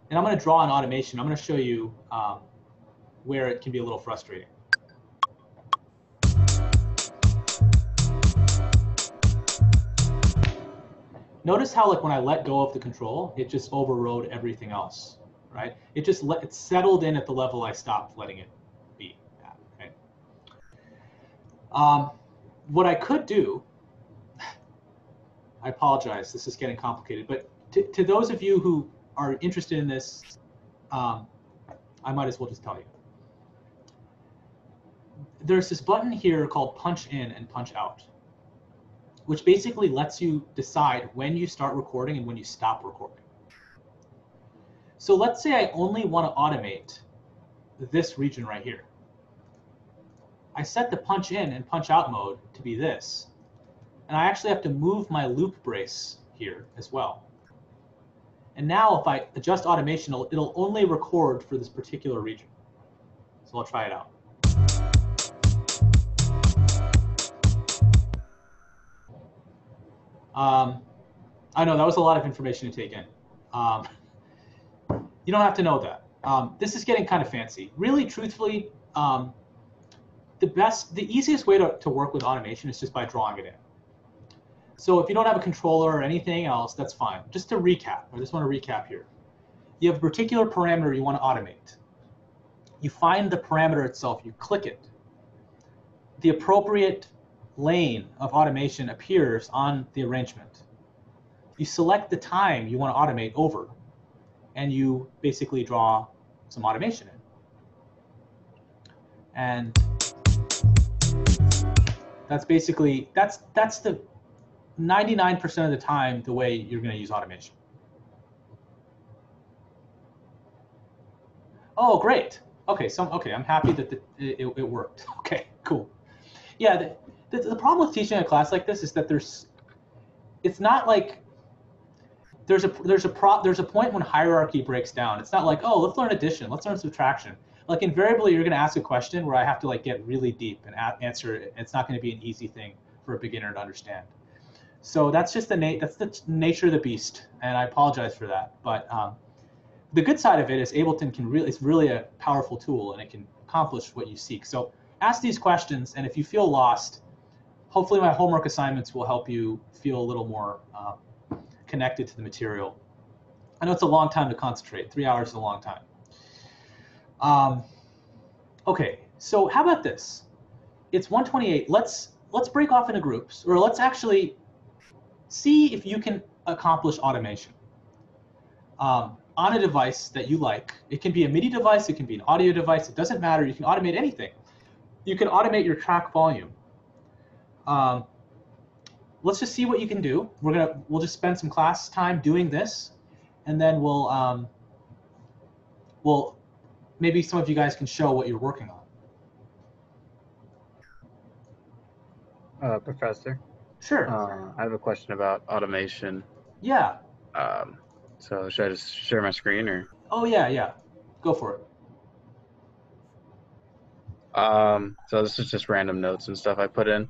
Speaker 1: And I'm going to draw an automation. I'm going to show you where it can be a little frustrating. Notice how like when I let go of the control, it just overrode everything else, right? It just it settled in at the level I stopped letting it be at, okay? What I could do, I apologize, this is getting complicated, but to those of you who are interested in this, I might as well just tell you. There's this button here called punch in and punch out, which basically lets you decide when you start recording and when you stop recording. So let's say I only want to automate this region right here. I set the punch in and punch out mode to be this, and I actually have to move my loop brace here as well. And now if I adjust automation, it'll only record for this particular region. So I'll try it out. I know that was a lot of information to take in. You don't have to know that. This is getting kind of fancy. Really, truthfully, the easiest way to work with automation is just by drawing it in. So if you don't have a controller or anything else, that's fine. Just to recap, I just want to recap here. You have a particular parameter you want to automate. You find the parameter itself, you click it. The appropriate lane of automation appears on the arrangement. You select the time you want to automate over, and you basically draw some automation in. And that's basically, that's the 99% of the time the way you're going to use automation. Oh, great. Okay, okay, I'm happy that it worked. Okay, cool. Yeah, the problem with teaching a class like this is that it's not like there's a point when hierarchy breaks down. It's not like, oh, let's learn addition, let's learn subtraction. Like invariably, you're going to ask a question where I have to like get really deep and answer it. It's not going to be an easy thing for a beginner to understand. So that's just the nature of the beast, and I apologize for that. But the good side of it is Ableton it's really a powerful tool, and it can accomplish what you seek. So ask these questions, and if you feel lost, hopefully my homework assignments will help you feel a little more connected to the material. I know it's a long time to concentrate. 3 hours is a long time. Okay, so how about this? It's 1:28. Let's break off into groups, or let's actually see if you can accomplish automation on a device that you like. It can be a MIDI device, it can be an audio device, it doesn't matter. You can automate anything. You can automate your track volume. Let's just see what you can do. We'll just spend some class time doing this, and then we'll maybe some of you guys can show what you're working on.
Speaker 10: Professor,
Speaker 1: Sure.
Speaker 10: I have a question about automation.
Speaker 1: Yeah.
Speaker 10: So should I just share my screen or?
Speaker 1: Oh yeah. Go for it.
Speaker 10: So this is just random notes and stuff I put in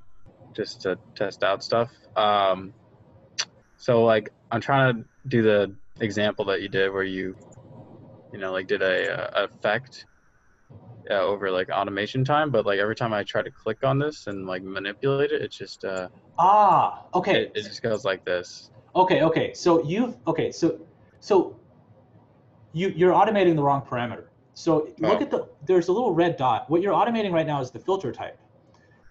Speaker 10: just to test out stuff. So like I'm trying to do the example that you did where you know, like did a effect over like automation time, but like every time I try to click on this and like manipulate it, it's just
Speaker 1: okay.
Speaker 10: it just goes like this.
Speaker 1: Okay. So you're automating the wrong parameter. So look at there's a little red dot. What you're automating right now is the filter type.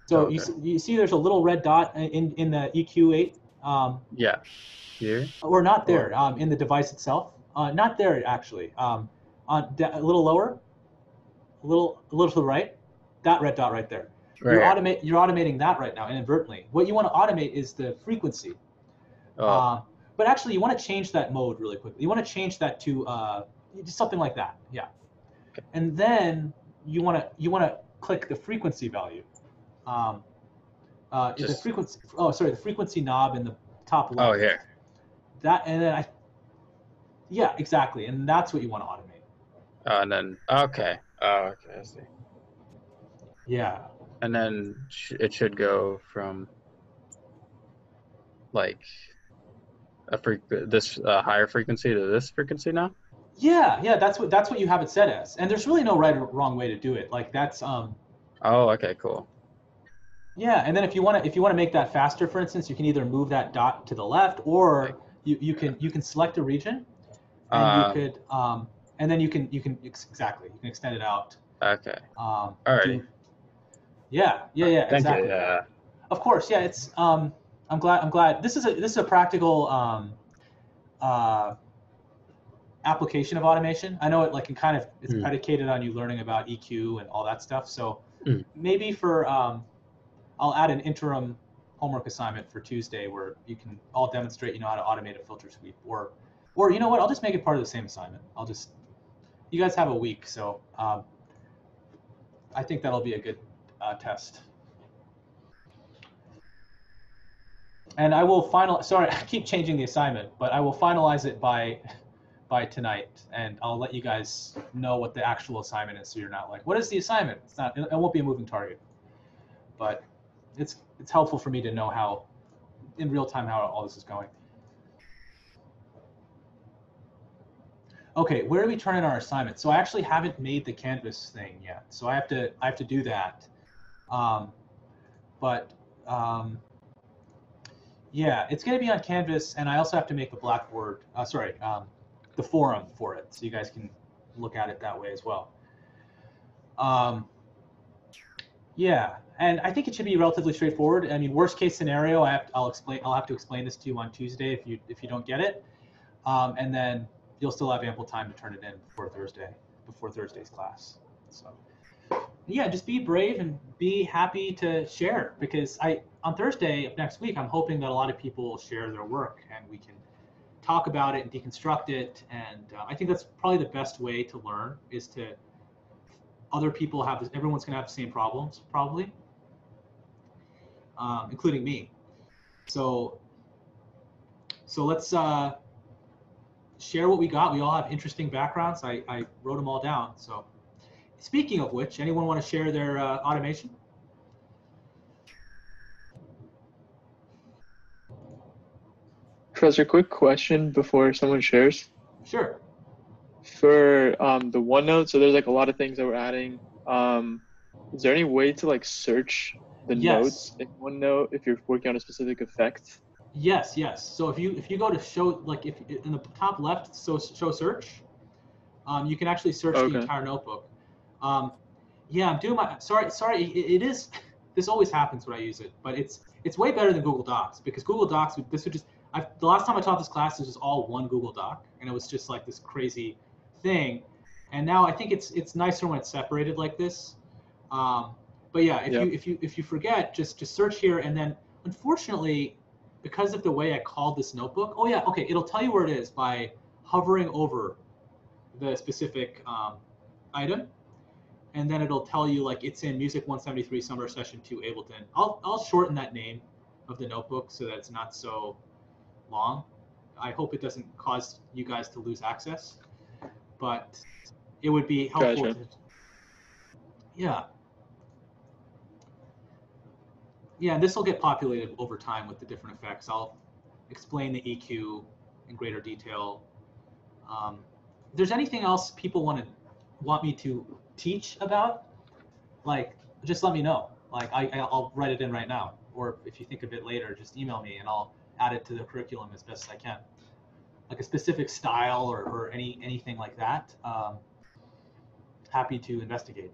Speaker 1: So you see there's a little red dot in the EQ8.
Speaker 10: Yeah. Here.
Speaker 1: Or not there. In the device itself. Not there actually. On a little lower. A little to the right. That red dot right there.
Speaker 10: Right.
Speaker 1: You're automating that right now inadvertently. What you want to automate is the frequency. But actually, you want to change that mode really quickly. You want to change that to just something like that. Yeah.
Speaker 10: Okay.
Speaker 1: And then you want to click the frequency value. The frequency. Oh, sorry, the frequency knob in the top left.
Speaker 10: Oh, here.
Speaker 1: That and then yeah, exactly, and that's what you want to automate.
Speaker 10: And then okay. Oh, okay, I see.
Speaker 1: Yeah.
Speaker 10: And then it should go from like this higher frequency to this frequency now.
Speaker 1: Yeah, that's what you have it set as, and there's really no right or wrong way to do it. Like that's
Speaker 10: Oh, okay, cool.
Speaker 1: Yeah, and then if you want to make that faster, for instance, you can either move that dot to the left, or you can select a region, and you could and then you can extend it out.
Speaker 10: Okay. All right.
Speaker 1: Yeah,
Speaker 10: Thank
Speaker 1: exactly.
Speaker 10: you. Yeah.
Speaker 1: Of course, yeah. It's I'm glad this is a practical application of automation. I know it's predicated on you learning about EQ and all that stuff. So maybe for I'll add an interim homework assignment for Tuesday where you can all demonstrate how to automate a filter sweep, or you know what, I'll just make it part of the same assignment. You guys have a week, so I think that'll be a good test. And I will sorry, I keep changing the assignment, but I will finalize it by tonight, and I'll let you guys know what the actual assignment is, so you're not like, what is the assignment? It won't be a moving target, but it's helpful for me to know how, in real time, how all this is going. Okay, where do we turn in our assignment? So I actually haven't made the Canvas thing yet, so I have to do that. Yeah, it's going to be on Canvas, and I also have to make the Blackboard. The forum for it, so you guys can look at it that way as well. Yeah, and I think it should be relatively straightforward. I mean, worst case scenario, I'll have to explain this to you on Tuesday if you don't get it, and then you'll still have ample time to turn it in before Thursday's class. So yeah, just be brave and be happy to share, because on Thursday of next week, I'm hoping that a lot of people will share their work and we can talk about it and deconstruct it. And I think that's probably the best way to learn, is to other people have this. Everyone's going to have the same problems, probably, including me. So let's share what we got. We all have interesting backgrounds. I wrote them all down. So speaking of which, anyone want to share their automation?
Speaker 12: Professor, quick question before someone shares.
Speaker 1: Sure.
Speaker 12: For the OneNote, so there's like a lot of things that we're adding. Is there any way to like search the notes in OneNote if you're working on a specific effect?
Speaker 1: Yes. So if you go to show, like if in the top left, show search, you can actually search the entire notebook. Yeah, I'm doing my sorry. It is. This always happens when I use it, but it's way better than Google Docs, because Google Docs the last time I taught this class, this was all one Google Doc, and it was just like this crazy thing. And now I think it's nicer when it's separated like this. But yeah, if you forget, just search here, and then unfortunately, because of the way I called this notebook, it'll tell you where it is by hovering over the specific item, and then it'll tell you like it's in Music 173 Summer Session 2 Ableton. I'll shorten that name of the notebook so that it's not so long. I hope it doesn't cause you guys to lose access, but it would be helpful.
Speaker 12: Gotcha.
Speaker 1: Yeah. Yeah, and this will get populated over time with the different effects. I'll explain the EQ in greater detail. If there's anything else people want me to teach about, like just let me know. Like I'll write it in right now, or if you think of it later, just email me and I'll add it to the curriculum as best as I can. Like a specific style or anything like that. Happy to investigate.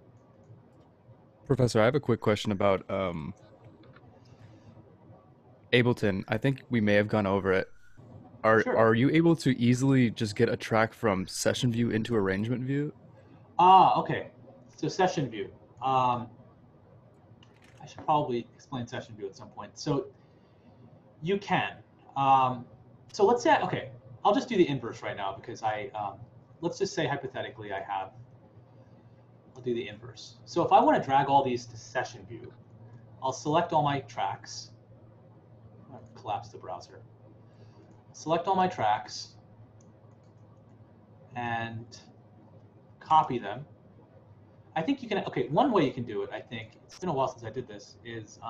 Speaker 9: Professor, I have a quick question about Ableton. I think we may have gone over it.
Speaker 1: Sure.
Speaker 9: Are you able to easily just get a track from session view into arrangement view?
Speaker 1: Okay. So session view. I should probably explain session view at some point. So you can. So let's say, okay, I'll just do the inverse right now because let's just say hypothetically I'll do the inverse. So if I want to drag all these to session view, I'll select all my tracks. I'll collapse the browser. Select all my tracks and copy them. I think you can, okay, one way you can do it, I think, it's been a while since I did this, is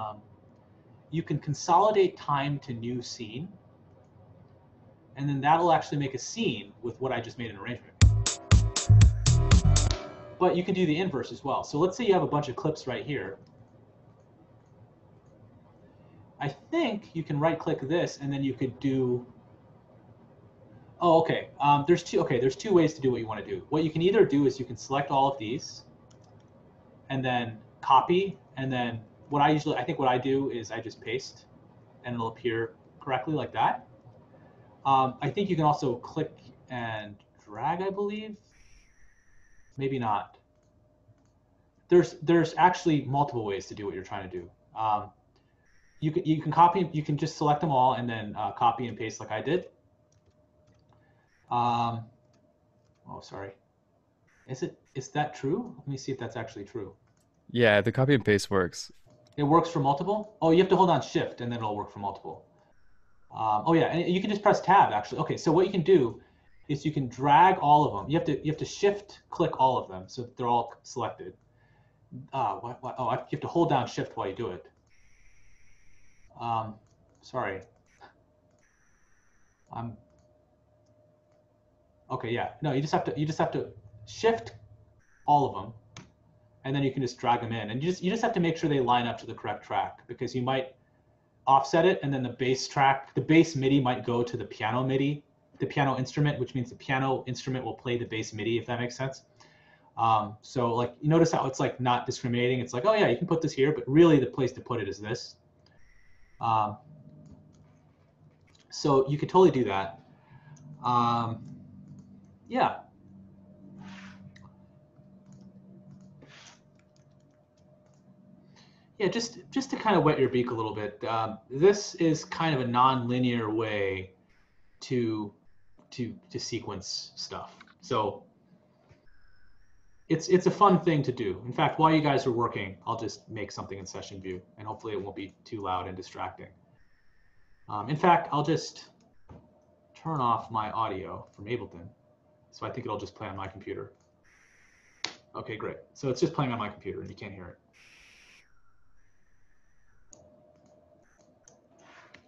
Speaker 1: you can consolidate time to new scene, and then that'll actually make a scene with what I just made an arrangement. But you can do the inverse as well. So let's say you have a bunch of clips right here. I think you can right-click this, and then you could do. Oh, okay. There's two ways to do what you want to do. What you can either do is you can select all of these, and then copy, and then what I do is I just paste, and it'll appear correctly like that. I think you can also click and drag, I believe. Maybe not. There's actually multiple ways to do what you're trying to do. You can copy. You can just select them all and then copy and paste like I did. Oh, sorry. Is that true? Let me see if that's actually true.
Speaker 9: Yeah, the copy and paste works.
Speaker 1: It works for multiple? Oh, you have to hold on Shift and then it'll work for multiple. Oh yeah, and you can just press Tab actually. Okay, so what you can do is you can drag all of them. You have to Shift click all of them so that they're all selected. Oh, you have to hold down Shift while you do it. Sorry. Okay, yeah. No, you just have to Shift all of them, and then you can just drag them in. And you just have to make sure they line up to the correct track, because you might offset it, and then the bass MIDI might go to the piano MIDI, the piano instrument, which means the piano instrument will play the bass MIDI, if that makes sense. So like, you notice how it's like not discriminating. It's like, oh yeah, you can put this here, but really the place to put it is this. So you could totally do that. Yeah. Yeah, just to kind of wet your beak a little bit. This is kind of a non-linear way to sequence stuff. So it's a fun thing to do. In fact, while you guys are working, I'll just make something in session view, and hopefully it won't be too loud and distracting. In fact, I'll just turn off my audio from Ableton. So I think it'll just play on my computer. Okay, great. So it's just playing on my computer and you can't hear it.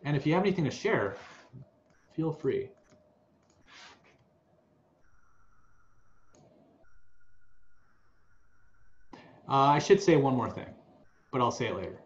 Speaker 1: And if you have anything to share, feel free. I should say one more thing, but I'll say it later.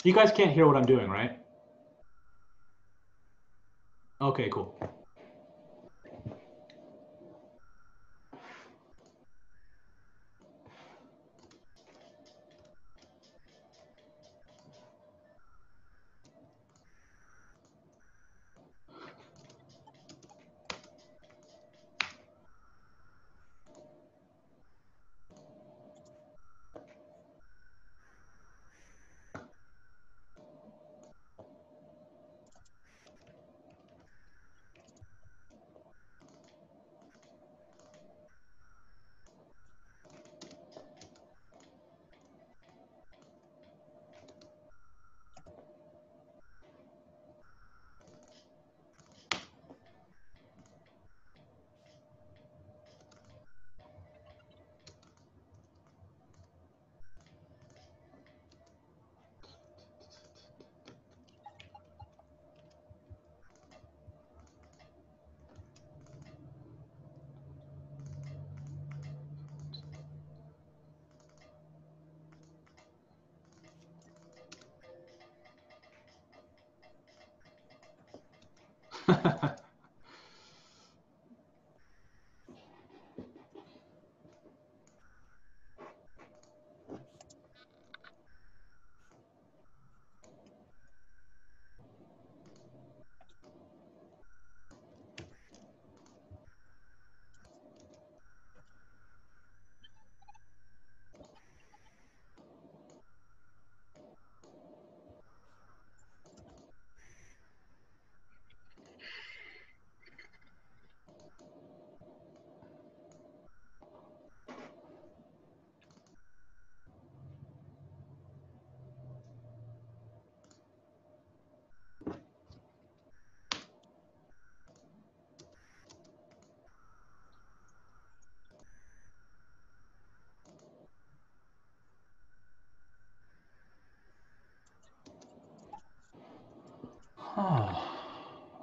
Speaker 1: You guys can't hear what I'm doing, right? Okay, cool.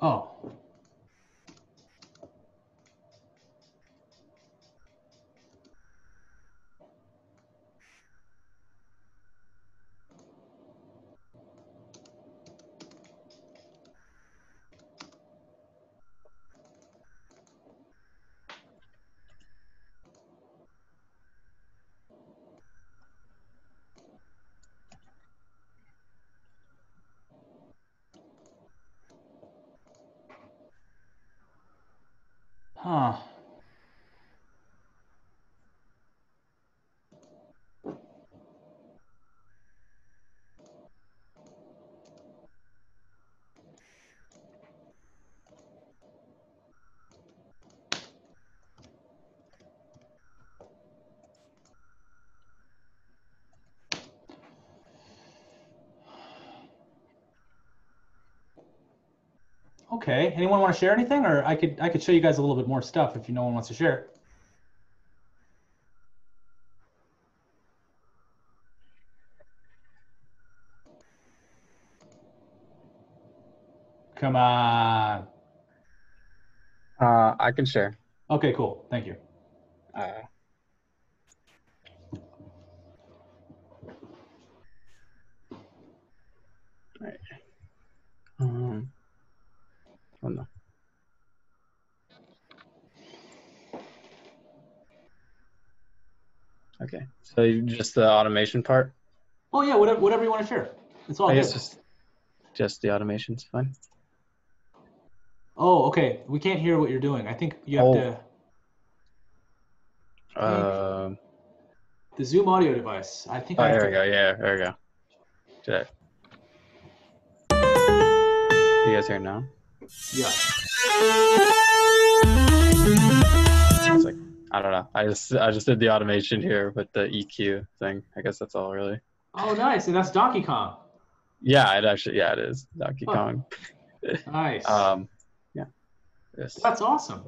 Speaker 1: Oh. Huh. Okay. Anyone want to share anything, or I could show you guys a little bit more stuff if no one wants to share. Come on.
Speaker 10: I can share.
Speaker 1: Okay, cool. Thank you.
Speaker 10: Right. Oh no. Okay, so just the automation part?
Speaker 1: Oh yeah, whatever you want to share. It's all
Speaker 10: I
Speaker 1: good.
Speaker 10: guess just the automation's fine.
Speaker 1: Oh, okay. We can't hear what you're doing. I think you have to. The Zoom audio device. I think.
Speaker 10: Oh, there we go. Yeah, there we go. Did you guys hear now?
Speaker 1: Yeah.
Speaker 10: It's like, I don't know. I just did the automation here with the EQ thing. I guess that's all really.
Speaker 1: Oh, nice. And that's Donkey Kong.
Speaker 10: Yeah, it is Donkey Kong.
Speaker 1: Nice.
Speaker 10: Yeah. Yes.
Speaker 1: That's awesome.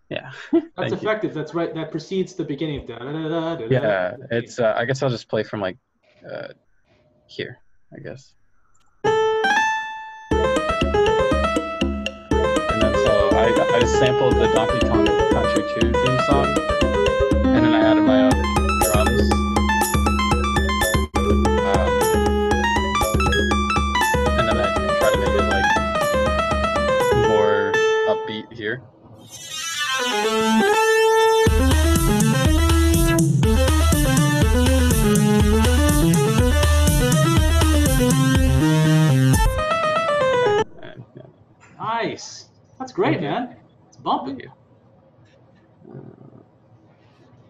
Speaker 10: Yeah.
Speaker 1: That's effective. That's right. That precedes the beginning of da-da-da-da-da-da.
Speaker 10: Yeah, it's I guess I'll just play from like here, I guess. And then so I just sampled the Donkey Kong Country 2 theme song, and then I added my own drums.
Speaker 1: Nice. That's great,
Speaker 7: Thank you.
Speaker 1: man. It's bumping.
Speaker 9: Thank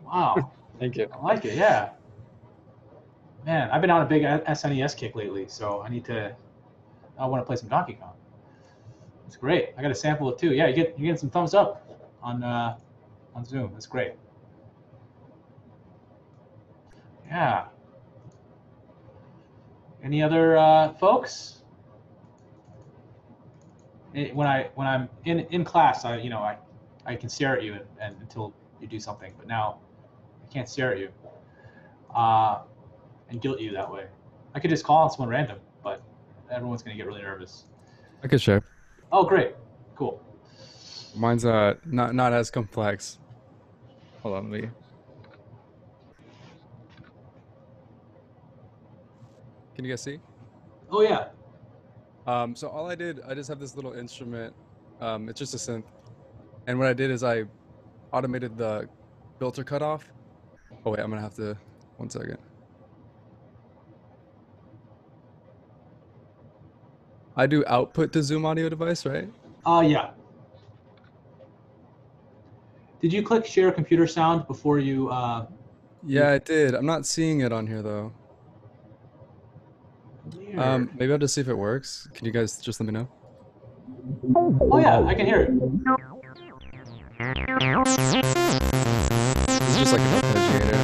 Speaker 1: Wow.
Speaker 10: Thank you.
Speaker 1: I like it. Yeah. Man, I've been on a big SNES kick lately, so I want to play some Donkey Kong. It's great. I got to sample it too. Yeah, you're getting some thumbs up on Zoom. That's great. Yeah. Any other folks? When I'm in class, I can stare at you and until you do something, but now I can't stare at you and guilt you that way. I could just call on someone random, but everyone's gonna get really nervous.
Speaker 9: I could share.
Speaker 1: Oh, great, cool.
Speaker 9: Mine's not as complex. Hold on, let me. Can you guys see?
Speaker 1: Oh yeah.
Speaker 9: So all I just have this little instrument. It's just a synth, and what I did is I automated the filter cutoff. Oh wait, I'm gonna have to. 1 second. I do output to Zoom audio device, right?
Speaker 1: Yeah. Did you click share computer sound before you?
Speaker 9: Yeah, I did. I'm not seeing it on here though.
Speaker 1: Weird.
Speaker 9: Maybe I'll just see if it works. Can you guys just let me know?
Speaker 1: Oh yeah, I can hear it.
Speaker 9: It's just like an arpeggiator.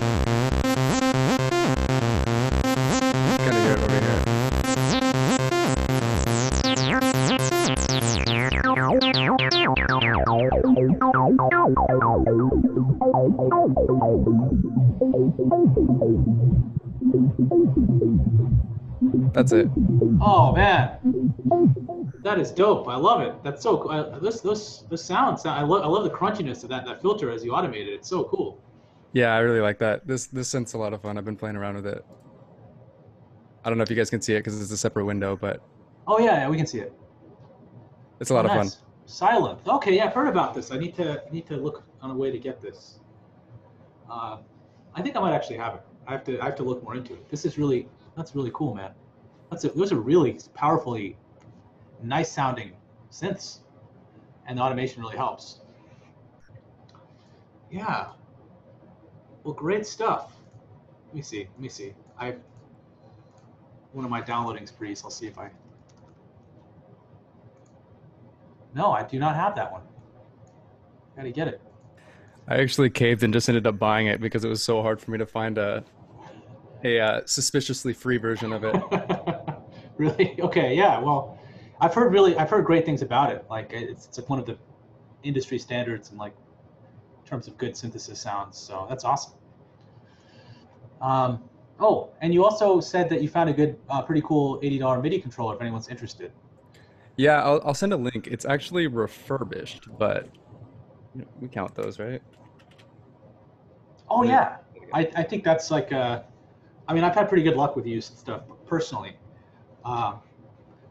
Speaker 9: Kind of hear it over here. That's it.
Speaker 1: Oh man, that is dope. I love it. That's so cool. This sound. I love the crunchiness of that filter as you automate it. It's so cool.
Speaker 9: Yeah, I really like that. This synth's a lot of fun. I've been playing around with it. I don't know if you guys can see it because it's a separate window, but
Speaker 1: Oh yeah, we can see it.
Speaker 9: it's a lot of fun.
Speaker 1: Nice. Silent. Okay, yeah, I've heard about this. I need to look on a way to get this. I think I might actually have it. I have to look more into it. That's really cool, man. Those are really powerfully nice sounding synths, and the automation really helps. Yeah. Well, great stuff. Let me see. One of my downloading sprees. I'll see if I. No, I do not have that one. Gotta get it.
Speaker 9: I actually caved and just ended up buying it because it was so hard for me to find a suspiciously free version of it.
Speaker 1: Really? Okay. Yeah. Well, I've heard great things about it. Like it's like one of the industry standards in like in terms of good synthesis sounds. So that's awesome. Oh, and you also said that you found a good, pretty cool $80 MIDI controller if anyone's interested.
Speaker 9: Yeah, I'll send a link. It's actually refurbished, but we count those, right?
Speaker 1: Oh yeah, I think that's like I mean, I've had pretty good luck with used stuff personally.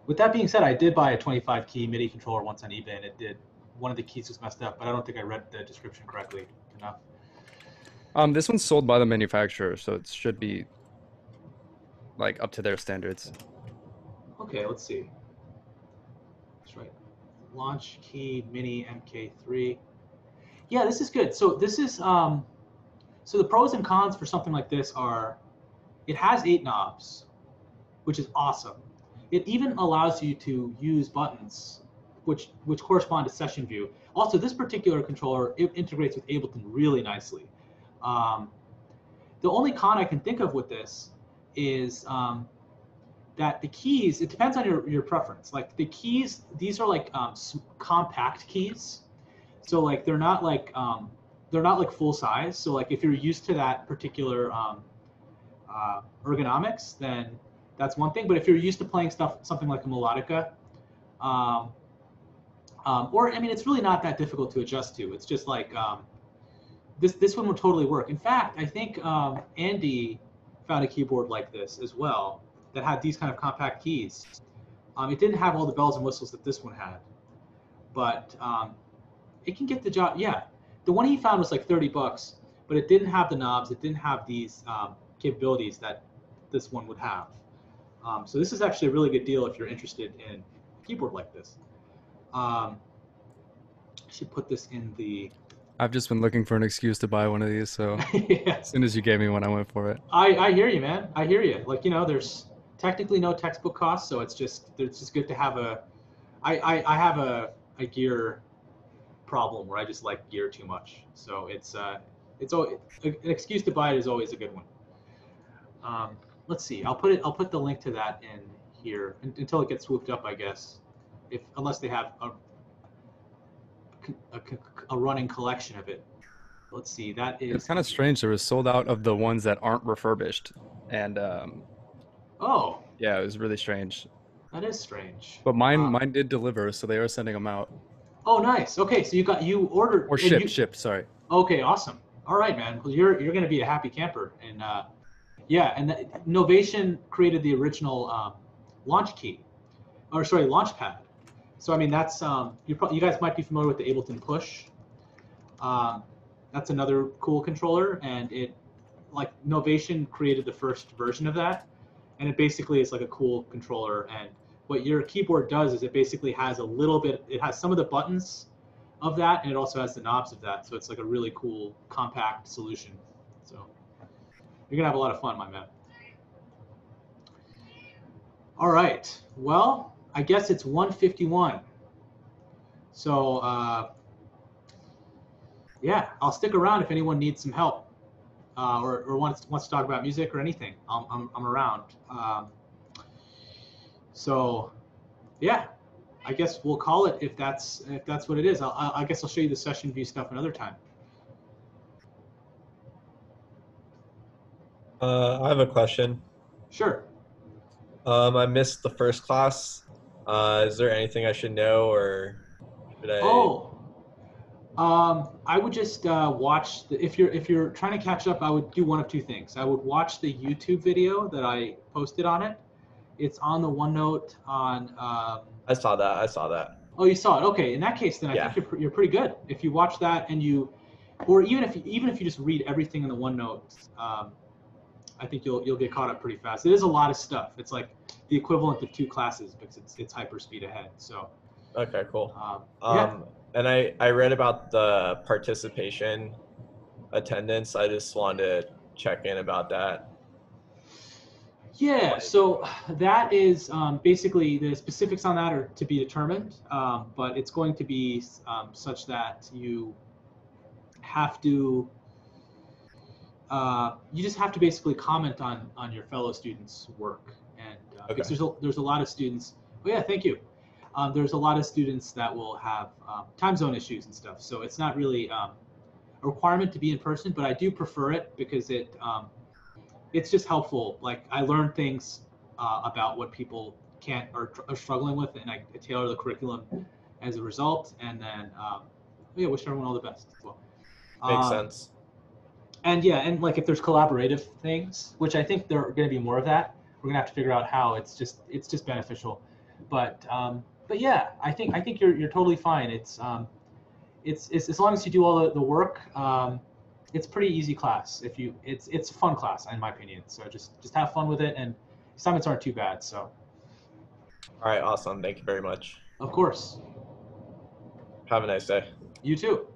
Speaker 1: With that being said, I did buy a 25 key MIDI controller once on eBay, and one of the keys was messed up, but I don't think I read the description correctly enough.
Speaker 9: This one's sold by the manufacturer, so it should be like up to their standards.
Speaker 1: Okay, let's see. That's right. Launch key mini MK3. Yeah, this is good. So this is so the pros and cons for something like this are it has 8 knobs, which is awesome. It even allows you to use buttons which correspond to session view. Also, this particular controller, it integrates with Ableton really nicely. The only con I can think of with this is that the keys, it depends on your preference. Like the keys, these are like compact keys. So like they're not like full size. So like if you're used to that particular ergonomics, then that's one thing. But if you're used to playing something like a melodica, or I mean, it's really not that difficult to adjust to. It's just like this one would totally work. In fact, I think Andy found a keyboard like this as well that had these kind of compact keys. It didn't have all the bells and whistles that this one had, but it can get the job. Yeah, the one he found was like $30, but it didn't have the knobs. It didn't have these capabilities that this one would have. So this is actually a really good deal if you're interested in a keyboard like this. I should put this in the.
Speaker 9: I've just been looking for an excuse to buy one of these, so
Speaker 1: Yeah.
Speaker 9: as soon as you gave me one, I went for it.
Speaker 1: I hear you, man. I hear you. Like, there's technically no textbook cost, so it's just good to have a. I have a gear problem where I just like gear too much, so it's an excuse to buy it is always a good one. Let's see. I'll put the link to that in here until it gets swooped up, I guess, unless they have a running collection of it. Let's see. That is.
Speaker 9: It's kind of strange. There was sold out of the ones that aren't refurbished, and
Speaker 1: oh.
Speaker 9: Yeah, it was really strange.
Speaker 1: That is strange.
Speaker 9: But mine did deliver, so they are sending them out.
Speaker 1: Oh, nice. Okay, so you ordered
Speaker 9: or shipped. Sorry.
Speaker 1: Okay, awesome. All right, man. Well, you're going to be a happy camper, and yeah, and Novation created the original launch pad. So I mean, that's you guys might be familiar with the Ableton Push. That's another cool controller, and Novation created the first version of that, and it basically is like a cool controller. And what your keyboard does is it basically has it has some of the buttons of that, and it also has the knobs of that. So it's like a really cool, compact solution. So you're gonna have a lot of fun, my man. All right. Well, I guess it's 1:51. So yeah, I'll stick around if anyone needs some help or wants to talk about music or anything. I'm around. So yeah, I guess we'll call it if that's what it is. I guess I'll show you the session view stuff another time.
Speaker 2: I have a question.
Speaker 1: Sure.
Speaker 2: I missed the first class. Is there anything I should know, or should I?
Speaker 1: Oh, I would just watch if you're trying to catch up, I would do one of two things. I would watch the YouTube video that I posted on it. It's on the OneNote on.
Speaker 2: I saw that.
Speaker 1: Oh, you saw it. Okay. In that case, then I think you're pretty good. If you watch that and or even if you just read everything in the OneNote, I think you'll get caught up pretty fast. It is a lot of stuff. It's like the equivalent of 2 classes because it's hyperspeed ahead. So.
Speaker 2: Okay, cool.
Speaker 1: Yeah.
Speaker 2: And I read about the participation attendance. I just wanted to check in about that.
Speaker 1: Yeah, so that is basically the specifics on that are to be determined, but it's going to be such that you have to you just have to basically comment on your fellow students' work, and because there's a lot of students. Oh yeah, thank you. There's a lot of students that will have time zone issues and stuff, so it's not really a requirement to be in person, but I do prefer it because it's just helpful. Like I learn things about what people can't or are struggling with, and I tailor the curriculum as a result. And then, yeah, wish everyone all the best as well.
Speaker 2: Makes sense.
Speaker 1: And yeah, and like if there's collaborative things, which I think there are going to be more of that, we're gonna have to figure out how. It's just beneficial. But yeah, I think you're totally fine. It's as long as you do all the work. It's pretty easy class. It's a fun class in my opinion. So just have fun with it, and assignments aren't too bad. So.
Speaker 2: All right, awesome. Thank you very much.
Speaker 1: Of course.
Speaker 2: Have a nice day.
Speaker 1: You too.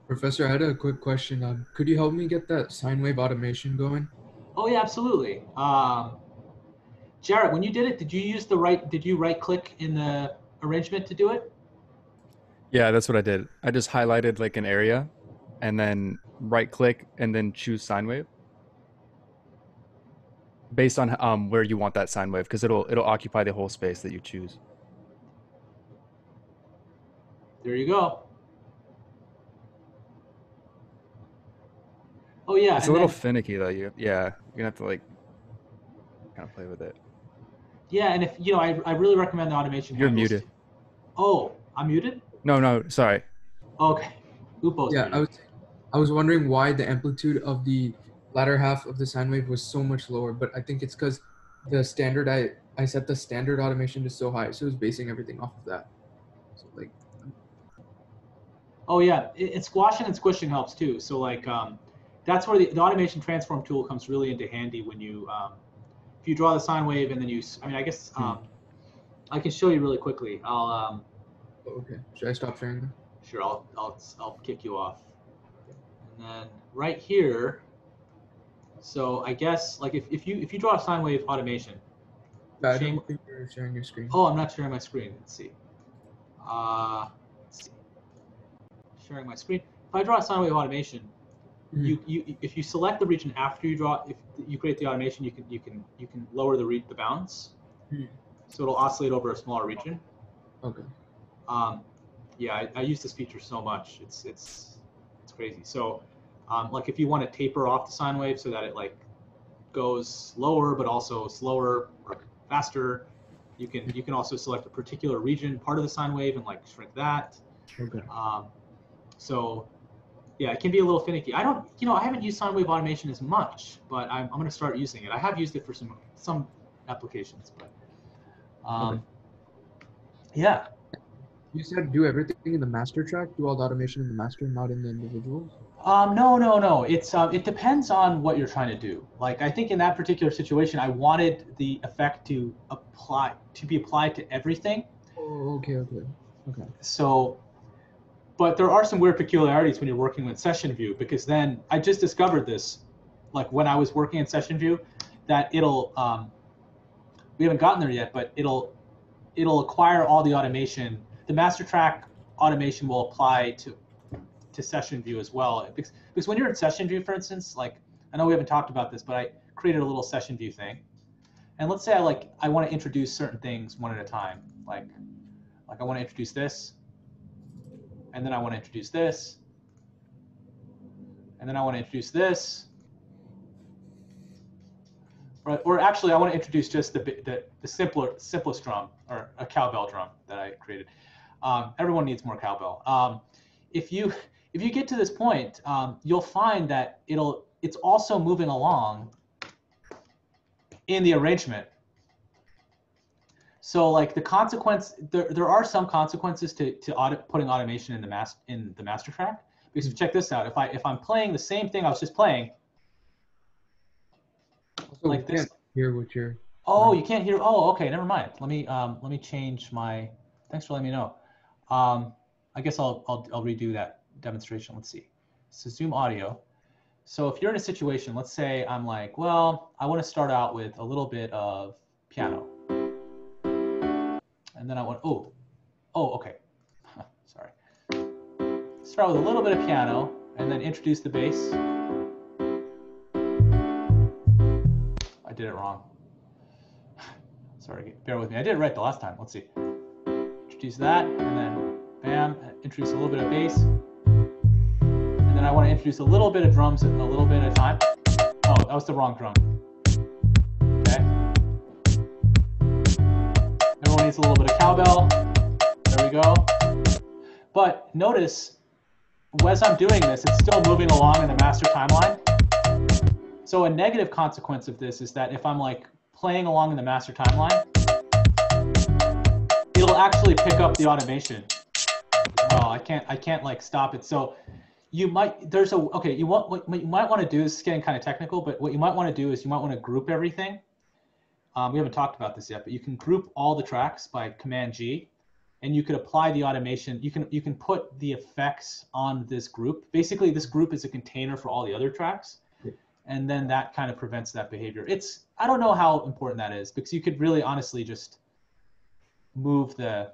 Speaker 7: Professor, I had a quick question. Could you help me get that sine wave automation going?
Speaker 1: Oh yeah, absolutely. Jarrett, when you did it, did you right click in the arrangement to do it?
Speaker 9: Yeah, that's what I did. I just highlighted like an area and then right click and then choose sine wave based on where you want that sine wave, because it'll occupy the whole space that you choose.
Speaker 1: There you go. Oh yeah.
Speaker 9: It's a little finicky though. You're gonna have to like kind of play with it.
Speaker 1: Yeah, and if I really recommend the automation.
Speaker 9: You're muted.
Speaker 1: Oh, I'm muted?
Speaker 9: No, sorry.
Speaker 1: Okay. Upo's
Speaker 7: yeah,
Speaker 1: muted.
Speaker 7: I was wondering why the amplitude of the latter half of the sine wave was so much lower, but I think it's because the standard I set the standard automation to so high, so it was basing everything off of that. So like.
Speaker 1: Oh yeah, squashing and squishing helps too. So like that's where the automation transform tool comes really into handy when you if you draw the sine wave and then I guess I can show you really quickly. I'll
Speaker 7: Okay. Should I stop sharing then?
Speaker 1: sure. I'll kick you off. And then right here. So I guess like if you draw a sine wave automation.
Speaker 7: I don't think you're sharing your screen.
Speaker 1: Oh, I'm not sharing my screen. Let's see. Let's see. Sharing my screen. If I draw a sine wave automation, if you select the region after you draw, if you create the automation, you can lower the bounds, so it'll oscillate over a smaller region.
Speaker 7: Okay.
Speaker 1: Yeah, I use this feature so much. It's crazy. So, like if you want to taper off the sine wave so that it like goes lower but also slower or faster, you can also select a particular region, part of the sine wave, and like shrink that.
Speaker 7: Okay.
Speaker 1: So yeah, it can be a little finicky. I haven't used sine wave automation as much, but I'm going to start using it. I have used it for some applications, but
Speaker 7: Okay.
Speaker 1: yeah.
Speaker 7: You said do everything in the master track, do all the automation in the master, not in the individuals?
Speaker 1: No. It depends on what you're trying to do. Like I think in that particular situation, I wanted the effect to be applied to everything.
Speaker 7: Oh, okay.
Speaker 1: So, but there are some weird peculiarities when you're working with session view, because then I just discovered this, like when I was working in session view, that it'll we haven't gotten there yet, but it'll acquire all the automation. The master track automation will apply to session view as well, because when you're in session view, for instance, like I know we haven't talked about this, but I created a little session view thing, and let's say I want to introduce certain things one at a time, like I want to introduce this, and then I want to introduce this, and then I want to introduce this, or actually I want to introduce just the simplest drum, or a cowbell drum that I created. Everyone needs more cowbell. If you get to this point, you'll find that it's also moving along in the arrangement. So like the consequence, there are some consequences to putting automation in the master track. Because if you check this out, if I'm playing the same thing I was just playing,
Speaker 7: Also, like this. Can't hear what you're.
Speaker 1: Oh, you can't hear. Oh, okay, never mind. Let me change my. Thanks for letting me know. I guess I'll redo that demonstration. Let's see. So zoom audio. So if you're in a situation, let's say I'm like, well, I want to start out with a little bit of piano, and then I want okay. Sorry. Start with a little bit of piano, and then introduce the bass. I did it wrong. Sorry, bear with me. I did it right the last time. Let's see. Introduce that, and then bam, introduce a little bit of bass. And then I want to introduce a little bit of drums a little bit at a time. Oh, that was the wrong drum. Okay. Everyone needs a little bit of cowbell. There we go. But notice, as I'm doing this, it's still moving along in the master timeline. So a negative consequence of this is that if I'm like playing along in the master timeline, it'll actually pick up the automation. Well, I can't like stop it. So you might, what you might want to do, this is getting kind of technical, but what you might want to do is you might want to group everything. We haven't talked about this yet, but you can group all the tracks by Command G, and you could apply the automation. You can put the effects on this group. Basically, this group is a container for all the other tracks, and then that kind of prevents that behavior. I don't know how important that is, because you could really honestly just move the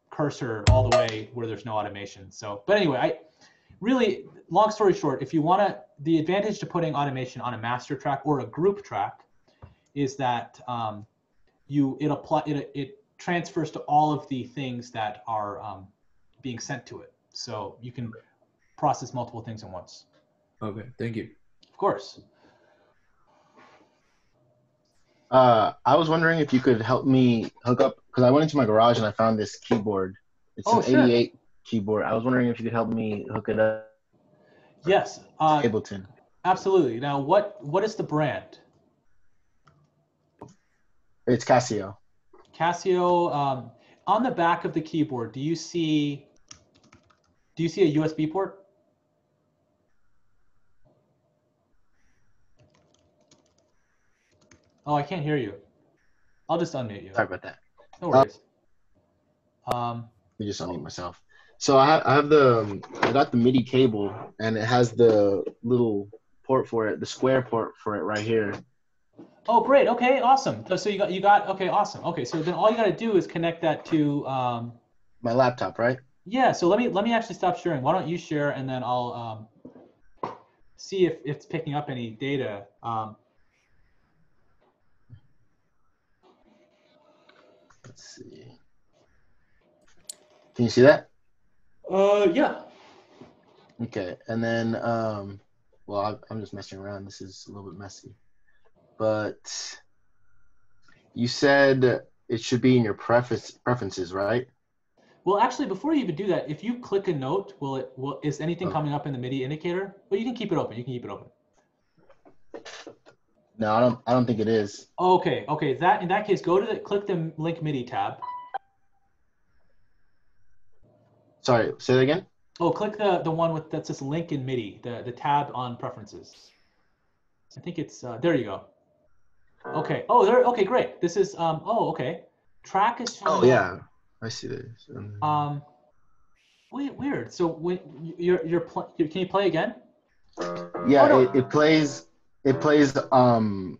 Speaker 1: cursor all the way where there's no automation. So, but anyway, really, long story short, if you want the advantage to putting automation on a master track or a group track is that it transfers to all of the things that are being sent to it. So you can process multiple things at once.
Speaker 7: Okay, thank you.
Speaker 1: Of course.
Speaker 5: I was wondering if you could help me hook up, because I went into my garage and I found this keyboard. It's an 88 keyboard. I was wondering if you could help me hook it up.
Speaker 1: Yes.
Speaker 5: Ableton.
Speaker 1: Absolutely. Now, what is the brand?
Speaker 5: It's Casio.
Speaker 1: Casio. On the back of the keyboard, do you see a USB port? Oh, I can't hear you. I'll just unmute you.
Speaker 5: Sorry about that.
Speaker 1: No worries. Um,
Speaker 5: Let me just unmute myself. So I got the MIDI cable, and it has the little port for it, the square port for it right here.
Speaker 1: oh, great. Okay, awesome. So you got okay, awesome. Okay, so then all you got to do is connect that to
Speaker 5: My laptop, right?
Speaker 1: yeah. So let me actually stop sharing. Why don't you share, and then I'll see if it's picking up any data.
Speaker 5: Let's see. Can you see that?
Speaker 1: Yeah.
Speaker 5: Okay, and then well, I'm just messing around. This is a little bit messy, but you said it should be in your preferences, right?
Speaker 1: Well, actually, before you even do that, if you click a note, is anything coming up in the MIDI indicator? Well, you can keep it open. You can keep it open.
Speaker 5: No, I don't think it is.
Speaker 1: Okay, okay. In that case, click the link MIDI tab.
Speaker 5: Sorry, say that again.
Speaker 1: Oh, click the one that says link in MIDI, the tab on preferences. I think it's there. You go. Okay. Oh, there. Okay, great. This is oh, okay. Track is showing.
Speaker 5: Oh yeah, I see this.
Speaker 1: Weird. So when can you play again?
Speaker 5: Yeah,
Speaker 1: oh, no.
Speaker 5: it plays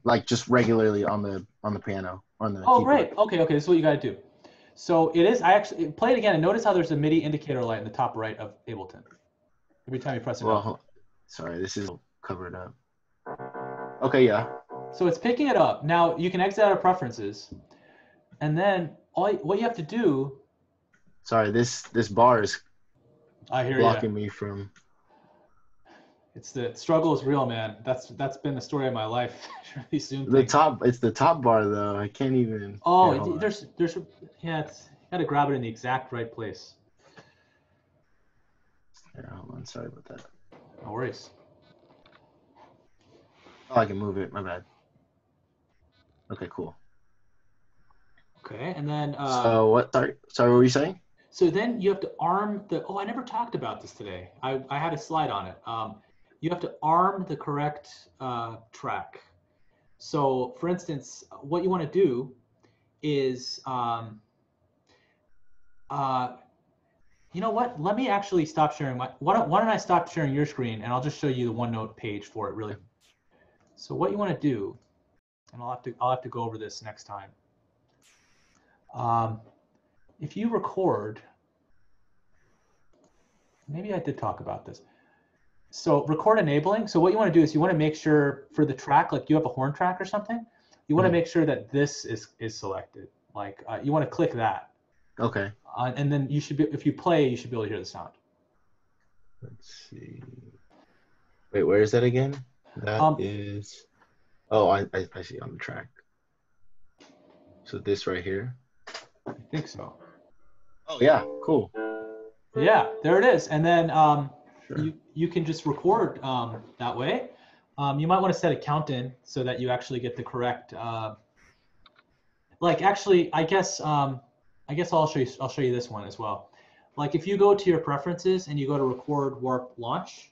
Speaker 5: like just regularly on the piano on the
Speaker 1: Oh,
Speaker 5: keyboard.
Speaker 1: great. Okay, okay. This is what you got to do. So it is. I actually play it again, and notice how there's a MIDI indicator light in the top right of Ableton. Every time you press it.
Speaker 5: Well, sorry, this is covered up. Okay, yeah.
Speaker 1: So it's picking it up. Now you can exit out of preferences, and then what you have to do.
Speaker 5: Sorry, this bar is blocking me from.
Speaker 1: It's the struggle is real, man. That's been the story of my life. Really soon.
Speaker 5: It's the top bar though. I can't even.
Speaker 1: Oh, there's yeah. You got to grab it in the exact right place.
Speaker 5: Yeah, hold on. Sorry about that.
Speaker 1: No worries.
Speaker 5: Oh, I can move it. My bad. Okay, cool.
Speaker 1: Okay, and then.
Speaker 5: So what? Sorry, what were you saying?
Speaker 1: So then you have to arm the. Oh, I never talked about this today. I had a slide on it. You have to arm the correct track. So, for instance, what you want to do is, you know what? Let me actually stop sharing my. Why don't I stop sharing your screen, and I'll just show you the OneNote page for it, really. So what you want to do, and I'll have to go over this next time. If you record, maybe I did talk about this. So record enabling. So what you want to do is you want to make sure for the track, like you have a horn track or something, you want to make sure that this is selected. Like you want to click that.
Speaker 5: Okay.
Speaker 1: And then you should be, if you play, you should be able to hear the sound.
Speaker 5: Let's see. Wait, where is that again? That is. Oh, I see on the track. So this right here.
Speaker 1: I think so.
Speaker 5: Oh yeah, cool.
Speaker 1: Yeah, there it is. And then
Speaker 5: sure.
Speaker 1: you can just record that way. You might want to set a count in so that you actually get the correct. Like actually, I guess I'll show you this one as well. Like if you go to your preferences and you go to record, warp, launch.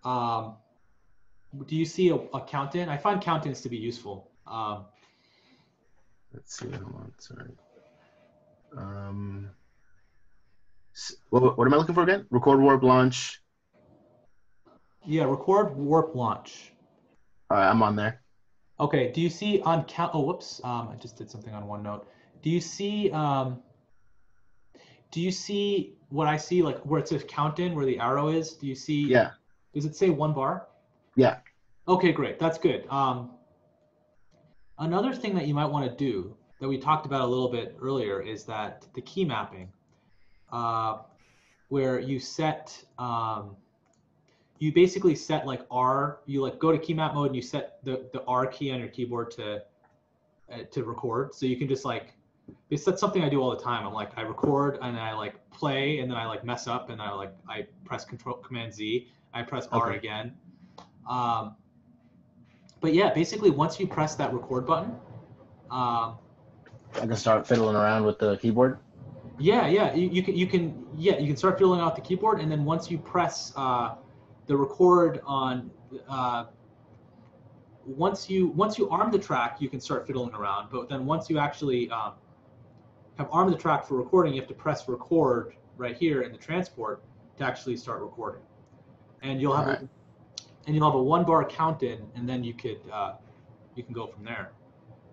Speaker 1: Do you see a count in? I find count ins to be useful.
Speaker 5: Let's see. Hold on. Sorry. What am I looking for again? Record, warp, launch.
Speaker 1: Yeah, record, warp, launch.
Speaker 5: All right, I'm on there.
Speaker 1: Okay. Do you see on count? Oh, whoops. I just did something on OneNote. Do you see? Do you see what I see? Like where it says count in, where the arrow is. Do you see?
Speaker 5: Yeah.
Speaker 1: Does it say 1 bar?
Speaker 5: Yeah.
Speaker 1: Okay, great. That's good. Another thing that you might want to do that we talked about a little bit earlier is that the key mapping, where you set, you basically set like R, you like go to key map mode and you set the R key on your keyboard to record. So you can just like, that's something I do all the time. I'm like, I record and I like play and then I like mess up and I press Command Z, I press R again. But yeah, basically once you press that record button,
Speaker 5: I can start fiddling around with the keyboard.
Speaker 1: Yeah, you can start fiddling out the keyboard, and then once you press the record on, once you arm the track, you can start fiddling around. But then once you actually have have armed the track for recording, you have to press record right here in the transport to actually start recording. And you'll have
Speaker 5: Alright.
Speaker 1: and you'll have a 1 bar count in, and then you can go from there.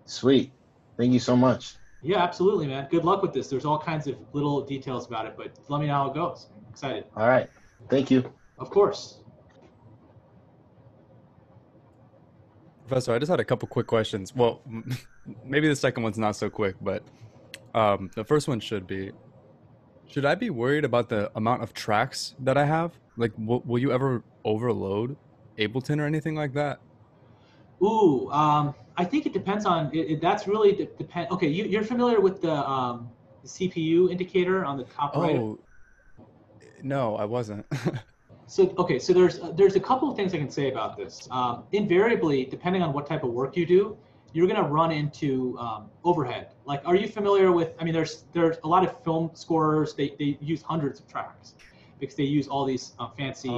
Speaker 5: Sweet. Thank you so much.
Speaker 1: Yeah, absolutely, man. Good luck with this. There's all kinds of little details about it, but let me know how it goes. I'm excited.
Speaker 5: All right. Thank you.
Speaker 1: Of course.
Speaker 9: Professor, I just had a couple quick questions. Well, maybe the second one's not so quick, but the first one should be, should I be worried about the amount of tracks that I have? Like, will you ever overload Ableton or anything like that?
Speaker 1: Ooh, I think it depends on it. That's really depend. Okay, you're familiar with the CPU indicator on the top right?
Speaker 9: Oh, no, I wasn't.
Speaker 1: So okay, so there's a couple of things I can say about this. Invariably, depending on what type of work you do, you're gonna run into overhead. Like, are you familiar with? I mean, there's a lot of film scorers. They use hundreds of tracks because they use all these fancy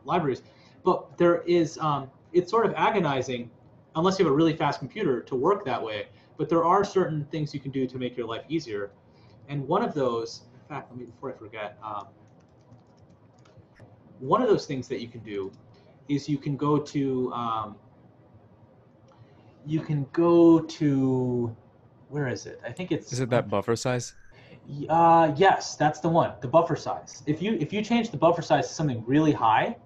Speaker 1: libraries. But there is it's sort of agonizing unless you have a really fast computer to work that way. But there are certain things you can do to make your life easier, and one of those, in fact, let me before I forget. One of those things that you can do is you can go to where is it? I think it's.
Speaker 9: Is it that buffer size?
Speaker 1: Yes, that's the one. The buffer size. If you change the buffer size to something really high,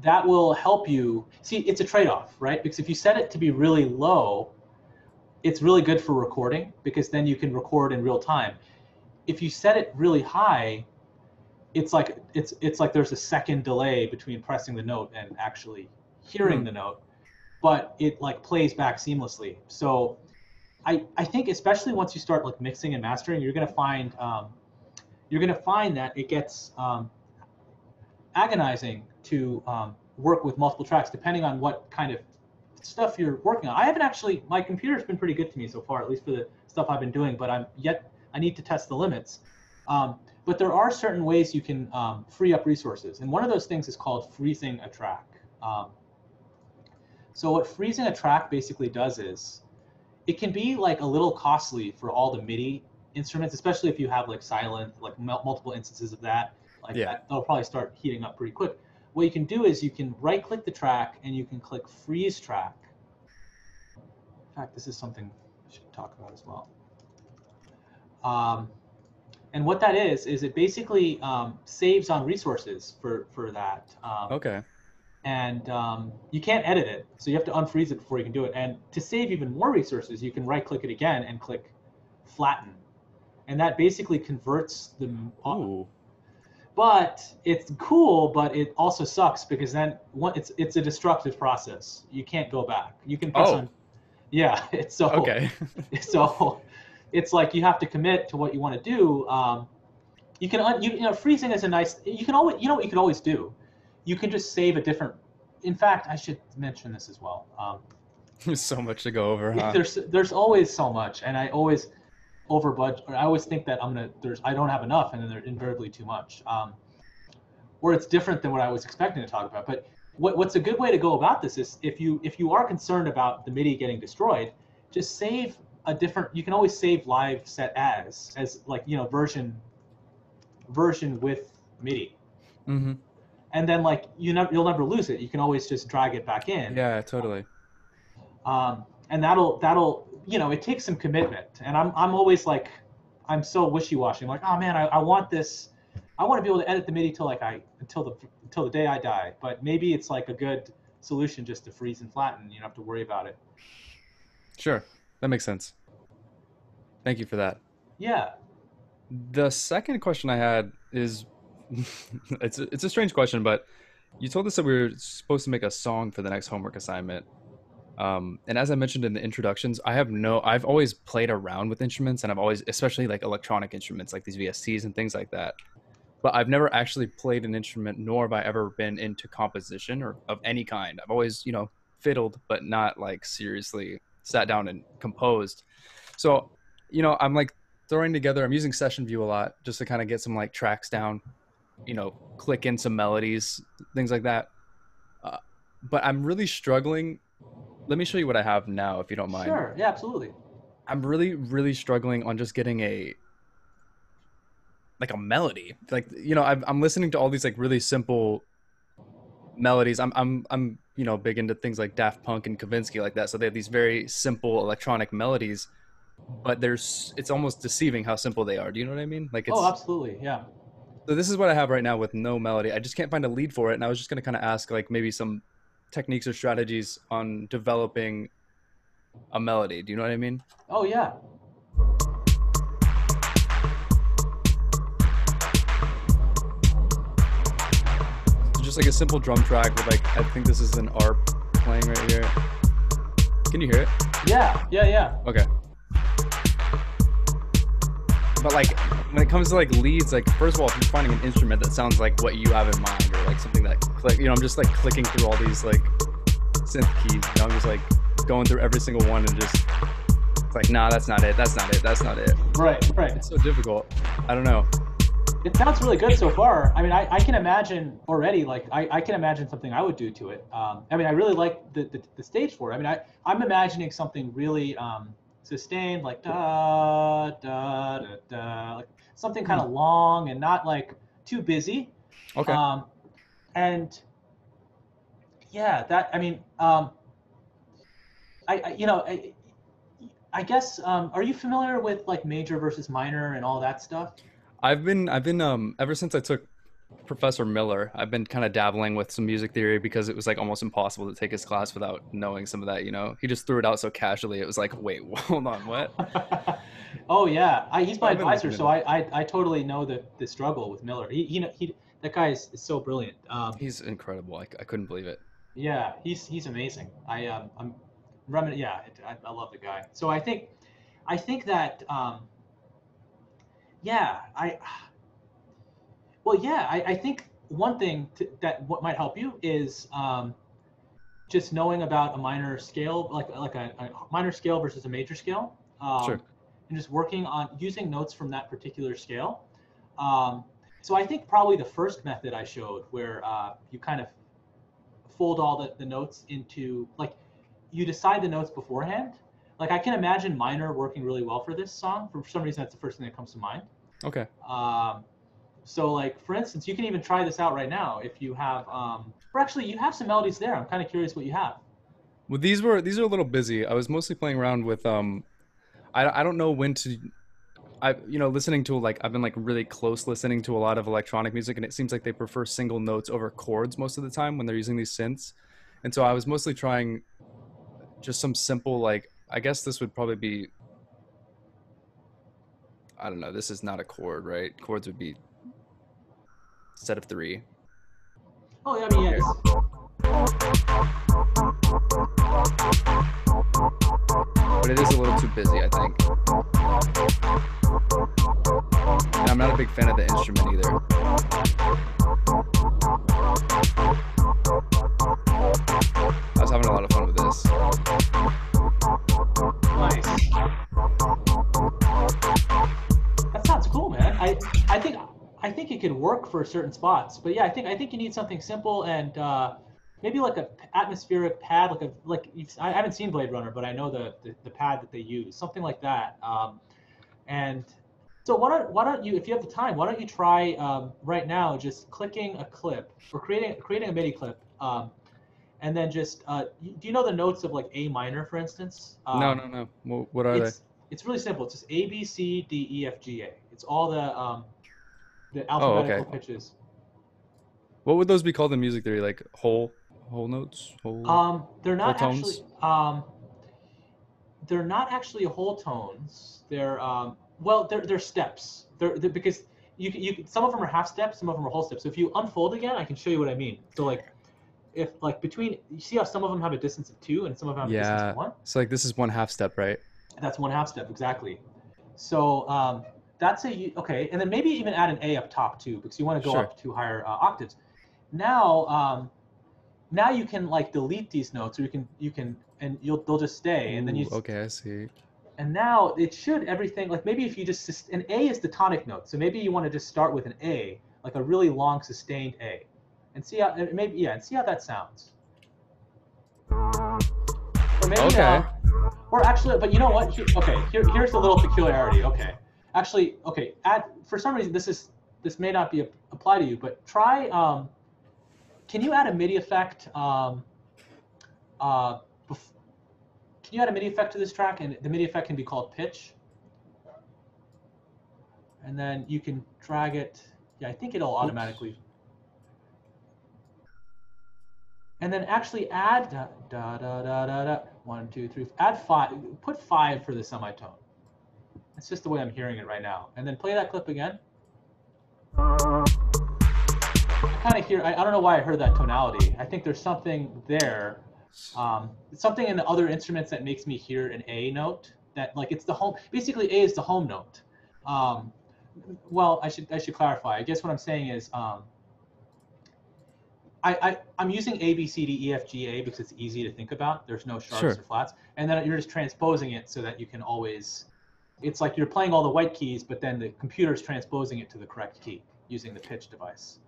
Speaker 1: that will help you. See, it's a trade-off, right? Because if you set it to be really low, it's really good for recording because then you can record in real time. If you set it really high, it's like there's a second delay between pressing the note and actually hearing the note, but it like plays back seamlessly. So I think especially once you start like mixing and mastering, you're gonna find that it gets agonizing to work with multiple tracks depending on what kind of stuff you're working on. I haven't actually, my computer's been pretty good to me so far, at least for the stuff I've been doing, but I need to test the limits. But there are certain ways you can free up resources. And one of those things is called freezing a track. So what freezing a track basically does is, it can be like a little costly for all the MIDI instruments, especially if you have like silent, like multiple instances of that. Like that, they'll probably start heating up pretty quick. What you can do is you can right-click the track and you can click freeze track. In fact, this is something I should talk about as well. And what that is it basically saves on resources for that.
Speaker 9: Okay.
Speaker 1: And you can't edit it, so you have to unfreeze it before you can do it. And to save even more resources, you can right-click it again and click flatten. And that basically converts the...
Speaker 9: Ooh.
Speaker 1: But it's cool, but it also sucks because then it's a destructive process. You can't go back. You can press on... Yeah, it's so...
Speaker 9: Okay.
Speaker 1: So... It's like you have to commit to what you want to do. You can, freezing is a nice. You can always, what you can always do. You can just save a different. In fact, I should mention this as well.
Speaker 9: There's so much to go over, huh?
Speaker 1: There's always so much, and I always over budget. I always think that I don't have enough, and then there's invariably too much. Or it's different than what I was expecting to talk about. But what's a good way to go about this is if you are concerned about the MIDI getting destroyed, just save a different. You can always save live set as like version with MIDI.
Speaker 9: Mm-hmm.
Speaker 1: And then like you'll never lose it. You can always just drag it back in.
Speaker 9: Yeah, totally.
Speaker 1: And that'll it takes some commitment. And I'm always like, I'm so wishy-washy. I'm like, oh man, I want this. I want to be able to edit the MIDI until the day I die. But maybe it's like a good solution just to freeze and flatten. You don't have to worry about it.
Speaker 9: Sure, that makes sense. Thank you for that.
Speaker 1: Yeah.
Speaker 9: The second question I had is, it's a strange question, but you told us that we were supposed to make a song for the next homework assignment. And as I mentioned in the introductions, I've always played around with instruments, and I've always, especially like electronic instruments like these VSTs and things like that. But I've never actually played an instrument, nor have I ever been into composition or of any kind. I've always, fiddled, but not like seriously sat down and composed. So, I'm like throwing together, I'm using Session View a lot just to kind of get some like tracks down, click in some melodies, things like that. But I'm really struggling. Let me show you what I have now, if you don't mind.
Speaker 1: Sure. Yeah, absolutely.
Speaker 9: I'm really struggling on just getting a melody. Like, you know, I'm listening to all these like really simple melodies. I'm you know, big into things like Daft Punk and Kavinsky like that. So they have these very simple electronic melodies, but it's almost deceiving how simple they are. Do you know what I mean? Like, it's
Speaker 1: Oh, absolutely, yeah.
Speaker 9: so this is what I have right now with no melody. I just can't find a lead for it, and I was just gonna kind of ask like maybe some techniques or strategies on developing a melody. Do you know what I mean?
Speaker 1: Oh yeah.
Speaker 9: So just like a simple drum track with like, I think this is an ARP playing right here. Can you hear it?
Speaker 1: Yeah.
Speaker 9: Okay. But like when it comes to like leads, like first of all, if you're finding an instrument that sounds like what you have in mind, or like something that click, you know, I'm just like clicking through all these like synth keys. You know, I'm just like going through every single one and just it's like, nah, that's not it. That's not it. That's not it.
Speaker 1: Right.
Speaker 9: It's so difficult. I don't know.
Speaker 1: It sounds really good so far. I mean, I can imagine already, like, I can imagine something I would do to it. I mean, I really like the stage for it. I mean, I'm imagining something really sustained, like da, da, da, da, like something kind of long and not like too busy.
Speaker 9: Okay.
Speaker 1: And yeah, that, I mean, I guess, are you familiar with like major versus minor and all that stuff?
Speaker 9: I've been ever since I took Professor Miller, I've been kind of dabbling with some music theory because it was like almost impossible to take his class without knowing some of that, you know. He just threw it out so casually. It was like, wait, hold on, what?
Speaker 1: Oh yeah, he's my
Speaker 9: I've been
Speaker 1: advisor,
Speaker 9: listening
Speaker 1: so
Speaker 9: to
Speaker 1: I totally know the struggle with Miller. He that guy is so brilliant.
Speaker 9: He's incredible. I couldn't believe it.
Speaker 1: Yeah, he's amazing. I love the guy. So I think that I think one thing that what might help you is just knowing about a minor scale, like a minor scale versus a major scale,
Speaker 9: Sure.
Speaker 1: and just working on using notes from that particular scale. So I think probably the first method I showed, where you kind of fold all the notes into, like, you decide the notes beforehand. Like, I can imagine minor working really well for this song. For some reason, that's the first thing that comes to mind.
Speaker 9: Okay.
Speaker 1: So like, for instance, you can even try this out right now if you have, or actually you have some melodies there. I'm kind of curious what you have.
Speaker 9: Well, these are a little busy. I was mostly playing around with I don't know when to, listening to, like, I've been like really close listening to a lot of electronic music, and it seems like they prefer single notes over chords most of the time when they're using these synths. And so I was mostly trying just some simple, like, I guess this would probably be, I don't know, this is not a chord, right? Chords would be set of 3.
Speaker 1: Oh, yeah, I mean, yes.
Speaker 9: But it is a little too busy, I think. And I'm not a big fan of the instrument either. I was having a lot of fun with this.
Speaker 1: Nice. That sounds cool, man. I think it could work for certain spots, but yeah, I think you need something simple and maybe like a atmospheric pad, I haven't seen Blade Runner, but I know the pad that they use, something like that. And so why don't you, if you have the time, why don't you try right now just clicking a clip or creating a MIDI clip, and then just do you know the notes of like A minor, for instance?
Speaker 9: No. What are they?
Speaker 1: It's really simple. It's just A, B, C, D, E, F, G, A. It's all the alphabetical pitches.
Speaker 9: What would those be called in music theory? Like whole notes?
Speaker 1: They're not
Speaker 9: whole
Speaker 1: actually
Speaker 9: tones?
Speaker 1: they're not actually whole tones. They're they're steps. They're because you some of them are half steps, some of them are whole steps. So if you unfold again, I can show you what I mean. So like, if like between, you see how some of them have a distance of 2 and some of them have a distance of 1?
Speaker 9: So like this is 1/2 step, right?
Speaker 1: That's 1/2 step, exactly. So that's okay, and then maybe even add an A up top too, because you want to go up 2 higher octaves. Now you can like delete these notes, or you can and they'll just stay, and then you.
Speaker 9: Okay, I see.
Speaker 1: And now it should everything, like maybe if you just, an A is the tonic note, so maybe you want to just start with an A, like a really long sustained A, and see how and see how that sounds. Or maybe,
Speaker 9: Okay.
Speaker 1: Or actually, but you know what? Here's a little peculiarity. Okay, actually, okay. For some reason, this may not be apply to you, but try. Can you add a MIDI effect? Can you add a MIDI effect to this track? And the MIDI effect can be called pitch. And then you can drag it. Yeah, I think it'll automatically. And then actually add da da da da da da 1 2 3. Add 5. Put 5 for the semitone. That's just the way I'm hearing it right now. And then play that clip again. I kind of hear. I don't know why I heard that tonality. I think there's something there. Something in the other instruments that makes me hear an A note. That like it's the home. Basically, A is the home note. Well, I should clarify. I guess what I'm saying is. I'm using A, B, C, D, E, F, G, A because it's easy to think about. There's no sharps or flats. And then you're just transposing it so that you can always, it's like you're playing all the white keys, but then the computer's transposing it to the correct key using the pitch device.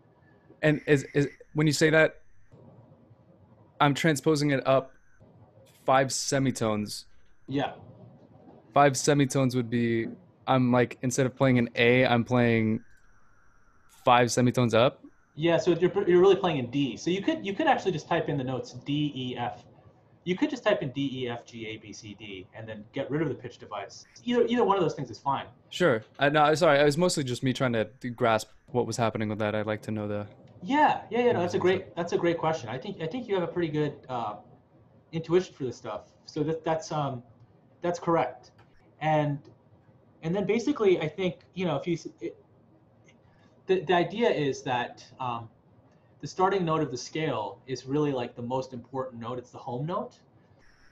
Speaker 9: And is when you say that, I'm transposing it up 5 semitones.
Speaker 1: Yeah.
Speaker 9: 5 semitones would be, I'm like, instead of playing an A, I'm playing 5 semitones up.
Speaker 1: Yeah, so you're really playing in D. So you could actually just type in the notes D, E, F. You could just type in D, E, F, G, A, B, C, D, and then get rid of the pitch device. Either one of those things is fine.
Speaker 9: Sure. No, sorry. I was mostly just me trying to grasp what was happening with that. I'd like to know the.
Speaker 1: Yeah. No, that's a great question. I think you have a pretty good intuition for this stuff. So that's correct. And then basically, I think if you. The idea is that the starting note of the scale is really like the most important note. It's the home note.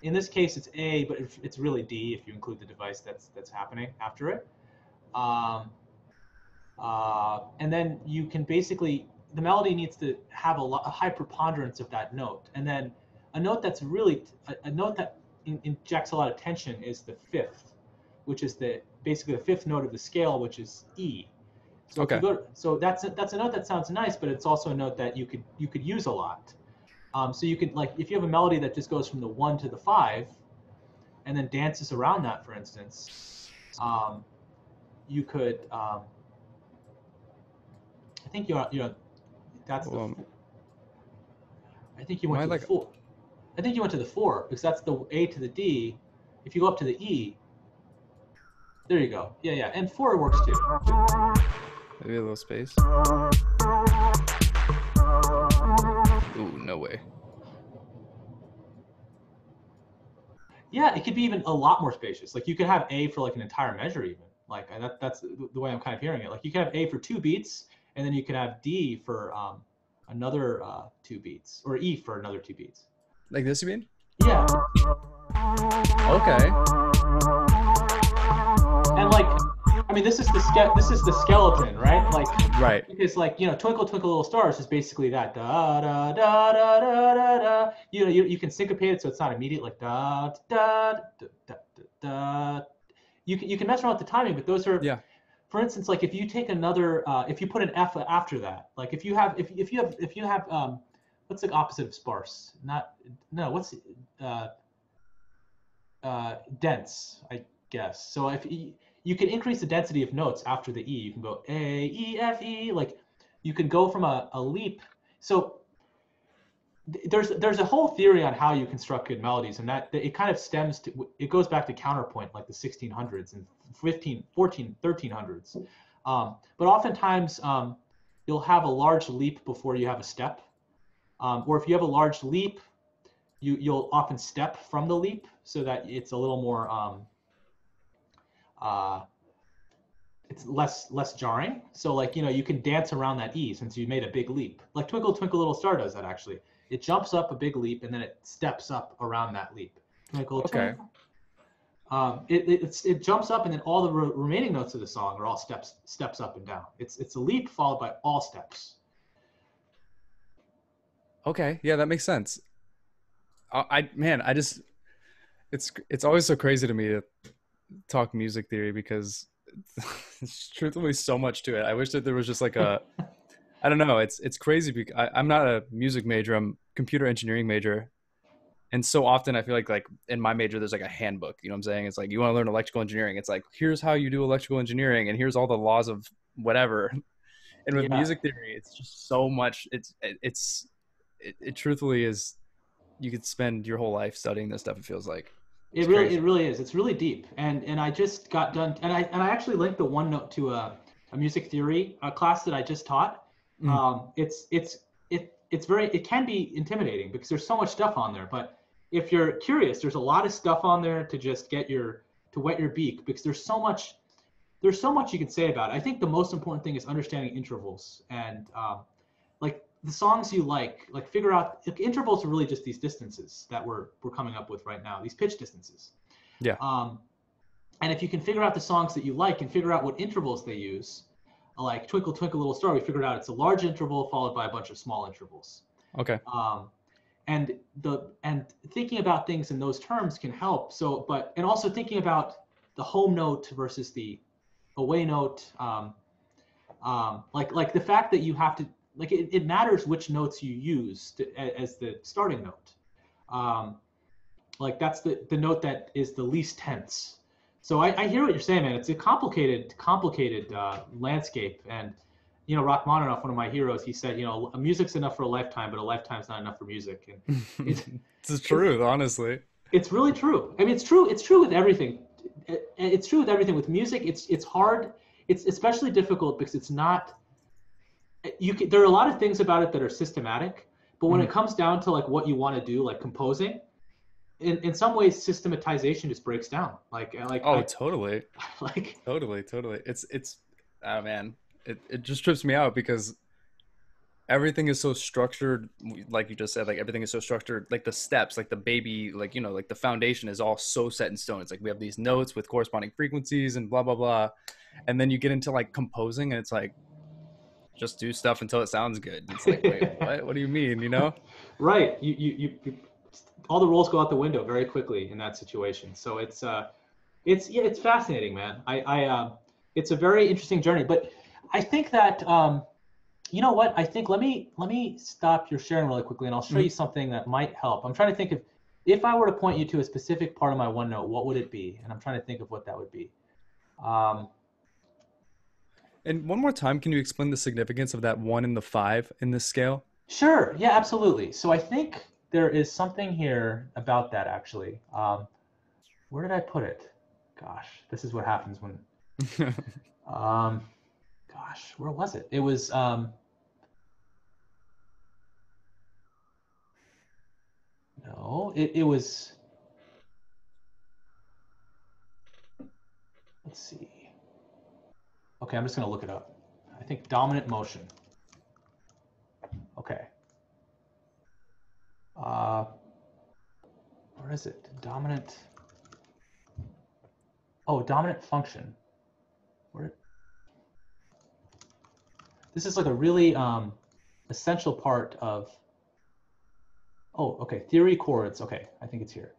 Speaker 1: In this case, it's A, but it's really D if you include the device that's happening after it. And then you can basically, the melody needs to have a high preponderance of that note. And then a note that's really, a note that injects a lot of tension is the fifth, which is basically the fifth note of the scale, which is E. So
Speaker 9: okay.
Speaker 1: So that's a note that sounds nice, but it's also a note that you could use a lot. So you could, like, if you have a melody that just goes from the 1 to the 5, and then dances around that, for instance, you could. I think that's the. I think you went to the 4. I think you went to the 4 because that's the A to the D. If you go up to the E, there you go. Yeah, and 4 works too.
Speaker 9: Maybe a little space. Ooh, no way.
Speaker 1: Yeah, it could be even a lot more spacious. Like you could have A for like an entire measure even. Like that's the way I'm kind of hearing it. Like you could have A for 2 beats, and then you could have D for another 2 beats, or E for another 2 beats.
Speaker 9: Like this, you mean?
Speaker 1: Yeah.
Speaker 9: Okay.
Speaker 1: And like, I mean, this is the skeleton, right? Like,
Speaker 9: right.
Speaker 1: Because like, Twinkle Twinkle Little Stars is basically that da da da da da da da. You can syncopate it so it's not immediate, like da da da da da. You can mess around with the timing, but those are.
Speaker 9: Yeah.
Speaker 1: For instance, like if you take another, if you put an F after that, like if you have what's the opposite of sparse? What's dense, I guess. So if you can increase the density of notes after the E. You can go A, E, F, E. Like you can go from a leap. So there's a whole theory on how you construct good melodies, and that it kind of it goes back to counterpoint, like the 1600s and 1300s. But oftentimes you'll have a large leap before you have a step, or if you have a large leap, you'll often step from the leap so that it's a little more. It's less jarring. So like, you can dance around that E since you made a big leap. Like Twinkle Twinkle Little Star does that actually. It jumps up a big leap and then it steps up around that leap. Twinkle,
Speaker 9: okay.
Speaker 1: Twinkle. It jumps up and then all the remaining notes of the song are all steps up and down. It's a leap followed by all steps.
Speaker 9: Okay, yeah, that makes sense. It's always so crazy to me to talk music theory because it's truthfully so much to it. I wish that there was just like a, I don't know. It's crazy because I'm not a music major. I'm a computer engineering major, And so often I feel like in my major, there's like a handbook, you know what I'm saying? It's like, you want to learn electrical engineering. It's like, here's how you do electrical engineering and here's all the laws of whatever. And with
Speaker 1: Yeah.
Speaker 9: music theory, it's just so much. It truthfully is, you could spend your whole life studying this stuff. It feels like
Speaker 1: It really is. It's really deep. And I just got done, and I actually linked the OneNote to a music theory class that I just taught. It can be intimidating because there's so much stuff on there. But if you're curious, there's a lot of stuff on there to just to wet your beak, because there's so much you can say about it. I think the most important thing is understanding intervals and like the songs you like figure out, intervals are really just these distances that we're coming up with right now, these pitch distances.
Speaker 9: Yeah.
Speaker 1: And if you can figure out the songs that you like and figure out what intervals they use, like Twinkle Twinkle Little Star, we figured out it's a large interval followed by a bunch of small intervals.
Speaker 9: Okay.
Speaker 1: And thinking about things in those terms can help. And also thinking about the home note versus the away note, like the fact that you have to, like it matters which notes you use as the starting note. Like that's the note that is the least tense. So I hear what you're saying, man. It's a complicated landscape. And, Rachmaninoff, one of my heroes, he said, music's enough for a lifetime, but a lifetime's not enough for music. And
Speaker 9: it's the truth, honestly.
Speaker 1: It's really true. I mean, it's true with everything. It's true with everything. With music, it's hard. It's especially difficult because it's not. There are a lot of things about it that are systematic, but when it comes down to like what you want to do, like composing, in some ways, systematization just breaks down.
Speaker 9: Totally. Totally. It's oh man, it just trips me out because everything is so structured, like you just said, like everything is so structured, like the steps, like the baby, like like the foundation is all so set in stone. It's like we have these notes with corresponding frequencies and blah blah blah, and then you get into like composing and it's like just do stuff until it sounds good. It's like, wait, what do you mean,
Speaker 1: Right. You all the rules go out the window very quickly in that situation. So it's fascinating, man. It's a very interesting journey, but I think that you know what? I think let me stop your sharing really quickly, and I'll show you something that might help. I'm trying to think if I were to point you to a specific part of my OneNote, what would it be? And I'm trying to think of what that would be.
Speaker 9: And one more time, can you explain the significance of that 1 and the 5 in this scale?
Speaker 1: Sure. Yeah, absolutely. So I think there is something here about that actually. Where did I put it? Gosh, this is what happens when. Gosh, where was it? It was. No, it was. Let's see. Okay, I'm just going to look it up. I think dominant motion. Okay. Where is it? Dominant. Oh, dominant function. Where? This is like a really essential part of. Oh, okay. Theory chords. Okay, I think it's here.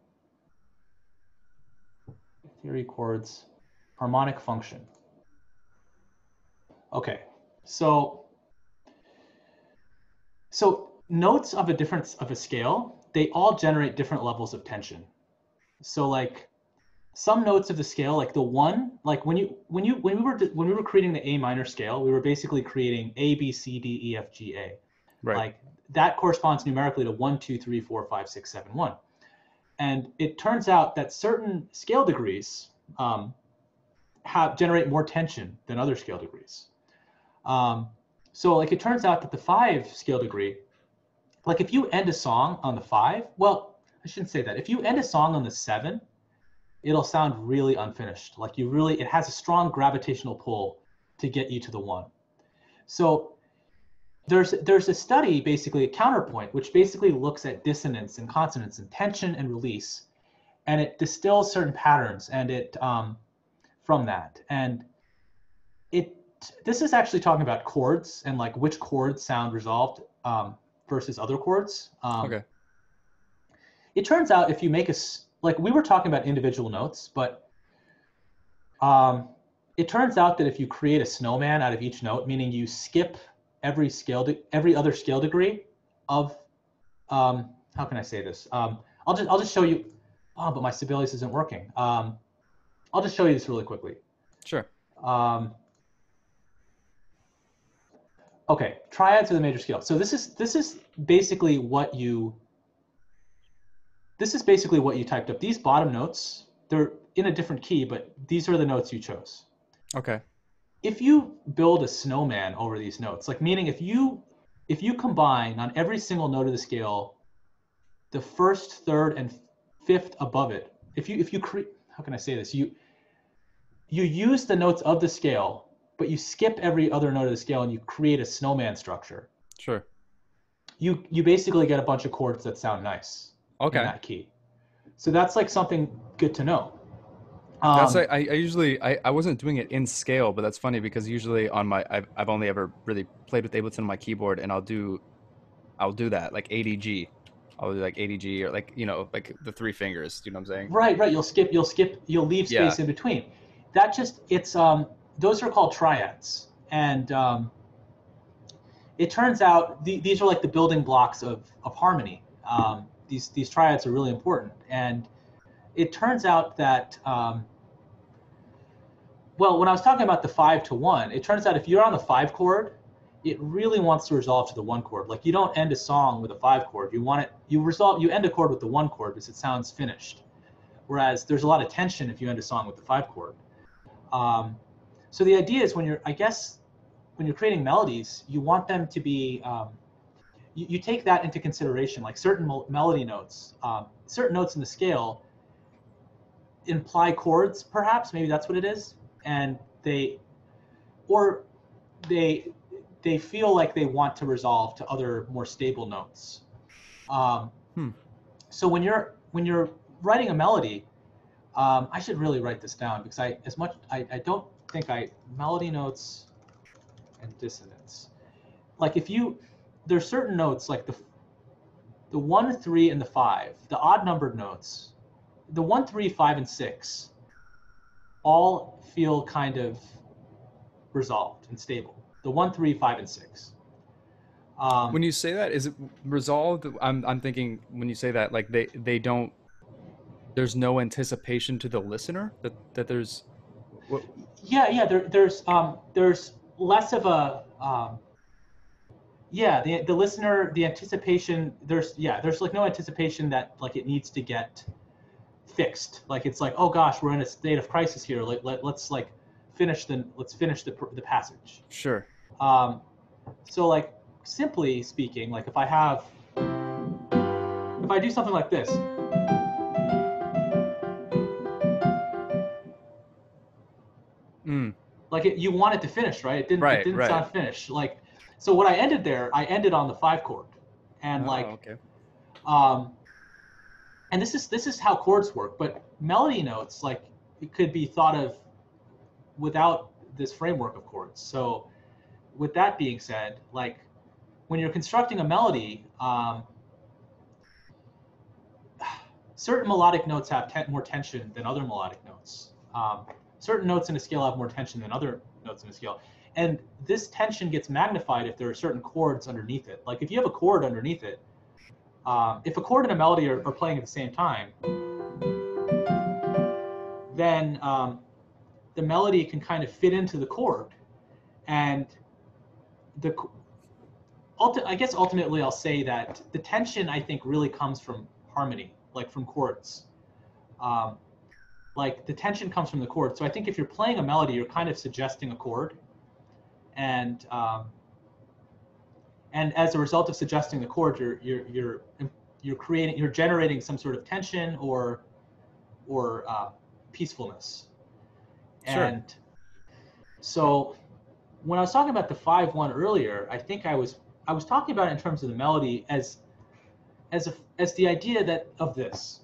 Speaker 1: Theory chords, harmonic function. Okay, so notes of a scale, they all generate different levels of tension. So like some notes of the scale, like the 1, like when we were creating the A minor scale, we were basically creating A, B, C, D, E, F, G, A.
Speaker 9: Right.
Speaker 1: Like that corresponds numerically to 1, 2, 3, 4, 5, 6, 7, 1. And it turns out that certain scale degrees generate more tension than other scale degrees. So like it turns out that the 5 scale degree, like if you end a song on the 5, well, I shouldn't say that. If you end a song on the 7, it'll sound really unfinished. Like it has a strong gravitational pull to get you to the 1. So there's a study, basically a counterpoint, which basically looks at dissonance and consonance and tension and release, and it distills certain patterns and it from that. And this is actually talking about chords and like which chords sound resolved versus other chords.
Speaker 9: Okay.
Speaker 1: It turns out if you make like we were talking about individual notes, but it turns out that if you create a snowman out of each note, meaning you skip every other scale degree of how can I say this? I'll just show you. Oh, but my Sibelius isn't working. I'll just show you this really quickly.
Speaker 9: Sure.
Speaker 1: Okay, triads are the major scale. So this is basically what you typed up. These bottom notes, they're in a different key, but these are the notes you chose.
Speaker 9: Okay.
Speaker 1: If you build a snowman over these notes, like meaning if you combine on every single note of the scale, the first, third, and fifth above it, if you create, how can I say this? You use the notes of the scale, but you skip every other note of the scale and you create a snowman structure.
Speaker 9: Sure.
Speaker 1: You basically get a bunch of chords that sound nice in that key. So that's like something good to know.
Speaker 9: That's like I usually I wasn't doing it in scale, but that's funny because usually on my I've only ever really played with Ableton on my keyboard, and I'll do that like ADG. I'll do like ADG or like, you know, like the three fingers. Do you know what I'm saying?
Speaker 1: Right. You'll leave space in between. That just those are called triads, and it turns out these are like the building blocks of harmony. These triads are really important, and it turns out that well, when I was talking about the 5 to 1, it turns out if you're on the 5 chord, it really wants to resolve to the 1 chord. Like you don't end a song with a 5 chord. You end a chord with the 1 chord because it sounds finished. Whereas there's a lot of tension if you end a song with the 5 chord. So the idea is when you're creating melodies, you want them to be, you take that into consideration, like certain melody notes, certain notes in the scale imply chords, perhaps, maybe that's what it is. And they feel like they want to resolve to other more stable notes. So when you're writing a melody, I should really write this down because I don't think melody notes and dissonance. Like there's certain notes like the 1, 3, and the 5, the odd numbered notes, the 1, 3, 5, and 6 all feel kind of resolved and stable. The 1, 3, 5, and 6.
Speaker 9: When you say that, is it resolved? I'm thinking when you say that, like they don't. There's no anticipation to the listener that there's. What?
Speaker 1: Yeah. There's less of a. The listener, the anticipation. There's like no anticipation that like it needs to get fixed. Like it's like, oh gosh, we're in a state of crisis here. Let's finish the passage.
Speaker 9: Sure.
Speaker 1: So like simply speaking, like if I do something like this. Like you want it to finish, right? It didn't sound finished. Like, so what I ended on the 5 chord, and and this is how chords work. But melody notes, like it could be thought of without this framework of chords. So with that being said, like when you're constructing a melody, certain melodic notes have more tension than other melodic notes. Certain notes in a scale have more tension than other notes in a scale. And this tension gets magnified if there are certain chords underneath it. Like if you have a chord underneath it, if a chord and a melody are playing at the same time, then the melody can kind of fit into the chord. And I guess ultimately I'll say that the tension, I think, really comes from harmony, like from chords. Like the tension comes from the chord. So I think if you're playing a melody, you're kind of suggesting a chord, and as a result of suggesting the chord, you're generating some sort of tension or peacefulness.
Speaker 9: Sure.
Speaker 1: And so when I was talking about the 5-1 earlier, I think I was talking about it in terms of the melody as the idea of this.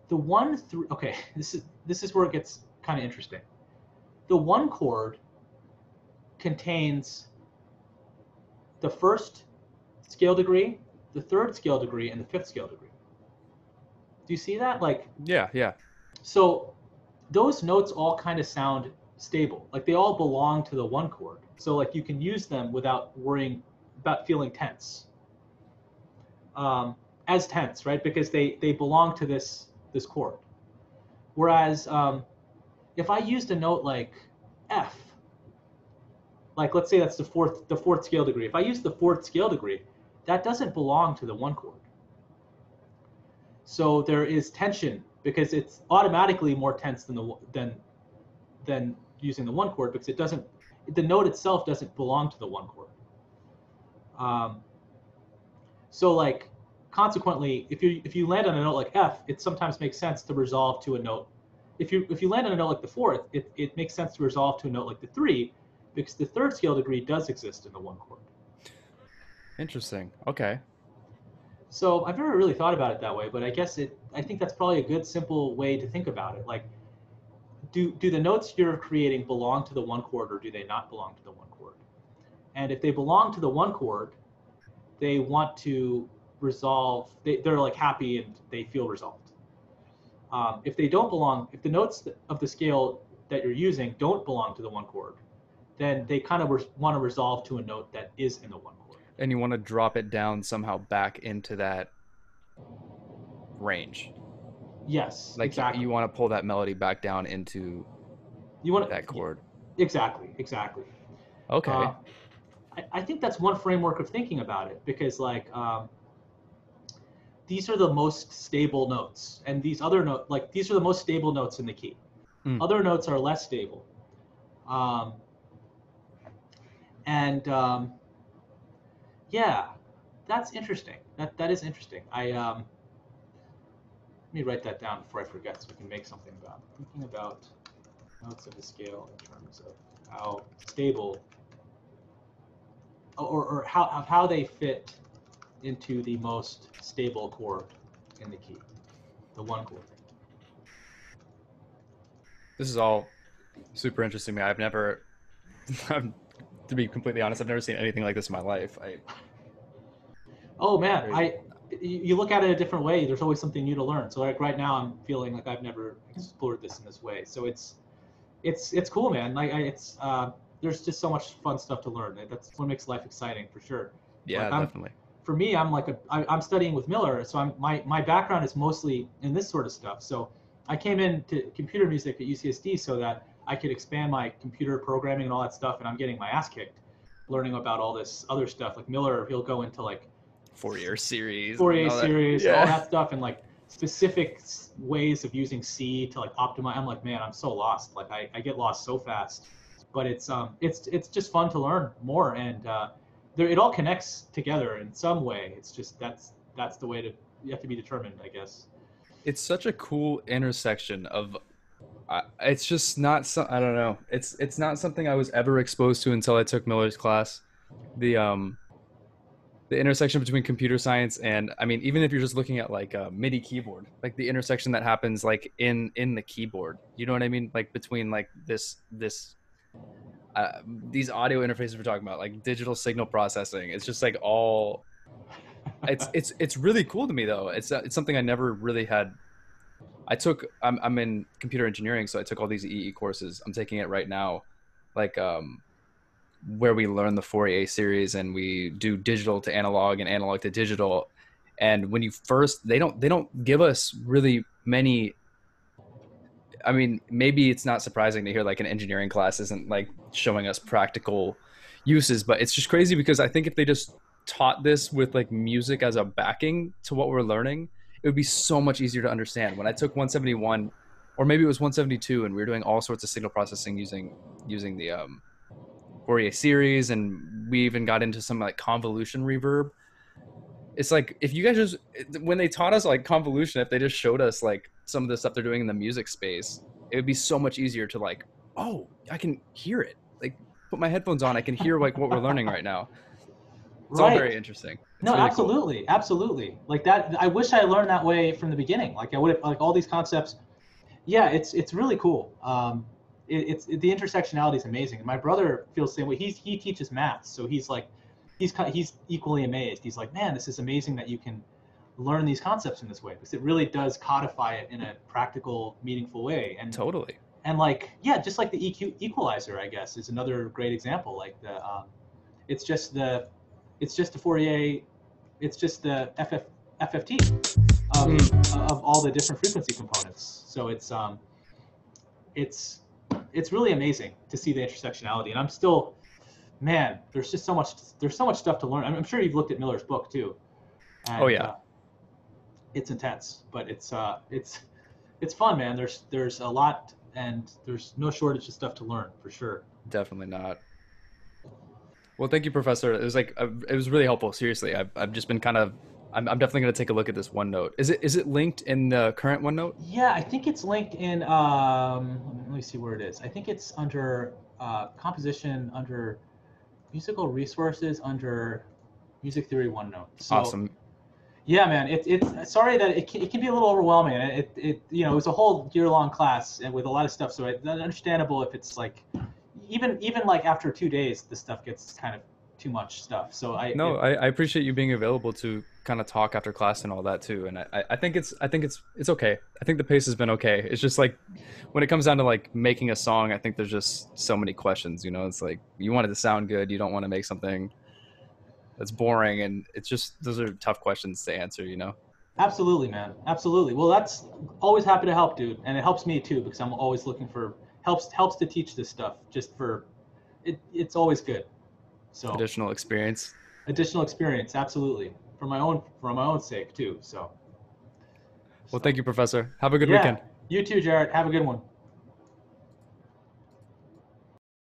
Speaker 1: The 1, 3, okay, this is where it gets kind of interesting. The 1 chord contains the 1st scale degree, the 3rd scale degree, and the 5th scale degree. Do you see that? Like,
Speaker 9: yeah.
Speaker 1: So those notes all kind of sound stable. Like they all belong to the 1 chord. So like you can use them without worrying about feeling tense. as tenths, right? Because they belong to this chord. Whereas if I used a note like F, like let's say that's the fourth scale degree. If I use the fourth scale degree, that doesn't belong to the one chord. So there is tension because it's automatically more tense than using the one chord, because the note itself doesn't belong to the one chord. So like consequently, if you land on a note like F, it sometimes makes sense to resolve to a note. If you land on a note like the fourth, it makes sense to resolve to a note like the three, because the third scale degree does exist in the one chord.
Speaker 9: Interesting. Okay.
Speaker 1: So I've never really thought about it that way, but I think that's probably a good simple way to think about it. Like, do the notes you're creating belong to the one chord, or do they not belong to the one chord? And if they belong to the one chord, they want to resolve, they're like happy and they feel resolved. If they don't belong, if the notes of the scale that you're using don't belong to the one chord, then they kind of want to resolve to a note that is in the one chord.
Speaker 9: And you want to drop it down somehow back into that range.
Speaker 1: Yes,
Speaker 9: like
Speaker 1: exactly.
Speaker 9: You want to pull that melody back down into that chord.
Speaker 1: Exactly.
Speaker 9: Okay.
Speaker 1: I think that's one framework of thinking about it, because like these are the most stable notes, and these other notes, like these are the most stable notes in the key. Other notes are less stable. Yeah, that's interesting. That is interesting. Let me write that down before I forget, so we can make something about it. Thinking about notes of the scale in terms of how stable, or how they fit into the most stable chord in the key, the one chord.
Speaker 9: This is all super interesting to me. I've never, to be completely honest, I've never seen anything like this in my life.
Speaker 1: Oh man, you look at it a different way. There's always something new to learn. So like right now, I'm feeling like I've never explored this in this way. So it's cool, man. Like there's just so much fun stuff to learn. That's what makes life exciting, for sure.
Speaker 9: Yeah,
Speaker 1: like
Speaker 9: definitely.
Speaker 1: For me, I'm studying with Miller, so my background is mostly in this sort of stuff. So I came into computer music at UCSD so that I could expand my computer programming and all that stuff, and I'm getting my ass kicked learning about all this other stuff. Like Miller, he'll go into like
Speaker 9: Fourier series,
Speaker 1: all
Speaker 9: yeah.
Speaker 1: that stuff, and like specific ways of using C to like optimize. I'm like, man, I'm so lost. Like I get lost so fast, but it's just fun to learn more, and it all connects together in some way. It's just that's the way you have to be determined, I guess.
Speaker 9: It's such a cool intersection of it's just not I don't know. It's not something I was ever exposed to until I took Miller's class. The intersection between computer science and, I mean, even if you're just looking at like a MIDI keyboard, like the intersection that happens like in the keyboard, you know what I mean? Like between like these audio interfaces we're talking about, like digital signal processing. It's just like all, it's really cool to me though. It's something I never really had. I'm in computer engineering, so I took all these EE courses. I'm taking it right now, like where we learn the Fourier series and we do digital to analog and analog to digital. And when you first, they don't give us really many. I mean, maybe it's not surprising to hear like an engineering class isn't like showing us practical uses, but it's just crazy because I think if they just taught this with like music as a backing to what we're learning, it would be so much easier to understand. When I took 171, or maybe it was 172, and we were doing all sorts of signal processing using the Fourier series, and we even got into some like convolution reverb. It's like, if you guys just, when they taught us like convolution, if they just showed us like some of the stuff they're doing in the music space, it would be so much easier to like, oh, I can hear it. Like, put my headphones on, I can hear like what we're learning right now. It's all very interesting. It's really
Speaker 1: absolutely,
Speaker 9: cool.
Speaker 1: Absolutely. Like that, I wish I learned that way from the beginning. Like I would have, like all these concepts. Yeah, it's really cool. The intersectionality is amazing. And my brother feels the same way. He teaches math, so he's like, he's equally amazed. He's like, man, this is amazing that you can learn these concepts in this way, because it really does codify it in a practical, meaningful way. And
Speaker 9: totally.
Speaker 1: And like, yeah, just like the EQ equalizer, I guess, is another great example. Like it's just the Fourier, it's just the FFT of all the different frequency components. So it's really amazing to see the intersectionality. And I'm still, man, there's so much stuff to learn. I'm sure you've looked at Miller's book too. And,
Speaker 9: Oh yeah.
Speaker 1: It's intense, but it's fun, man. There's a lot, and there's no shortage of stuff to learn for sure.
Speaker 9: Definitely not. Well, thank you, Professor. It was it was really helpful. Seriously, I've just been I'm definitely going to take a look at this OneNote. Is it linked in the current OneNote?
Speaker 1: Yeah, I think it's linked in. Let me see where it is. I think it's under composition, under musical resources, under music theory OneNote. So,
Speaker 9: Awesome.
Speaker 1: Yeah, man. It's sorry that it can be a little overwhelming. It was a whole year-long class and with a lot of stuff. So it's understandable if it's like, even like after 2 days, the stuff gets kind of too much stuff. So I
Speaker 9: appreciate you being available to kind of talk after class and all that too. And I think it's okay. I think the pace has been okay. It's just like when it comes down to like making a song, I think there's just so many questions. It's like you want it to sound good, you don't want to make something that's boring, and it's just those are tough questions to answer.
Speaker 1: Absolutely, man. Absolutely. Well, that's always happy to help, dude, and it helps me too because I'm always looking for helps to teach this stuff. Just for it's always good. So
Speaker 9: additional experience,
Speaker 1: absolutely, for my own sake too. So
Speaker 9: well, thank you, Professor. Have a good
Speaker 1: yeah,
Speaker 9: weekend.
Speaker 1: You too, Jared. Have a good one.